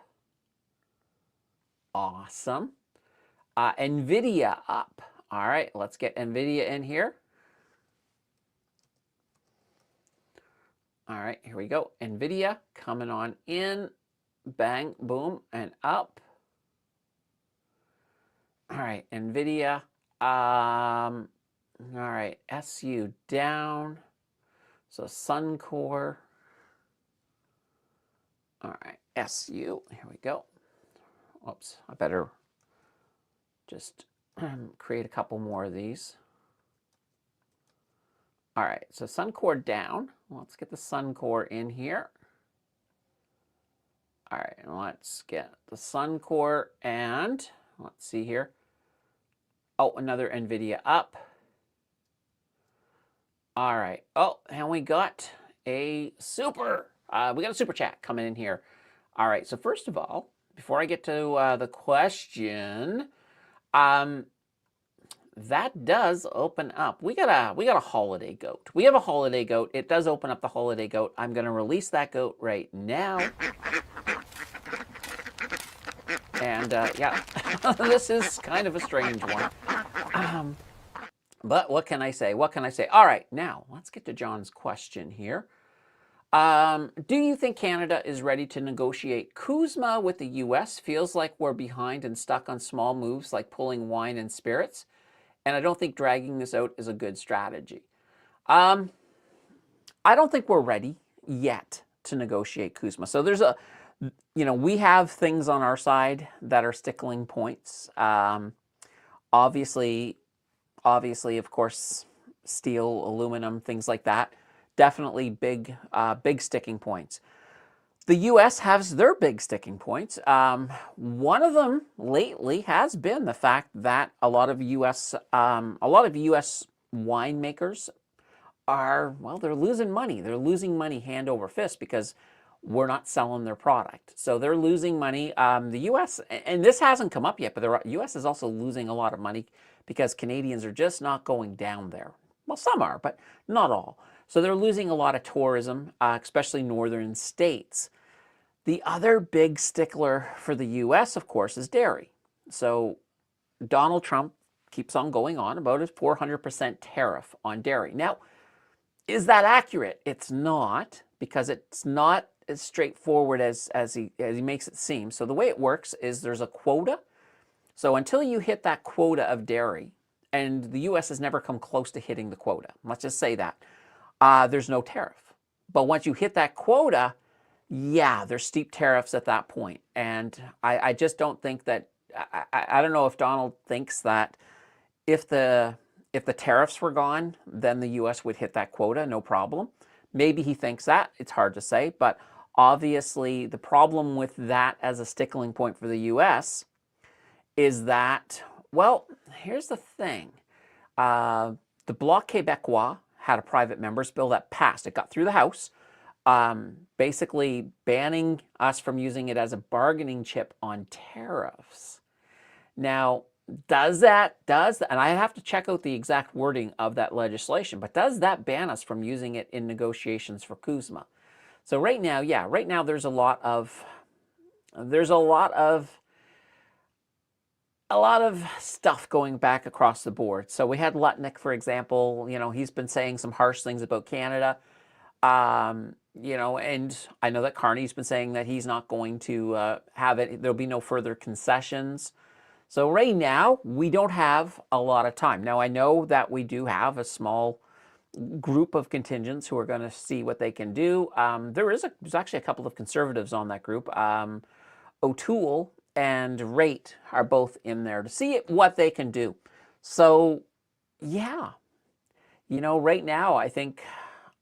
Awesome. NVIDIA up. All right, let's get NVIDIA in here. All right, here we go. NVIDIA coming on in. Bang, boom, and up. All right, NVIDIA. All right, SU down. So Suncor. All right, SU. Here we go. Oops, I better just create a couple more of these. All right, so Suncor down. Let's get the Suncor in here. All right, and let's get the Suncor, and let's see here. Oh, another NVIDIA up. All right. Oh, and we got a super. We got a super chat coming in here. All right. So first of all, before I get to the question, that does open up. We got a holiday goat. We have a holiday goat. It does open up the holiday goat. I'm going to release that goat right now. And yeah, this is kind of a strange one. But what can I say? What can I say? All right, now let's get to John's question here. Do you think Canada is ready to negotiate KUSMA with the U.S.? Feels like we're behind and stuck on small moves like pulling wine and spirits. And I don't think dragging this out is a good strategy. I don't think we're ready yet to negotiate KUSMA. So there's a, we have things on our side that are stickling points. Obviously, of course, steel, aluminum, things like that. Definitely big sticking points. The U.S. has their big sticking points. One of them lately has been the fact that a lot of U.S. winemakers are, well, they're losing money. They're losing money hand over fist because we're not selling their product. So they're losing money. The U.S., and this hasn't come up yet, but the U.S. is also losing a lot of money because Canadians are just not going down there. Well, some are, but not all. So they're losing a lot of tourism, especially northern states. The other big stickler for the U.S., of course, is dairy. So Donald Trump keeps on going on about his 400% tariff on dairy. Now, is that accurate? It's not, because it's not as straightforward as he makes it seem. So the way it works is there's a quota. So until you hit that quota of dairy, and the U.S. has never come close to hitting the quota, let's just say that, there's no tariff. But once you hit that quota, yeah, there's steep tariffs at that point. And I just don't think that, I don't know if Donald thinks that if the tariffs were gone, then the U.S. would hit that quota, no problem. Maybe he thinks that. It's hard to say. But obviously, the problem with that as a stickling point for the U.S. is that, well, here's the thing. The Bloc Québécois had a private member's bill that passed. It got through the House, basically banning us from using it as a bargaining chip on tariffs. Now, does that, and I have to check out the exact wording of that legislation, but does that ban us from using it in negotiations for KUSMA? So right now, yeah, right now there's a lot of stuff going back across the board. So we had Lutnick, for example, he's been saying some harsh things about Canada. And I know that Carney's been saying that he's not going to have it. There'll be no further concessions. So right now, we don't have a lot of time. Now, I know that we do have a small group of contingents who are going to see what they can do. There's actually a couple of conservatives on that group. O'Toole and Rate are both in there to see what they can do. So, yeah, right now, I think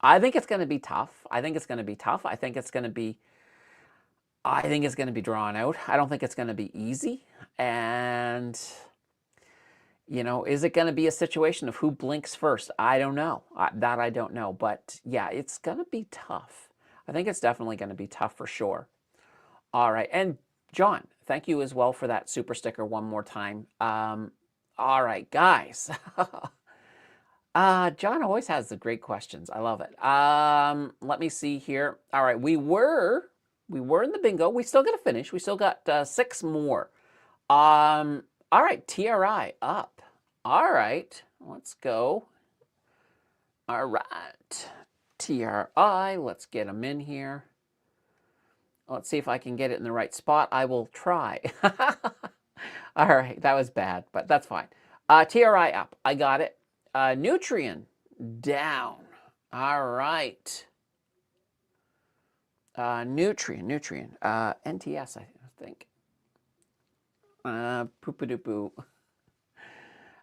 it's going to be tough. I think it's going to be drawn out. I don't think it's going to be easy. And, is it going to be a situation of who blinks first? I don't know. That I don't know. But, yeah, it's going to be tough. I think it's definitely going to be tough for sure. All right. And, John, thank you as well for that super sticker one more time. All right, guys. John always has the great questions. I love it. Let me see here. All right, we were in the bingo. We still got to finish. We still got 6 more All right, TRI up. All right, let's go. All right, TRI, let's get them in here. Let's see if I can get it in the right spot. I will try. All right, that was bad, but that's fine. TRI up, I got it. Nutrien down. All right. Nutrien. NTS, I think. Poo-poo-doo-poo.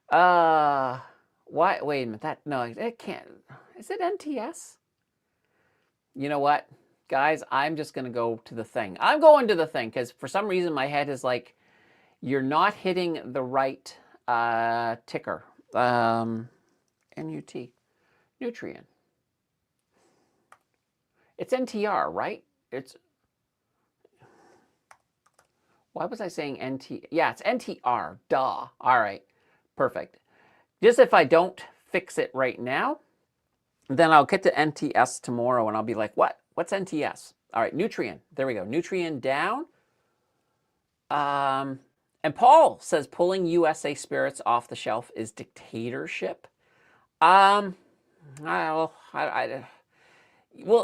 Why? Wait a minute. No, it can't. Is it NTS? You know what, guys? I'm just gonna go to the thing. I'm going to the thing because for some reason my head is like, you're not hitting the right ticker. NUT. Nutrien. It's NTR, right? Why was I saying NT? Yeah, it's NTR. Duh. All right. Perfect. Just if I don't fix it right now, then I'll get to NTS tomorrow and I'll be like, what? What's NTS? All right, Nutrien. There we go. Nutrien down. And Paul says pulling USA spirits off the shelf is dictatorship. Well,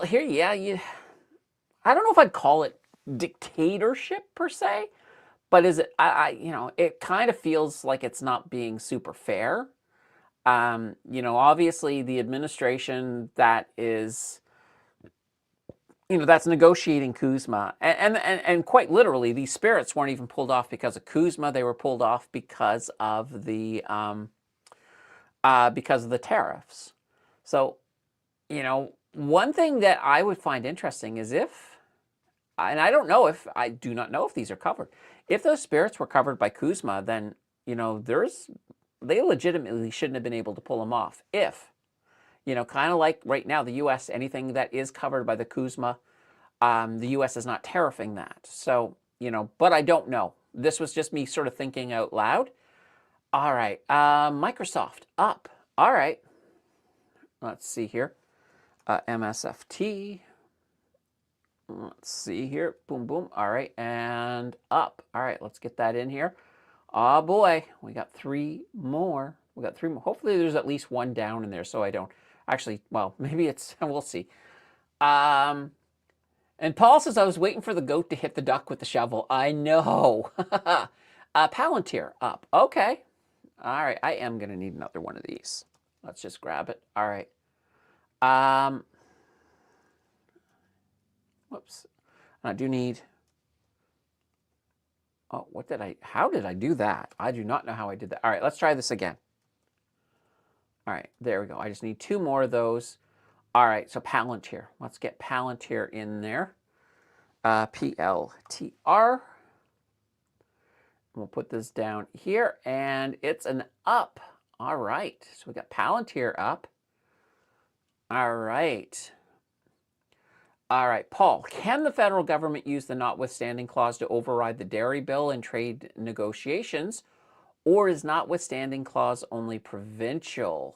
here, yeah, I don't know if I'd call it dictatorship per se, but is it? It kind of feels like it's not being super fair. Obviously the administration that is, that's negotiating KUSMA, and quite literally, these spirits weren't even pulled off because of KUSMA. They were pulled off because of the tariffs. So, one thing that I would find interesting is if, and I do not know if these are covered. If those spirits were covered by KUSMA, then, they legitimately shouldn't have been able to pull them off. If, kind of like right now, the U.S., anything that is covered by the KUSMA, the U.S. is not tariffing that. So, but I don't know. This was just me sort of thinking out loud. All right, Microsoft up. All right, let's see here. MSFT. Let's see here. Boom, boom. All right, and up. All right, let's get that in here. Oh boy, we got 3 more. We got 3 more. Hopefully there's at least one down in there so I don't actually, well, maybe it's, we'll see. And Paul says, I was waiting for the goat to hit the duck with the shovel. I know. Palantir up. Okay. All right, I am going to need another one of these. Let's just grab it. All right. Whoops. I do need... Oh, how did I do that? I do not know how I did that. All right, let's try this again. All right, there we go. I just need 2 more of those. All right, so Palantir. Let's get Palantir in there. PLTR. We'll put this down here, and it's an up. All right, so we got Palantir up. All right. All right, Paul, can the federal government use the notwithstanding clause to override the dairy bill in trade negotiations, or is notwithstanding clause only provincial?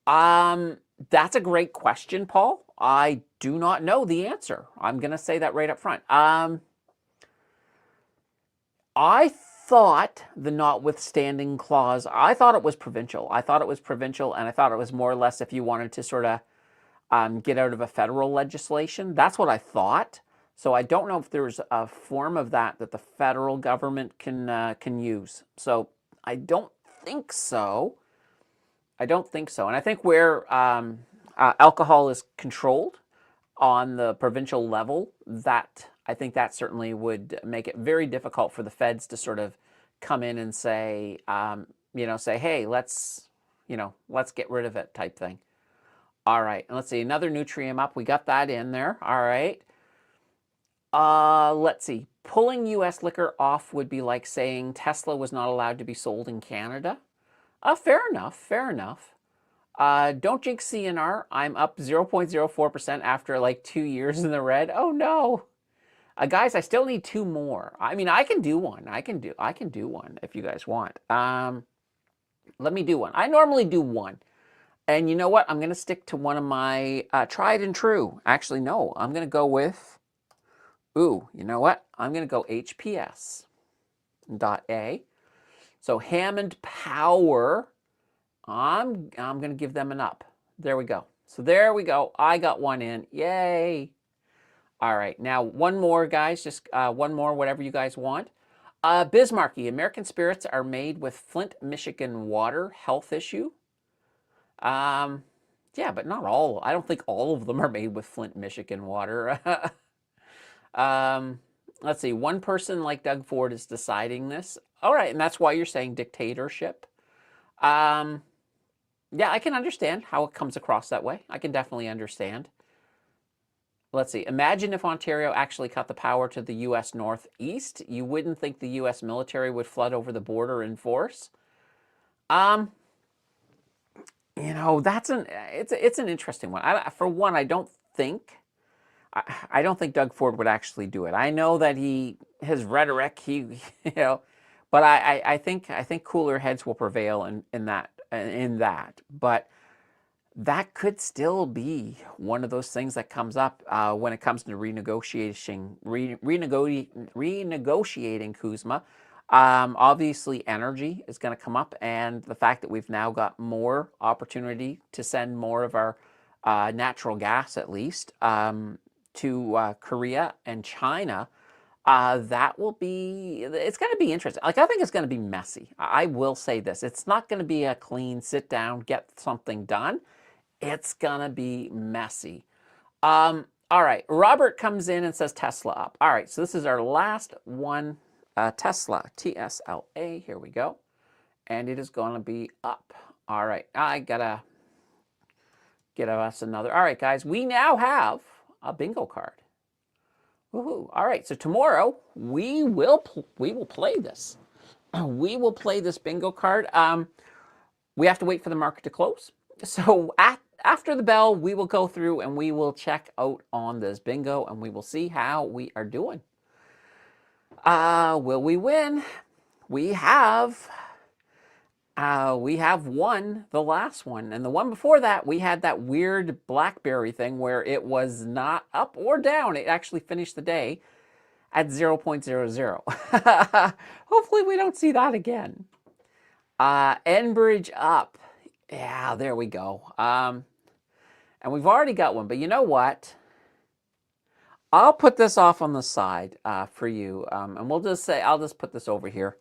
That's a great question, Paul. I do not know the answer. I'm going to say that right up front. I thought the notwithstanding clause, I thought it was provincial. I thought it was provincial, and I thought it was more or less if you wanted to sort of get out of a federal legislation. That's what I thought. So I don't know if there's a form of that the federal government can use. So I don't think so. I don't think so. And I think where alcohol is controlled on the provincial level, I think that certainly would make it very difficult for the feds to sort of come in and say, say, hey, let's get rid of it type thing. All right, and let's see, another Nutrien up. We got that in there. All right. Let's see. Pulling U.S. liquor off would be like saying Tesla was not allowed to be sold in Canada. Fair enough. Fair enough. Don't jinx CNR. I'm up 0.04% after like 2 years in the red. Oh no. Guys, I still need 2 more. I mean, I can do one. I can do one if you guys want. Let me do one. I normally do one. And you know what? I'm going to stick to one of my tried and true. Actually, no. I'm going to go with, you know what? I'm going to go HPS. .A. So Hammond Power, I'm going to give them an up. There we go. So there we go. I got one in. Yay. All right. Now, one more, guys. Just one more, whatever you guys want. Bismarcky. American spirits are made with Flint, Michigan water. Health issue. Yeah, but not all. I don't think all of them are made with Flint, Michigan water. Let's see. One person like Doug Ford is deciding this. All right, and that's why you're saying dictatorship. Yeah, I can understand how it comes across that way. I can definitely understand. Let's see. Imagine if Ontario actually cut the power to the U.S. Northeast. You wouldn't think the U.S. military would flood over the border in force. You know, it's an interesting one. For one, I don't think Doug Ford would actually do it. I know that his rhetoric, you know, but I think cooler heads will prevail in that. But that could still be one of those things that comes up when it comes to renegotiating KUSMA. Obviously, energy is going to come up, and the fact that we've now got more opportunity to send more of our natural gas, at least, to Korea and China, that will be, it's going to be interesting. Like, I think it's going to be messy. I will say this. It's not going to be a clean sit down, get something done. It's going to be messy. All right. Robert comes in and says Tesla up. All right. So this is our last one. Tesla, TSLA. Here we go. And it is going to be up. All right. I got to get us another. All right, guys. We now have a bingo card. Woohoo. All right. So tomorrow we will play this. We will play this bingo card. We have to wait for the market to close. So after the bell, we will go through and we will check out on this bingo and we will see how we are doing. Will we win? We have won the last one. And the one before that, we had that weird BlackBerry thing where it was not up or down. It actually finished the day at 0.00. Hopefully we don't see that again. Enbridge up. Yeah, there we go. And we've already got one, but you know what? I'll put this off on the side for you, and we'll just say, I'll just put this over here.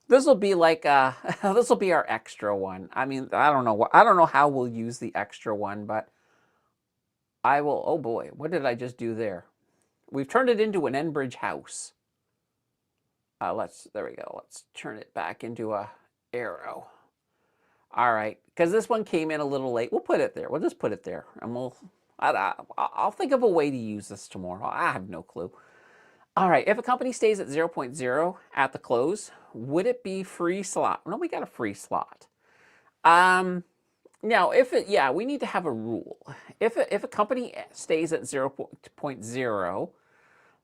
This will be like, this will be our extra one. I mean, I don't know how we'll use the extra one, but I will, oh boy, what did I just do there? We've turned it into an Enbridge house. There we go. Let's turn it back into a arrow. All right, because this one came in a little late. We'll put it there. We'll just put it there, and I'll think of a way to use this tomorrow. I have no clue. All right, if a company stays at 0.0 at the close, would it be free slot? No, we got a free slot. Now, we need to have a rule. If a company stays at 0.0,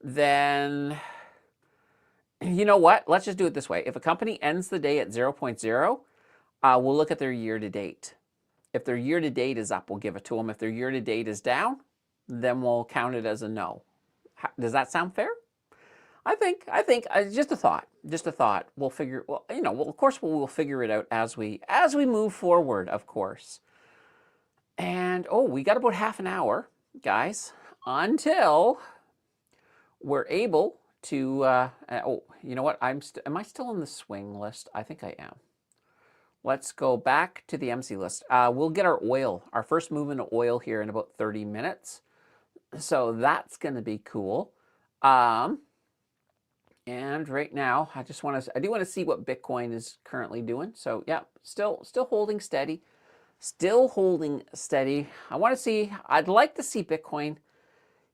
then you know what? Let's just do it this way. If a company ends the day at 0.0, we'll look at their year-to-date. If their year-to-date is up, we'll give it to them. If their year-to-date is down, then we'll count it as a no. Does that sound fair? I think just a thought. We'll figure. Well, of course, we'll figure it out as we move forward. Of course. And we got about half an hour, guys, until we're able to. You know what? Am I still on the swing list? I think I am. Let's go back to the MC list. We'll get our first movement of oil here in about 30 minutes. So that's going to be cool. And right now, I do want to see what Bitcoin is currently doing. So yeah, still holding steady. Still holding steady. I'd like to see Bitcoin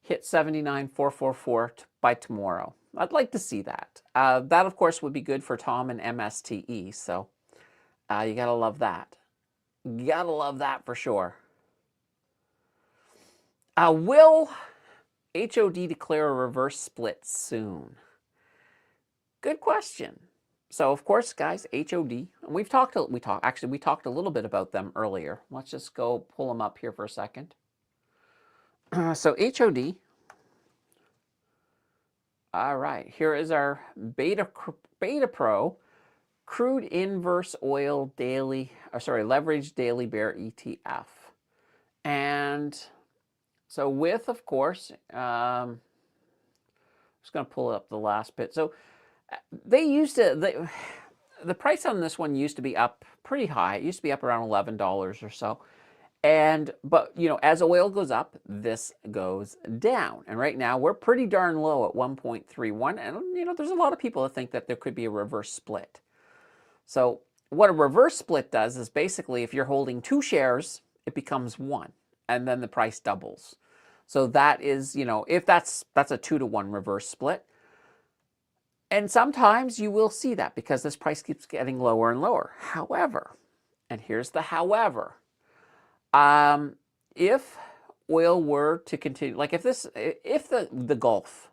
hit 79,444 by tomorrow. I'd like to see that. That, of course, would be good for Tom and MSTE. So you got to love that. You got to love that for sure. Will HOD declare a reverse split soon? Good question. So, of course, guys, HOD, and we talked a little bit about them earlier. Let's just go pull them up here for a second. So HOD All right, here is our Beta Pro crude inverse oil daily, leverage daily bear ETF. And so with, of course, I'm just going to pull up the last bit. So they used to, the price on this one used to be up pretty high. It used to be up around $11 or so. But as oil goes up, this goes down. And right now we're pretty darn low at 1.31. And there's a lot of people that think that there could be a reverse split. So what a reverse split does is basically if you're holding 2 shares, it becomes 1, and then the price doubles. So that is, if that's a 2-to-1 reverse split. And sometimes you will see that because this price keeps getting lower and lower. However, and here's the however, if oil were to continue, like if the Gulf,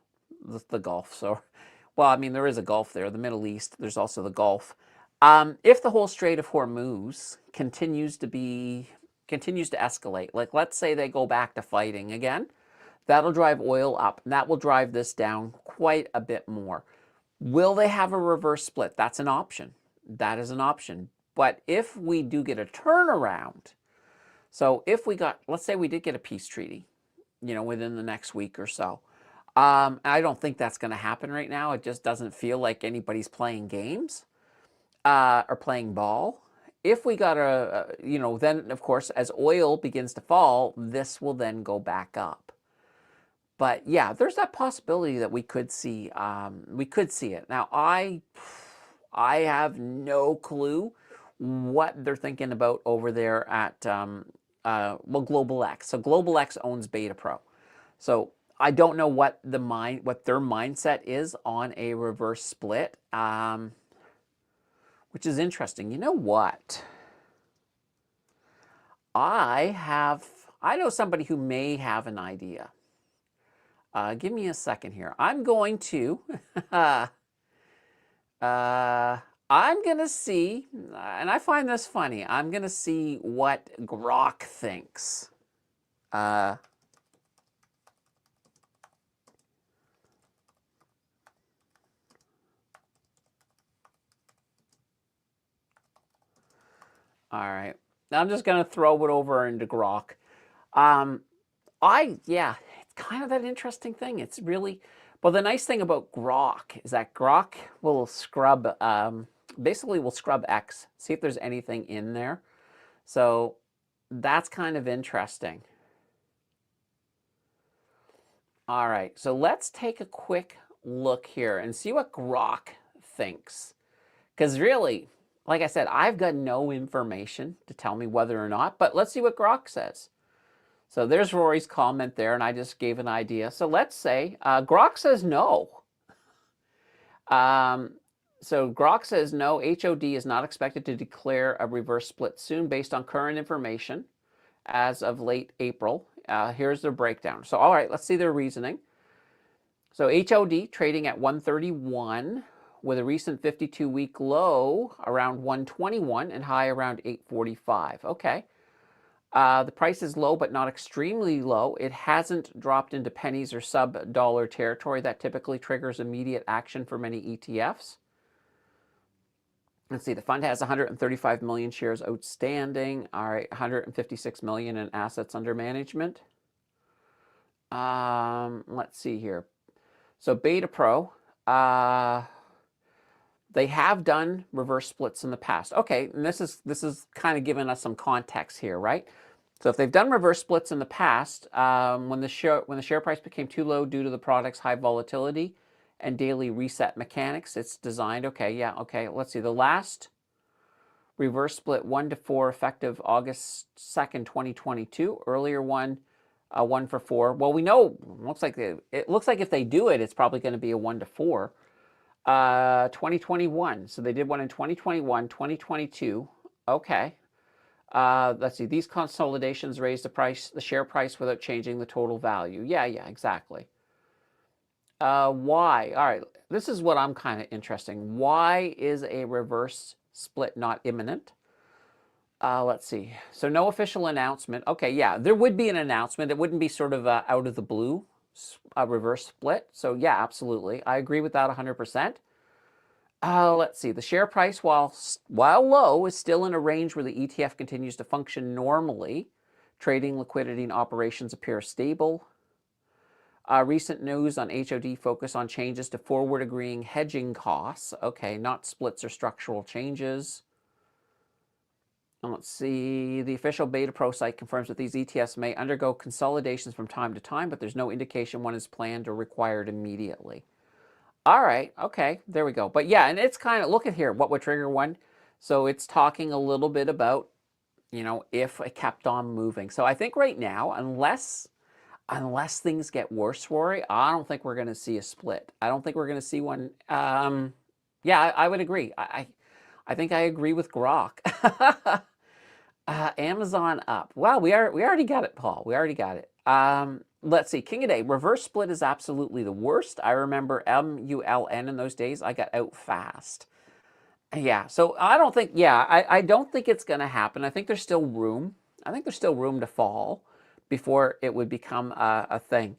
so, well, I mean, there is a Gulf there, the Middle East, there's also the Gulf. If the whole Strait of Hormuz continues to escalate, like let's say they go back to fighting again, that'll drive oil up, and that will drive this down quite a bit more. Will they have a reverse split? That's an option. That is an option. But if we do get a turnaround, so if we got, let's say we did get a peace treaty, within the next week or so. I don't think that's going to happen right now. It just doesn't feel like anybody's playing games or playing ball. If we got then of course, as oil begins to fall, this will then go back up. But yeah, there's that possibility that we could see it. Now, I have no clue what they're thinking about over there at Global X. So Global X owns Beta Pro. So I don't know what their mindset is on a reverse split, which is interesting. You know what? I know somebody who may have an idea. Give me a second here. I'm going to, I'm going to see, and I find this funny, I'm going to see what Grok thinks. All right. Now I'm just going to throw it over into Grok. Yeah, it's kind of that interesting thing. It's really, well, the nice thing about Grok is that Grok will scrub, basically will scrub X, see if there's anything in there. So that's kind of interesting. All right, so let's take a quick look here and see what Grok thinks. Because really, like I said, I've got no information to tell me whether or not, but let's see what Grok says. So there's Rory's comment there, and I just gave an idea. So let's say Grok says no. So Grok says no, HOD is not expected to declare a reverse split soon based on current information as of late April. Here's their breakdown. So all right, let's see their reasoning. So HOD trading at 131 with a recent 52-week low around 121 and high around 845. Okay. The price is low, but not extremely low. It hasn't dropped into pennies or sub-dollar territory that typically triggers immediate action for many ETFs. Let's see, the fund has 135 million shares outstanding. All right, 156 million in assets under management. Let's see here. So Beta Pro, they have done reverse splits in the past. Okay, and this is kind of giving us some context here, right? So if they've done reverse splits in the past, when the share price became too low due to the product's high volatility and daily reset mechanics, it's designed. Okay, yeah, okay. Let's see. The last reverse split 1-to-4 effective August 2nd, 2022. Earlier one, 1-for-4. Well, we know it looks like if they do it, it's probably going to be a 1-to-4. 2021. So they did one in 2021, 2022. Okay. Let's see. These consolidations raised the share price without changing the total value. Yeah, exactly. Why? All right. This is what I'm kind of interesting. Why is a reverse split not imminent? Let's see. So no official announcement. Okay, yeah, there would be an announcement. It wouldn't be sort of out of the blue. a reverse split. So yeah, absolutely. I agree with that 100%. Let's see. The share price, while low, is still in a range where the ETF continues to function normally. Trading, liquidity, and operations appear stable. Recent news on HOD focus on changes to forward agreeing hedging costs. Okay, not splits or structural changes. And let's see. The official Beta Pro site confirms that these ETFs may undergo consolidations from time to time, but there's no indication one is planned or required immediately. All right, okay, there we go. But yeah, and it's kind of, look at here, what would trigger one? So it's talking a little bit about, if it kept on moving. So I think right now, unless things get worse, Rory, I don't think we're going to see a split. I don't think we're going to see one. Yeah, I would agree. I think I agree with Grok. Amazon up. Wow, we already got it, Paul. We already got it. Let's see. King of Day. Reverse split is absolutely the worst. I remember MULN in those days. I got out fast. Yeah, so I don't think, I don't think it's going to happen. I think there's still room. I think there's still room to fall before it would become a thing.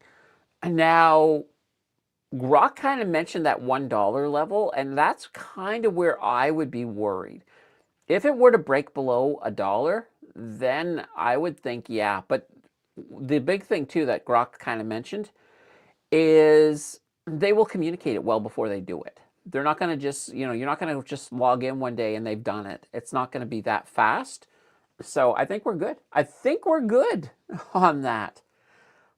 And now, Grok kind of mentioned that $1 level, and that's kind of where I would be worried. If it were to break below $1, then I would think, yeah. But the big thing, too, that Grok kind of mentioned is they will communicate it well before they do it. They're not going to just, you're not going to just log in one day and they've done it. It's not going to be that fast. So I think we're good. I think we're good on that.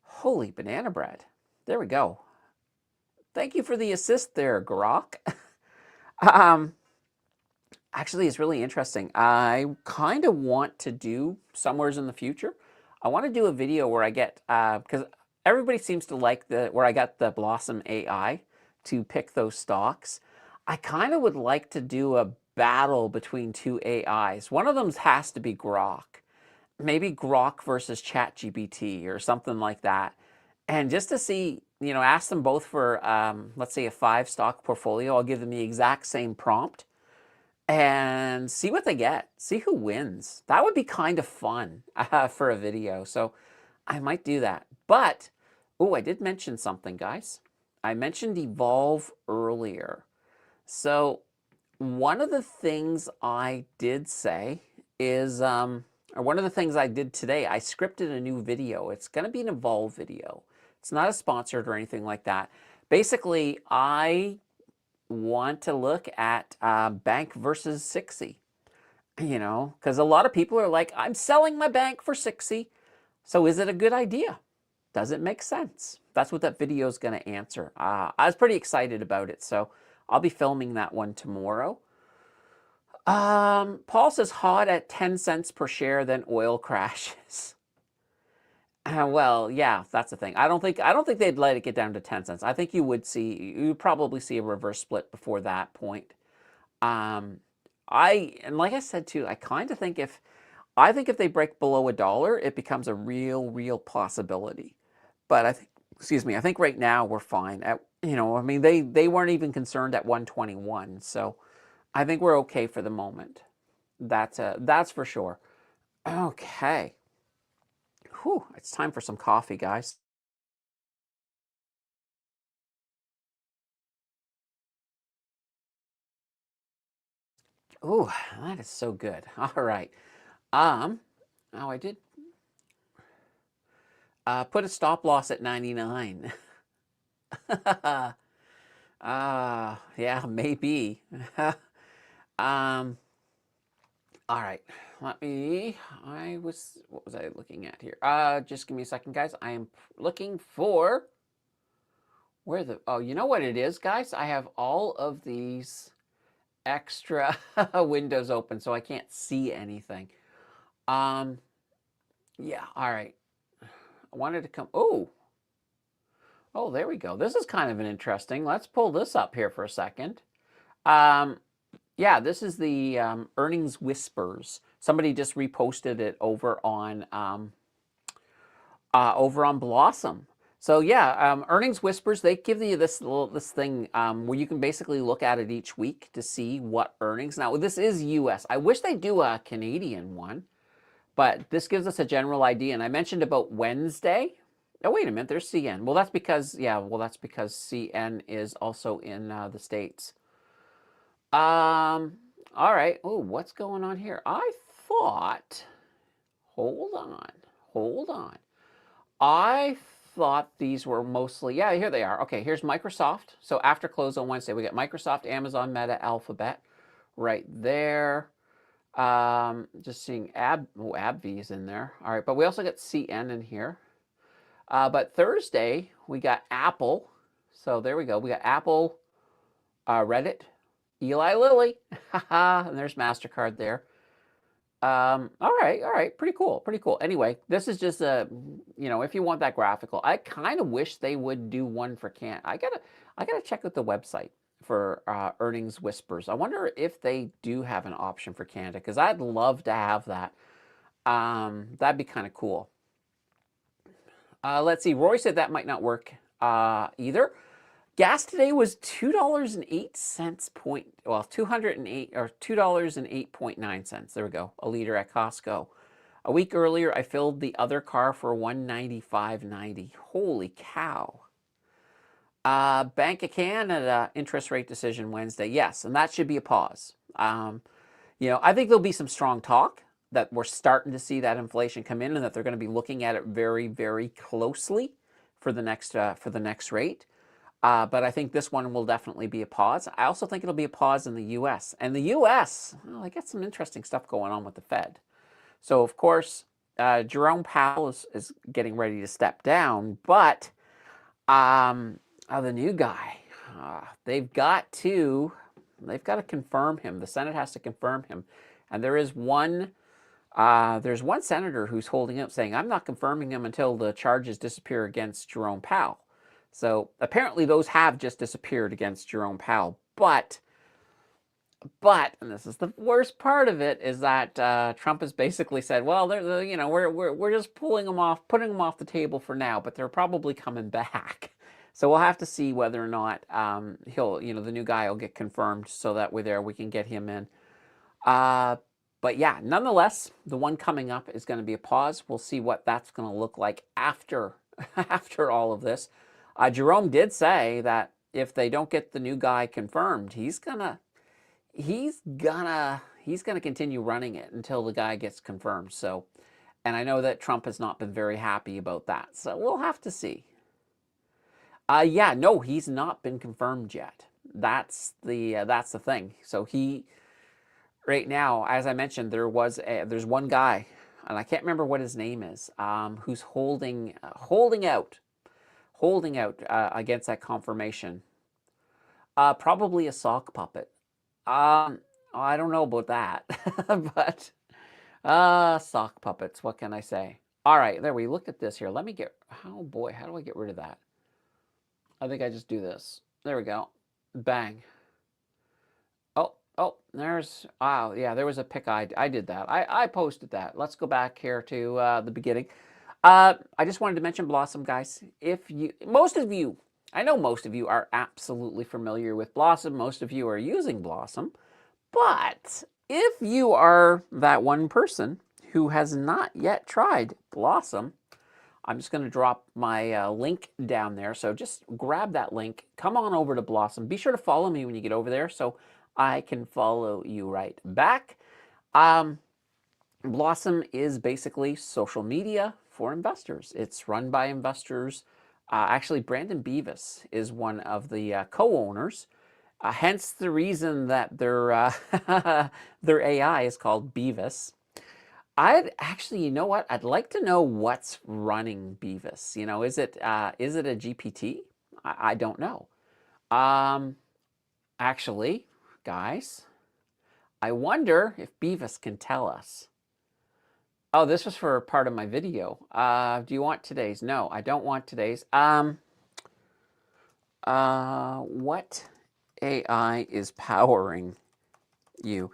Holy banana bread. There we go. Thank you for the assist there, Grok. Actually, it's really interesting. I kind of want to do, somewheres in the future, I want to do a video where I get, because everybody seems to like where I got the Blossom AI to pick those stocks. I kind of would like to do a battle between two AIs. One of them has to be Grok. Maybe Grok versus ChatGPT or something like that. And just to see, ask them both for, let's say, a 5-stock portfolio. I'll give them the exact same prompt and see what they get. See who wins. That would be kind of fun for a video. So I might do that. But, oh, I did mention something, guys. I mentioned Evolve earlier. So one of the things I did say is, or one of the things I did today, I scripted a new video. It's going to be an Evolve video. It's not a sponsored or anything like that. Basically, I want to look at bank versus 60, because a lot of people are like, I'm selling my bank for 60. So is it a good idea? Does it make sense? That's what that video is going to answer. I was pretty excited about it, so I'll be filming that one tomorrow. Paul says hot at 10 cents per share, then oil crashes. Well, yeah, that's the thing. I don't think they'd let it get down to 10 cents. I think you'd probably see a reverse split before that point. And like I said too, I kind of think if they break below $1, it becomes a real possibility. But I think right now we're fine. They weren't even concerned at 121, so I think we're okay for the moment. That's for sure. Okay. Whew, it's time for some coffee, guys. Ooh, that is so good. All right. Oh, I did put a stop loss at 99. Yeah, maybe. All right. What was I looking at here? Just give me a second, guys. I am looking for oh, you know what it is, guys? I have all of these extra windows open, so I can't see anything. Yeah, all right. I wanted to come, oh, there we go. This is kind of an interesting, let's pull this up here for a second. Yeah, this is the earnings whispers. Somebody just reposted it over on Blossom. So yeah, earnings whispers, they give you this thing where you can basically look at it each week to see what earnings. Now this is US. I wish they do a Canadian one, but this gives us a general idea. And I mentioned about Wednesday. Oh, wait a minute. There's CN. Well, that's because, yeah, well, that's because CN is also in the States. All right. Oh, what's going on here? I thought, hold on, hold on. I thought these were mostly, yeah, here they are. Okay, here's Microsoft. So after close on Wednesday, we get Microsoft, Amazon, Meta, Alphabet right there. Just seeing AbbVie is in there. All right, but we also get CN in here. But Thursday, we got Apple. So there we go. We got Apple, Reddit, Eli Lilly. And there's MasterCard there. All right, pretty cool, pretty cool. Anyway, this is just a, if you want that graphical, I kind of wish they would do one for Canada. I gotta check with the website for earnings whispers. I wonder if they do have an option for Canada, because I'd love to have that. That'd be kind of cool. Let's see. Roy said that might not work either. Gas today was $2.08 well, 208 or $2.08.9. There we go. A liter at Costco. A week earlier, I filled the other car for $195.90. Holy cow. Bank of Canada interest rate decision Wednesday. Yes, and that should be a pause. I think there'll be some strong talk that we're starting to see that inflation come in, and that they're going to be looking at it very, very closely for the next rate. But I think this one will definitely be a pause. I also think it'll be a pause in the U.S. And the U.S., well, they got some interesting stuff going on with the Fed. So, of course, Jerome Powell is getting ready to step down, but the new guy, they've got to confirm him. The Senate has to confirm him, and there's one senator who's holding up, saying, "I'm not confirming him until the charges disappear against Jerome Powell." So apparently those have just disappeared against Jerome Powell, but, and this is the worst part of it, is that Trump has basically said, well, we're just putting them off the table for now, but they're probably coming back. So we'll have to see whether or not the new guy will get confirmed, so that we can get him in. But yeah, nonetheless, the one coming up is going to be a pause. We'll see what that's going to look like after all of this. Jerome did say that if they don't get the new guy confirmed, he's gonna continue running it until the guy gets confirmed. So, and I know that Trump has not been very happy about that. So we'll have to see. Yeah, no, he's not been confirmed yet. That's the thing. So right now, as I mentioned, there's one guy, and I can't remember what his name is, who's holding out against that confirmation. Probably a sock puppet. I don't know about that, but sock puppets. What can I say? All right, there we looked at this here. Let me get. Oh boy, how do I get rid of that? I think I just do this. There we go. Bang. Oh, there's. Wow, yeah, there was a pic. I did that. I posted that. Let's go back here to the beginning. I just wanted to mention Blossom, guys. I know most of you are absolutely familiar with Blossom. Most of you are using Blossom. But if you are that one person who has not yet tried Blossom, I'm just going to drop my link down there. So just grab that link. Come on over to Blossom. Be sure to follow me when you get over there so I can follow you right back. Blossom is basically social media for investors. It's run by investors. Actually, Brandon Beavis is one of the co-owners. Hence the reason that their AI is called Beavis. You know what? I'd like to know what's running Beavis. Is it a GPT? I don't know. Actually, guys, I wonder if Beavis can tell us. Oh, this was for part of my video. Do you want today's? No, I don't want today's. What AI is powering you?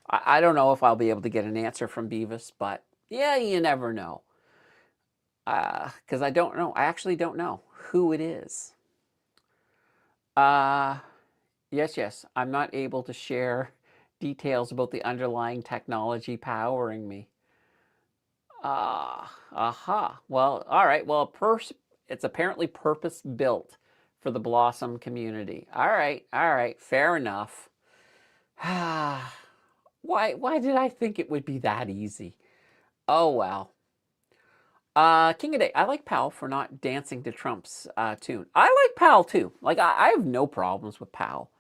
I don't know if I'll be able to get an answer from Beavis, but yeah, you never know. Because I don't know. I actually don't know who it is. Yes. I'm not able to share details about the underlying technology powering me. Aha. Well, all right. Well, it's apparently purpose built for the Blossom community. All right. All right. Fair enough. Why did I think it would be that easy? Oh well. King of Day. I like Pal for not dancing to Trump's tune. I like Pal too. Like I have no problems with Pal.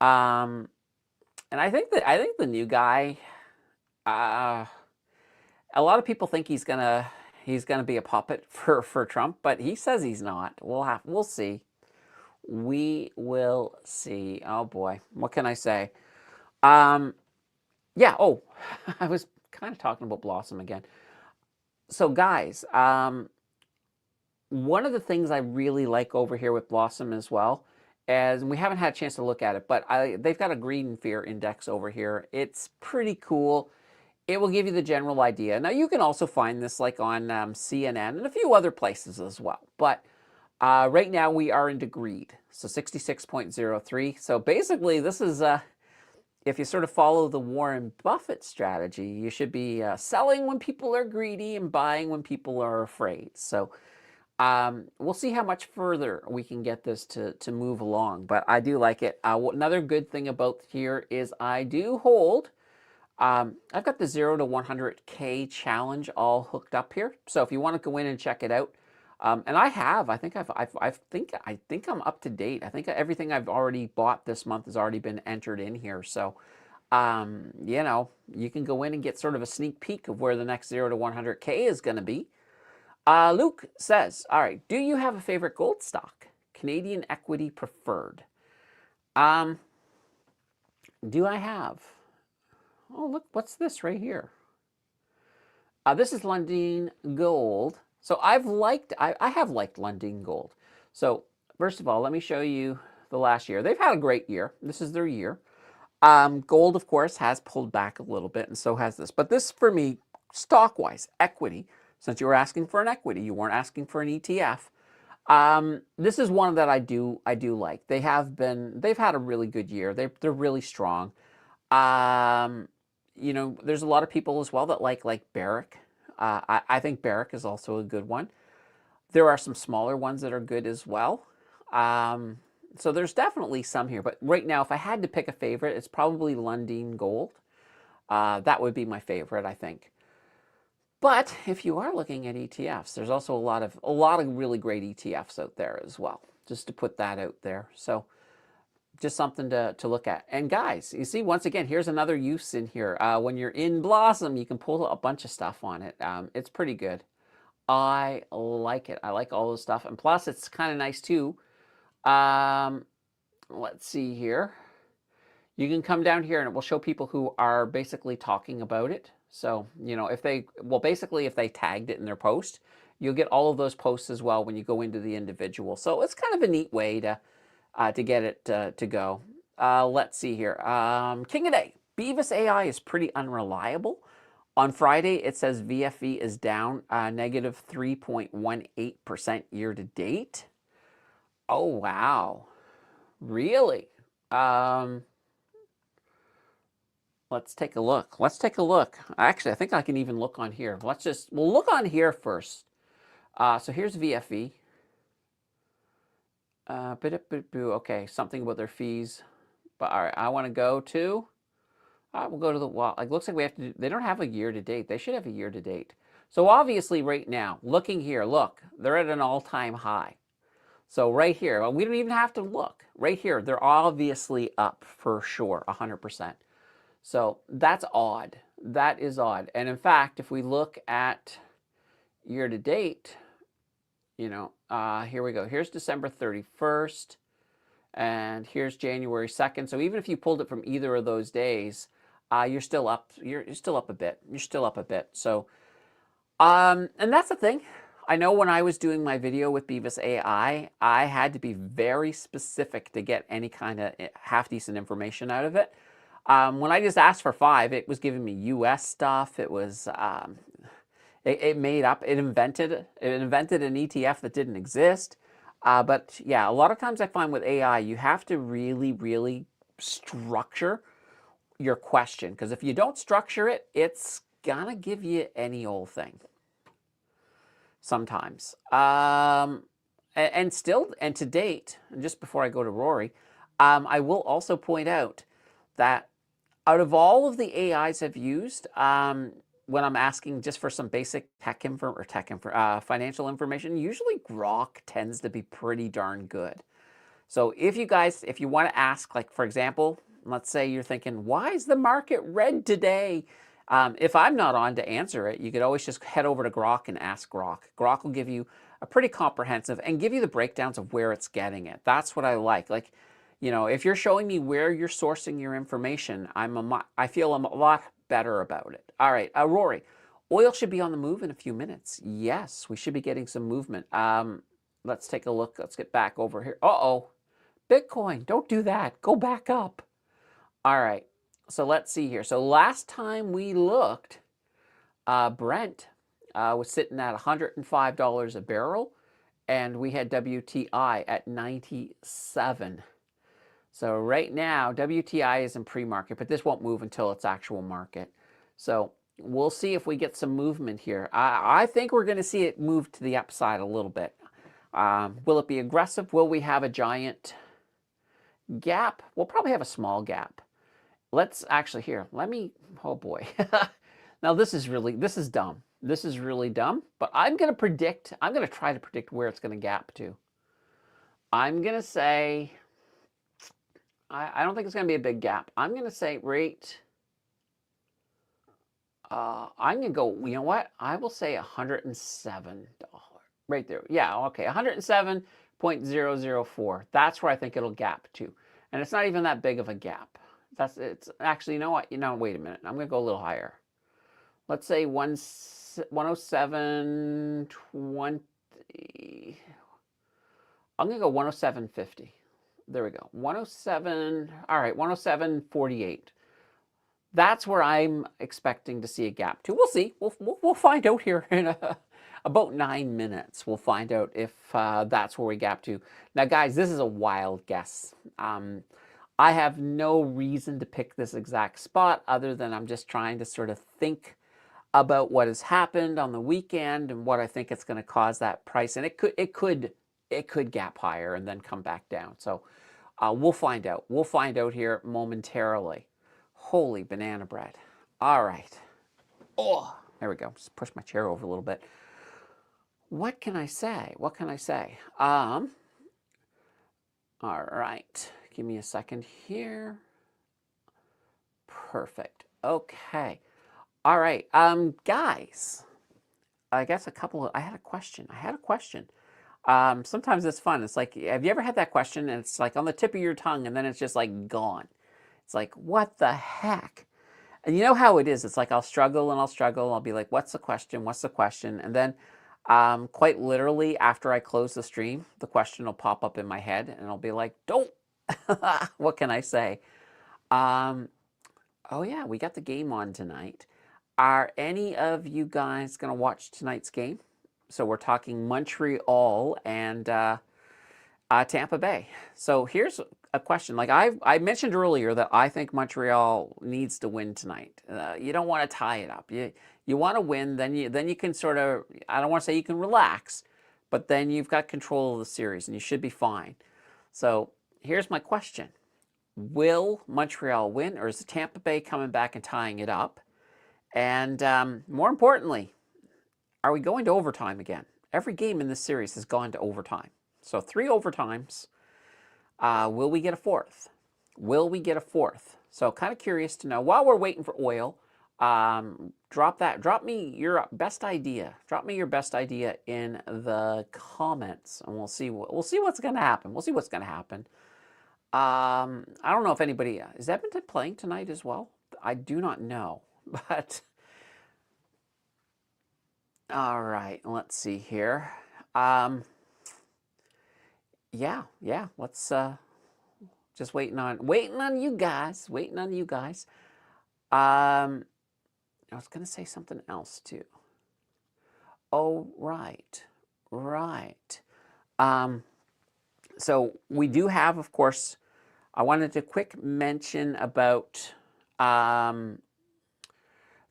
Um, and I think the new guy. Uh, a lot of people think he's gonna be a puppet for Trump, but he says he's not. We'll see. We will see. Oh boy, what can I say? Um, yeah. Oh, I was kind of talking about Blossom again. So guys, one of the things I really like over here with Blossom as well, as we haven't had a chance to look at it, but they've got a greed and fear index over here. It's pretty cool. It will give you the general idea. Now, you can also find this like on CNN and a few other places as well. But right now we are into greed, so 66.03. So basically, this is, if you sort of follow the Warren Buffett strategy, you should be selling when people are greedy and buying when people are afraid. So we'll see how much further we can get this to move along. But I do like it. Another good thing about here is I do hold I've got the 0 to 100K challenge all hooked up here. So if you want to go in and check it out, and I think I think I'm up to date. I think everything I've already bought this month has already been entered in here. So, you know, you can go in and get sort of a sneak peek of where the next 0 to 100K is going to be. Luke says, all right, do you have a favorite gold stock? Canadian equity preferred. Do I have? Oh, look, what's this right here? This is Lundin Gold. So I have liked Lundin Gold. So first of all, let me show you the last year. They've had a great year. This is their year. Gold, of course, has pulled back a little bit, and so has this. But this, for me, stock-wise, equity, since you were asking for an equity, you weren't asking for an ETF. This is one that I do like. They've had a really good year. They're really strong. You know, there's a lot of people as well that like Barrick. I think Barrick is also a good one. There are some smaller ones that are good as well. So there's definitely some here. But right now, if I had to pick a favorite, it's probably Lundin Gold. That would be my favorite, I think. But if you are looking at ETFs, there's also a lot of really great ETFs out there as well. Just to put that out there. So just something to look at. And guys, you see, once again, here's another use in here. When you're in Blossom, you can pull a bunch of stuff on it. It's pretty good. I like it. I like all this stuff. And plus, it's kind of nice too. Let's see here. You can come down here and it will show people who are basically talking about it. So, you know, if they tagged it in their post, you'll get all of those posts as well when you go into the individual. So it's kind of a neat way to get it to go. Let's see here. King of Day. Beavis AI is pretty unreliable. On Friday, it says VFE is down negative 3.18% year to date. Oh, wow. Really? Let's take a look. Actually, I think I can even look on here. We'll look on here first. So here's VFE. Okay, something about their fees. But all right, I want to go to. We'll go to the well. It looks like we have to. They don't have a year to date. They should have a year to date. So obviously, right now, looking here, look, they're at an all-time high. So right here, well, we don't even have to look. Right here, they're obviously up for sure, 100%. So that's odd. That is odd. And in fact, if we look at year to date, you know, here we go. Here's December 31st, and here's January 2nd. So even if you pulled it from either of those days, you're still up. You're still up a bit. You're still up a bit. So, and that's the thing. I know when I was doing my video with Beavis AI, I had to be very specific to get any kind of half-decent information out of it. When I just asked for 5, it was giving me US stuff. It was it invented an ETF that didn't exist. But yeah, a lot of times I find with AI, you have to really, really structure your question, because if you don't structure it, it's gonna give you any old thing sometimes. And to date, and just before I go to Rory, I will also point out that out of all of the AIs I've used, when I'm asking just for some basic financial information, usually Grok tends to be pretty darn good. So if you want to ask, like, for example, let's say you're thinking, why is the market red today? If I'm not on to answer it, you could always just head over to Grok and ask Grok. Grok will give you a pretty comprehensive and give you the breakdowns of where it's getting it. That's what I like. Like, if you're showing me where you're sourcing your information, I feel a lot better about it. All right, Rory, oil should be on the move in a few minutes. Yes, we should be getting some movement. Let's take a look. Let's get back over here. Uh-oh. Bitcoin, don't do that. Go back up. All right, so let's see here. So last time we looked, Brent was sitting at $105 a barrel, and we had WTI at 97. So right now, WTI is in pre-market, but this won't move until it's actual market. So we'll see if we get some movement here. I think we're going to see it move to the upside a little bit. Will it be aggressive? Will we have a giant gap? We'll probably have a small gap. Let's actually here. Oh boy. Now this is dumb. This is really dumb, but I'm going to try to predict where it's going to gap to. I'm going to say, I don't think it's going to be a big gap. I'm going to say I'm going to go, you know what? I will say $107. Right there. Yeah, okay. 107.004. That's where I think it'll gap to. And it's not even that big of a gap. It's actually, you know what? Wait a minute. I'm going to go a little higher. Let's say 107.20. I'm going to go 107.50. There we go. 107. All right, 107.48. That's where I'm expecting to see a gap to. We'll see. We'll find out here in about 9 minutes. We'll find out if that's where we gap to. Now, guys, this is a wild guess. I have no reason to pick this exact spot other than I'm just trying to sort of think about what has happened on the weekend and what I think it's going to cause that price. And it could gap higher and then come back down. So we'll find out. We'll find out here momentarily. Holy banana bread. All right. Oh, there we go. Just push my chair over a little bit. What can I say? What can I say? All right. Give me a second here. Perfect. Okay. All right. Guys, I guess I had a question. Sometimes it's fun. It's like, have you ever had that question and it's like on the tip of your tongue and then it's just like gone? It's like, what the heck? And you know how it is. It's like I'll struggle. I'll be like, what's the question? What's the question? And then quite literally after I close the stream, the question will pop up in my head and I'll be like, don't. What can I say? Oh yeah, we got the game on tonight. Are any of you guys going to watch tonight's game? So we're talking Montreal and Tampa Bay. So here's a question. Like I mentioned earlier that I think Montreal needs to win tonight. You don't want to tie it up. You want to win, then you can sort of, I don't want to say you can relax, but then you've got control of the series and you should be fine. So here's my question. Will Montreal win, or is the Tampa Bay coming back and tying it up? And more importantly, are we going to overtime again? Every game in this series has gone to overtime. So 3 overtimes. Will we get a fourth? Will we get a fourth? So kind of curious to know. While we're waiting for oil, drop me your best idea. Drop me your best idea in the comments, and we'll see what's going to happen. We'll see what's going to happen. I don't know if anybody is Edmonton playing tonight as well. I do not know, but all right. Let's see here. Yeah. Let's just waiting on you guys. I was going to say something else too. Oh, right. So we do have, of course, I wanted to quick mention about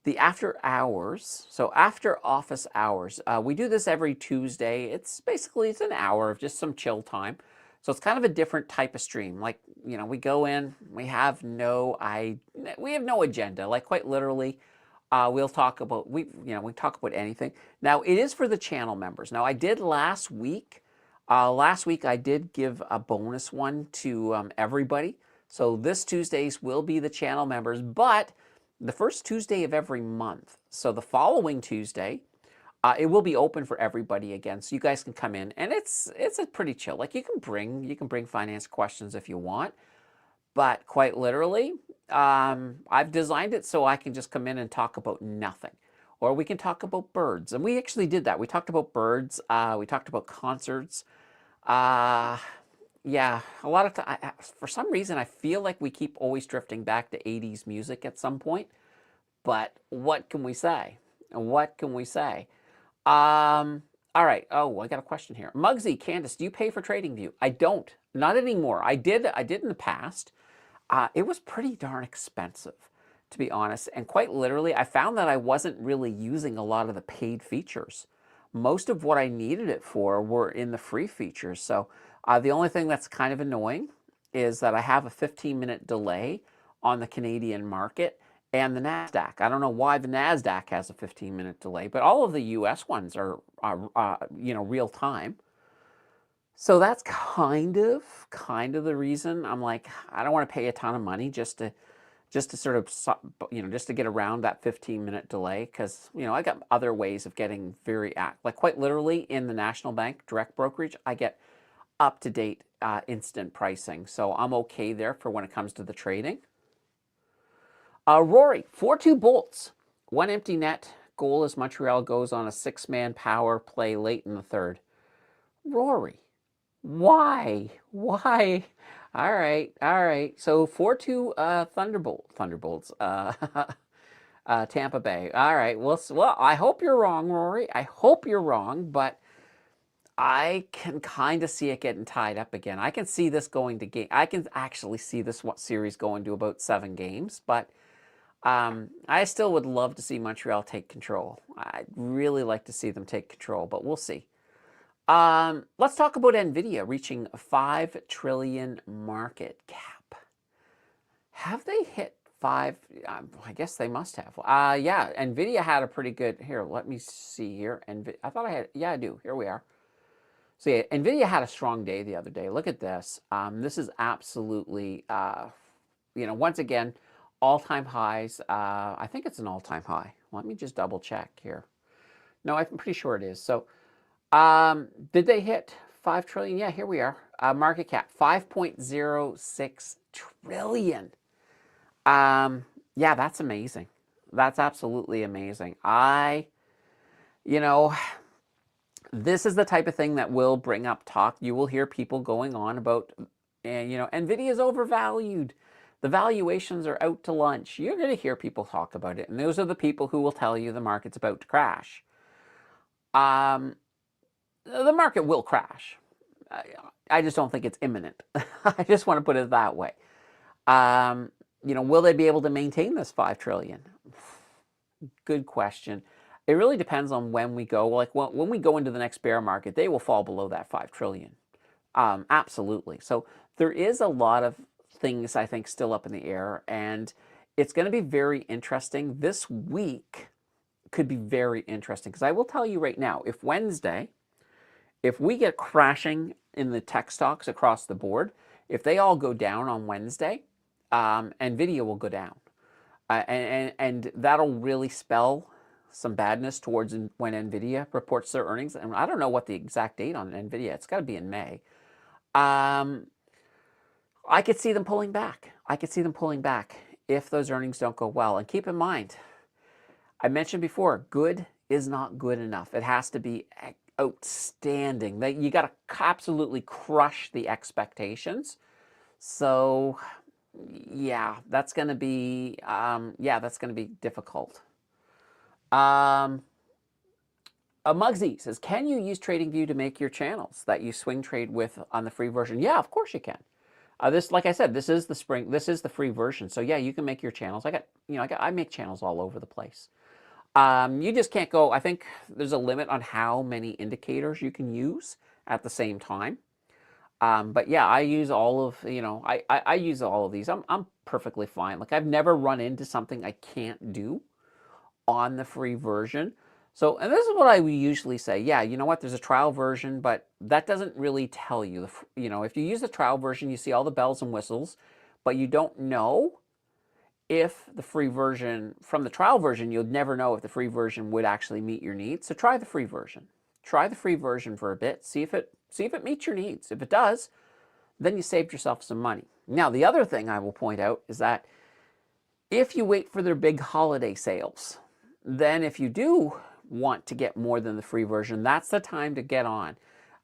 the after hours, so after office hours, we do this every Tuesday. It's an hour of just some chill time. So it's kind of a different type of stream. Like, we go in, we have no agenda. Like, quite literally, we'll talk about we talk about anything. Now, it is for the channel members. Now, I did last week. Last week I did give a bonus one to everybody. So this Tuesdays will be the channel members, but the first Tuesday of every month. So the following Tuesday, it will be open for everybody again. So you guys can come in, and it's a pretty chill. Like, you can bring finance questions if you want, but quite literally, I've designed it so I can just come in and talk about nothing. Or we can talk about birds. And we actually did that. We talked about birds. We talked about concerts. Yeah, a lot of time. For some reason, I feel like we keep always drifting back to 80s music at some point. But what can we say? What can we say? All right. Oh, I got a question here. Muggsy, Candace, do you pay for TradingView? I don't. Not anymore. I did in the past. It was pretty darn expensive, to be honest. And quite literally, I found that I wasn't really using a lot of the paid features. Most of what I needed it for were in the free features. So the only thing that's kind of annoying is that I have a 15-minute delay on the Canadian market and the NASDAQ. I don't know why the NASDAQ has a 15-minute delay, but all of the US ones are real time. So that's kind of the reason I'm like, I don't want to pay a ton of money just to sort of, just to get around that 15-minute delay, because, I got other ways of getting like, quite literally, in the National Bank direct brokerage, I get up-to-date instant pricing. So I'm okay there for when it comes to the trading. Rory, 4-2 bolts. One empty net goal as Montreal goes on a 6-man power play late in the third. Rory, why? Why? All right. So 4-2 Thunderbolts. Tampa Bay. All right. Well, I hope you're wrong, Rory. I hope you're wrong, but I can kind of see it getting tied up again. I can see this going to game. I can actually see this series going to about 7 games, but I still would love to see Montreal take control. I'd really like to see them take control, but we'll see. Let's talk about NVIDIA reaching a $5 trillion market cap. Have they hit 5? I guess they must have. Yeah, NVIDIA had a pretty good, here, let me see here. I thought I had, yeah, I do. Here we are. So yeah, NVIDIA had a strong day the other day. Look at this. This is absolutely, once again, all-time highs. I think it's an all-time high. Let me just double check here. No, I'm pretty sure it is. So did they hit 5 trillion? Yeah, here we are. Market cap, 5.06 trillion. Yeah, that's amazing. That's absolutely amazing. This is the type of thing that will bring up talk. You will hear people going on about, NVIDIA is overvalued. The valuations are out to lunch. You're going to hear people talk about it. And those are the people who will tell you the market's about to crash. The market will crash. I just don't think it's imminent. I just want to put it that way. Will they be able to maintain this 5 trillion? Good question. It really depends on when we go. Like, when we go into the next bear market, they will fall below that 5 trillion. Absolutely. So there is a lot of things, I think, still up in the air, and it's going to be very interesting. This week could be very interesting, because I will tell you right now, if we get crashing in the tech stocks across the board, if they all go down on Wednesday, NVIDIA will go down. And that'll really spell some badness towards when NVIDIA reports their earnings. And I don't know what the exact date on NVIDIA. It's got to be in May. I could see them pulling back. If those earnings don't go well. And keep in mind, I mentioned before, good is not good enough. It has to be outstanding. You got to absolutely crush the expectations. So yeah, that's going to be difficult. Muggsy says, can you use TradingView to make your channels that you swing trade with on the free version? Yeah, of course you can. This, like I said, this is the spring. This is the free version. So yeah, you can make your channels. I make channels all over the place. You just can't go. I think there's a limit on how many indicators you can use at the same time. But yeah, I use all of, I use all of these. I'm perfectly fine. Like I've never run into something I can't do on the free version. So, and this is what I would usually say. Yeah, you know what? There's a trial version, but that doesn't really tell you. If you use the trial version, you see all the bells and whistles, but you don't know if the free version, from the trial version, you'll never know if the free version would actually meet your needs. So try the free version. Try the free version for a bit. See if it meets your needs. If it does, then you saved yourself some money. Now, the other thing I will point out is that if you wait for their big holiday sales, then if you do want to get more than the free version, that's the time to get on.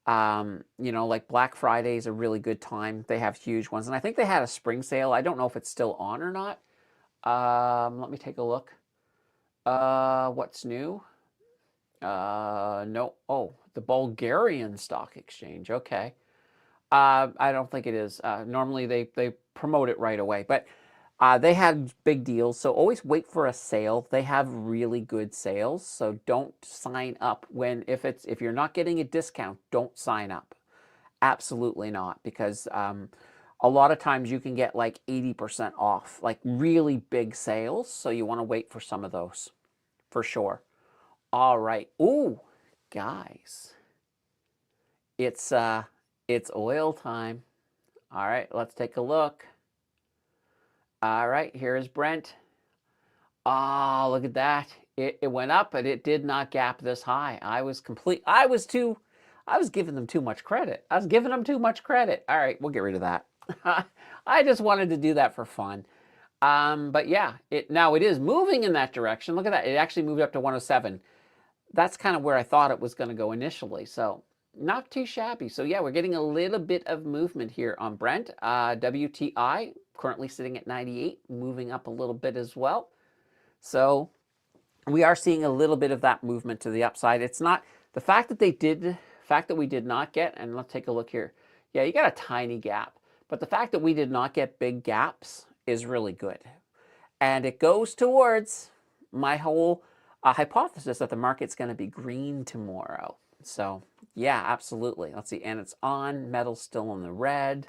Like Black Friday is a really good time. They have huge ones. And I think they had a spring sale. I don't know if it's still on or not. Let me take a look. What's new? No. Oh, the Bulgarian Stock Exchange. Okay. I don't think it is. Normally they promote it right away, but they have big deals. So always wait for a sale. They have really good sales. So don't sign up if you're not getting a discount, don't sign up. Absolutely not, because a lot of times you can get like 80% off, like really big sales. So you want to wait for some of those for sure. All right. Ooh, guys, it's oil time. All right, let's take a look. All right, here's Brent. Oh, look at that. It went up, but it did not gap this high. I was giving them too much credit. I was giving them too much credit. All right, we'll get rid of that. I just wanted to do that for fun. But yeah, now it is moving in that direction. Look at that. It actually moved up to 107. That's kind of where I thought it was going to go initially. So not too shabby. So yeah, we're getting a little bit of movement here on Brent. WTI currently sitting at 98, moving up a little bit as well. So we are seeing a little bit of that movement to the upside. It's not the fact that we did not get, and let's take a look here. Yeah, you got a tiny gap, but the fact that we did not get big gaps is really good. And it goes towards my whole hypothesis that the market's going to be green tomorrow. So yeah, absolutely. Let's see. And it's on. Metal's still in the red.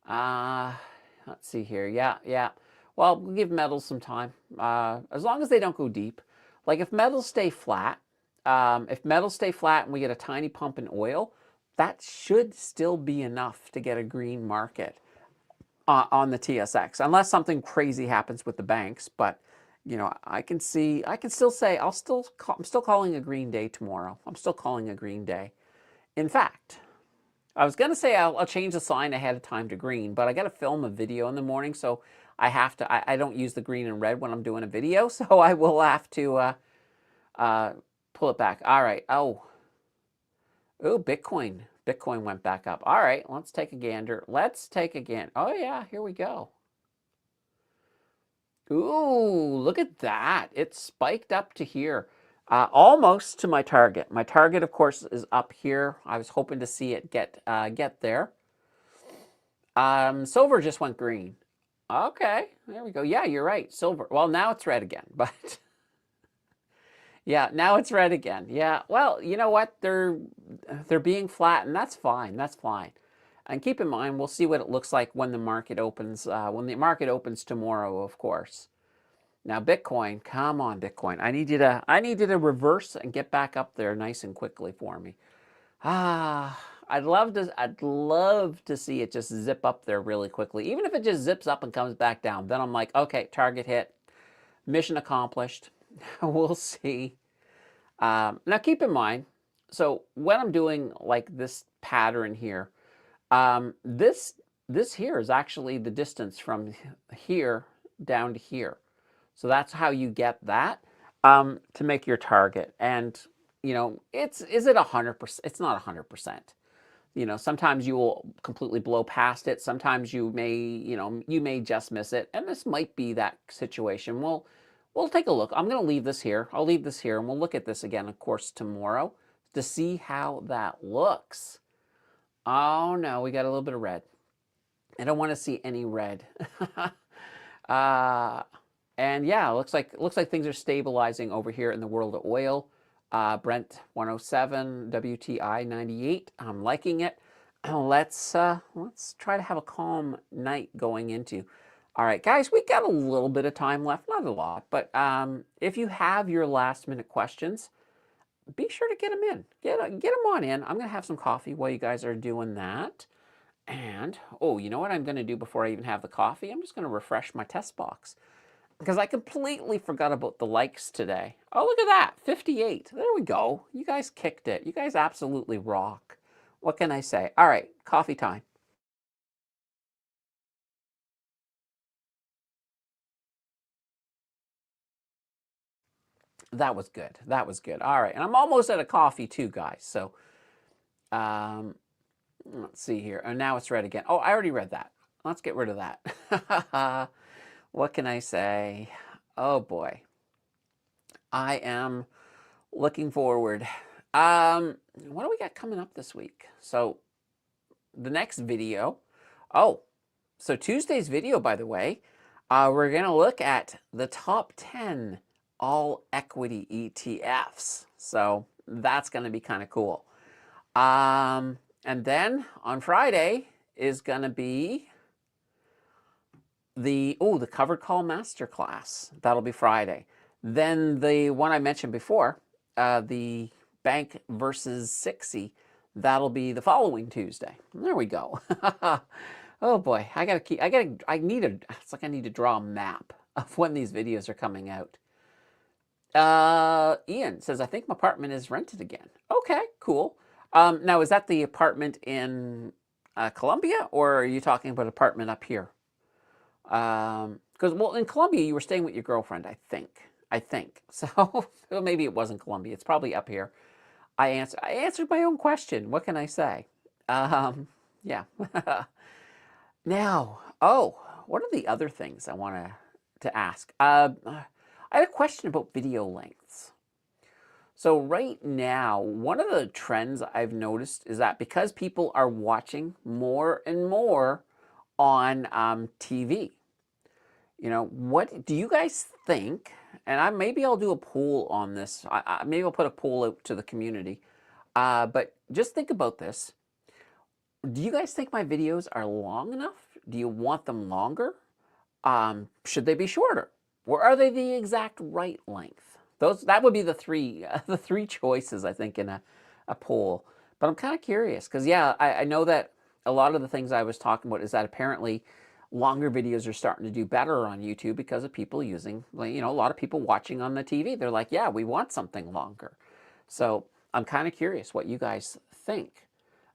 Let's see here. Yeah. Well, we'll give metals some time. As long as they don't go deep. Like if metals stay flat, and we get a tiny pump in oil, that should still be enough to get a green market on the TSX, unless something crazy happens with the banks. But I can still say I'm still calling a green day tomorrow. I'm still calling a green day. In fact, I was gonna say I'll change the sign ahead of time to green, but I got to film a video in the morning, so I have to. I don't use the green and red when I'm doing a video, so I will have to pull it back. All right. Oh, Bitcoin. Bitcoin went back up. All right, let's take a gander. Oh yeah, here we go. Ooh, look at that. It spiked up to here. Almost to my target. My target, of course, is up here. I was hoping to see it get there. Silver just went green. Okay, there we go. Yeah, you're right. Silver. Well, now it's red again, but yeah, now it's red again. Yeah. Well, you know what? They're being flat, and that's fine. That's fine. And keep in mind, we'll see what it looks like when the market opens. When the market opens tomorrow, of course. Now, Bitcoin, come on, Bitcoin. I need you to reverse and get back up there nice and quickly for me. I'd love to see it just zip up there really quickly. Even if it just zips up and comes back down, then I'm like, okay, target hit, mission accomplished. We'll see. Now, keep in mind, so when I'm doing like this pattern here, this here is actually the distance from here down to here. So that's how you get that to make your target. And is it 100%? It's not 100%. Sometimes you will completely blow past it. Sometimes you may just miss it. And this might be that situation. We'll take a look. I'm going to leave this here. I'll leave this here, and we'll look at this again, of course, tomorrow to see how that looks. Oh no, we got a little bit of red. I don't want to see any red. uh, and yeah, looks like things are stabilizing over here in the world of oil. Brent 107, WTI 98. I'm liking it. Let's try to have a calm night going into. All right, guys, we got a little bit of time left, not a lot, but if you have your last minute questions, be sure to get them in. Get them on in. I'm gonna have some coffee while you guys are doing that. And oh, you know what I'm gonna do before I even have the coffee? I'm just gonna refresh my test box because I completely forgot about the likes today. Oh, look at that, 58. There we go. You guys kicked it. You guys absolutely rock. What can I say? All right, coffee time. That was good. That was good. All right, and I'm almost at a coffee too, guys. So, um, let's see here. And now it's red again. Oh, I already read that. Let's get rid of that. What can I say? Oh boy, I am looking forward. What do we got coming up this week? So the next video. Oh, so Tuesday's video, by the way, we're going to look at the top 10 all equity ETFs. So that's going to be kind of cool. And then on Friday is going to be the covered call masterclass. That'll be Friday. Then the one I mentioned before, the bank versus 60, that'll be the following Tuesday. There we go. Oh boy, it's like I need to draw a map of when these videos are coming out. Ian says, I think my apartment is rented again. Okay, cool. Now, is that the apartment in Columbia, or are you talking about apartment up here? Because, well, in Columbia, you were staying with your girlfriend, I think. So, well, maybe it wasn't Columbia. It's probably up here. I answered my own question. What can I say? Yeah. Now, what are the other things I want to ask? I had a question about video lengths. So right now, one of the trends I've noticed is that because people are watching more and more on TV, what do you guys think? And maybe I'll do a poll on this. Maybe I'll put a poll out to the community. But just think about this. Do you guys think my videos are long enough? Do you want them longer? Should they be shorter? Or are they the exact right length? That would be the three choices, I think, in a poll. But I'm kind of curious because, yeah, I know that a lot of the things I was talking about is that apparently longer videos are starting to do better on YouTube because of people using, a lot of people watching on the TV. They're like, yeah, we want something longer. So I'm kind of curious what you guys think.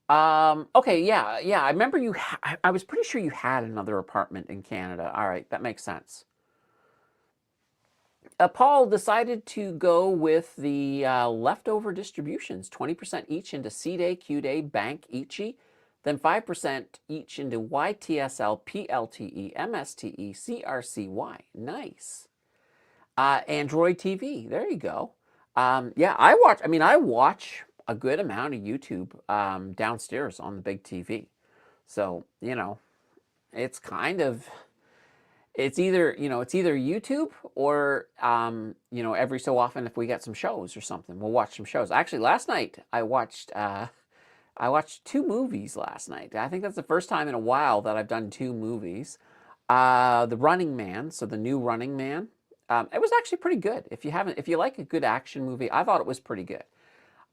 Okay, yeah. I remember I was pretty sure you had another apartment in Canada. All right, that makes sense. Paul decided to go with the leftover distributions, 20% each into C-Day, Q-Day, Bank, ICHI, then 5% each into YTSL, PLTE, MSTE, CRCY. Nice. Android TV, there you go. Yeah, I watch a good amount of YouTube downstairs on the big TV. So, it's kind of, it's either YouTube or every so often if we get some shows or something, we'll watch some shows. Actually, last night I watched two movies last night. I think that's the first time in a while that I've done two movies. The Running Man, so the new Running Man. It was actually pretty good. If you like a good action movie, I thought it was pretty good.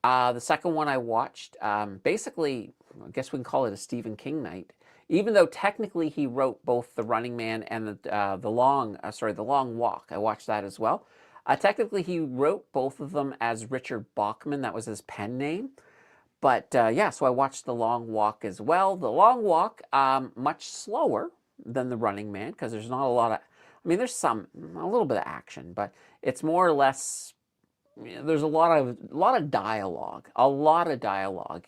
The second one I watched, basically, I guess we can call it a Stephen King night. Even though technically he wrote both The Running Man and the Long Walk. I watched that as well. Technically, he wrote both of them as Richard Bachman. That was his pen name. But yeah, so I watched The Long Walk as well. The Long Walk, much slower than The Running Man because there's not a lot of, there's a little bit of action, but it's more or less, there's a lot of dialogue,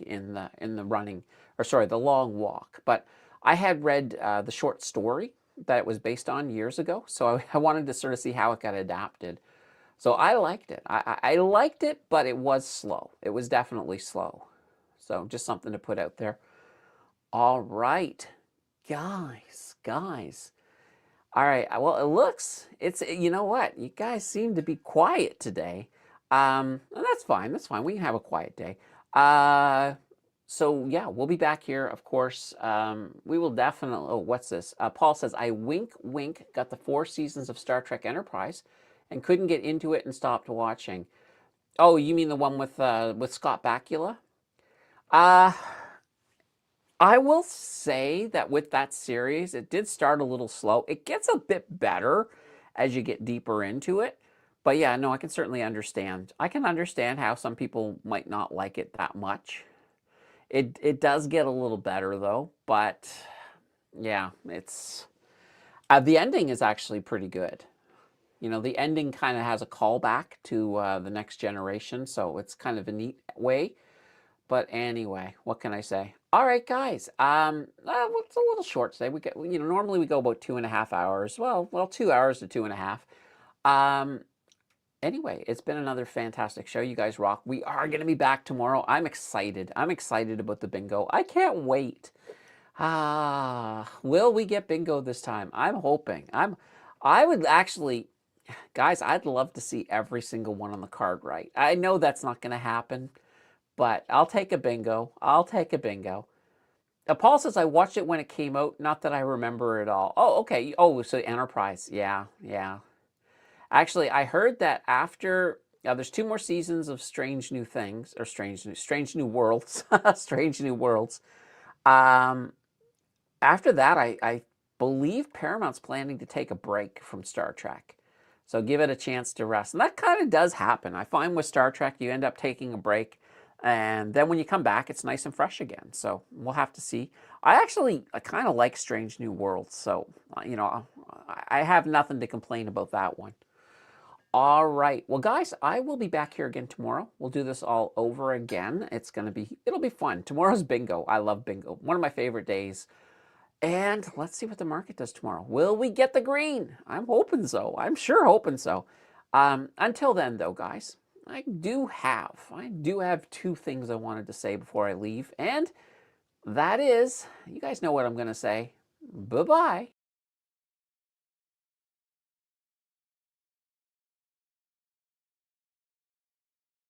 in the Long Walk. But I had read the short story that it was based on years ago, so I wanted to sort of see how it got adapted. So I liked it. I liked it, but it was slow. It was definitely slow. So just something to put out there. All right. Guys. All right. Well, you know what? You guys seem to be quiet today. And that's fine. That's fine. We can have a quiet day. So yeah, we'll be back here, of course. We will definitely. Oh, what's this? Paul says, "I wink got the 4 seasons of Star Trek Enterprise, and couldn't get into it and stopped watching." Oh, you mean the one with Scott Bakula? Uh, I will say that with that series, it did start a little slow. It gets a bit better as you get deeper into it. But yeah, no, I can certainly understand. I can understand how some people might not like it that much. It does get a little better though, but yeah, it's the ending is actually pretty good. You know, the ending kind of has a callback to the Next Generation, so it's kind of a neat way. But anyway, what can I say? All right, guys. It's a little short today. We get, normally we go about 2.5 hours. Well, 2 hours to 2.5. Anyway, it's been another fantastic show. You guys rock. We are going to be back tomorrow. I'm excited. I'm excited about the bingo. I can't wait. Will we get bingo this time? I'm hoping. I would actually, guys, I'd love to see every single one on the card right. I know that's not going to happen. But I'll take a bingo. I'll take a bingo. Paul says, I watched it when it came out. Not that I remember it all. Oh, okay. Oh, so Enterprise. Yeah. Actually, I heard that after... there's 2 more seasons of Strange New Things. Or Strange New Worlds. Strange New Worlds. After that, I believe Paramount's planning to take a break from Star Trek. So give it a chance to rest. And that kind of does happen. I find with Star Trek, you end up taking a break. And then when you come back, it's nice and fresh again. So we'll have to see. I kind of like Strange New Worlds. So, I have nothing to complain about that one. All right. Well, guys, I will be back here again tomorrow. We'll do this all over again. It'll be fun. Tomorrow's bingo. I love bingo. One of my favorite days. And let's see what the market does tomorrow. Will we get the green? I'm hoping so. I'm sure hoping so. Until then, though, guys, I do have 2 things I wanted to say before I leave. And that is, you guys know what I'm going to say. Bye-bye.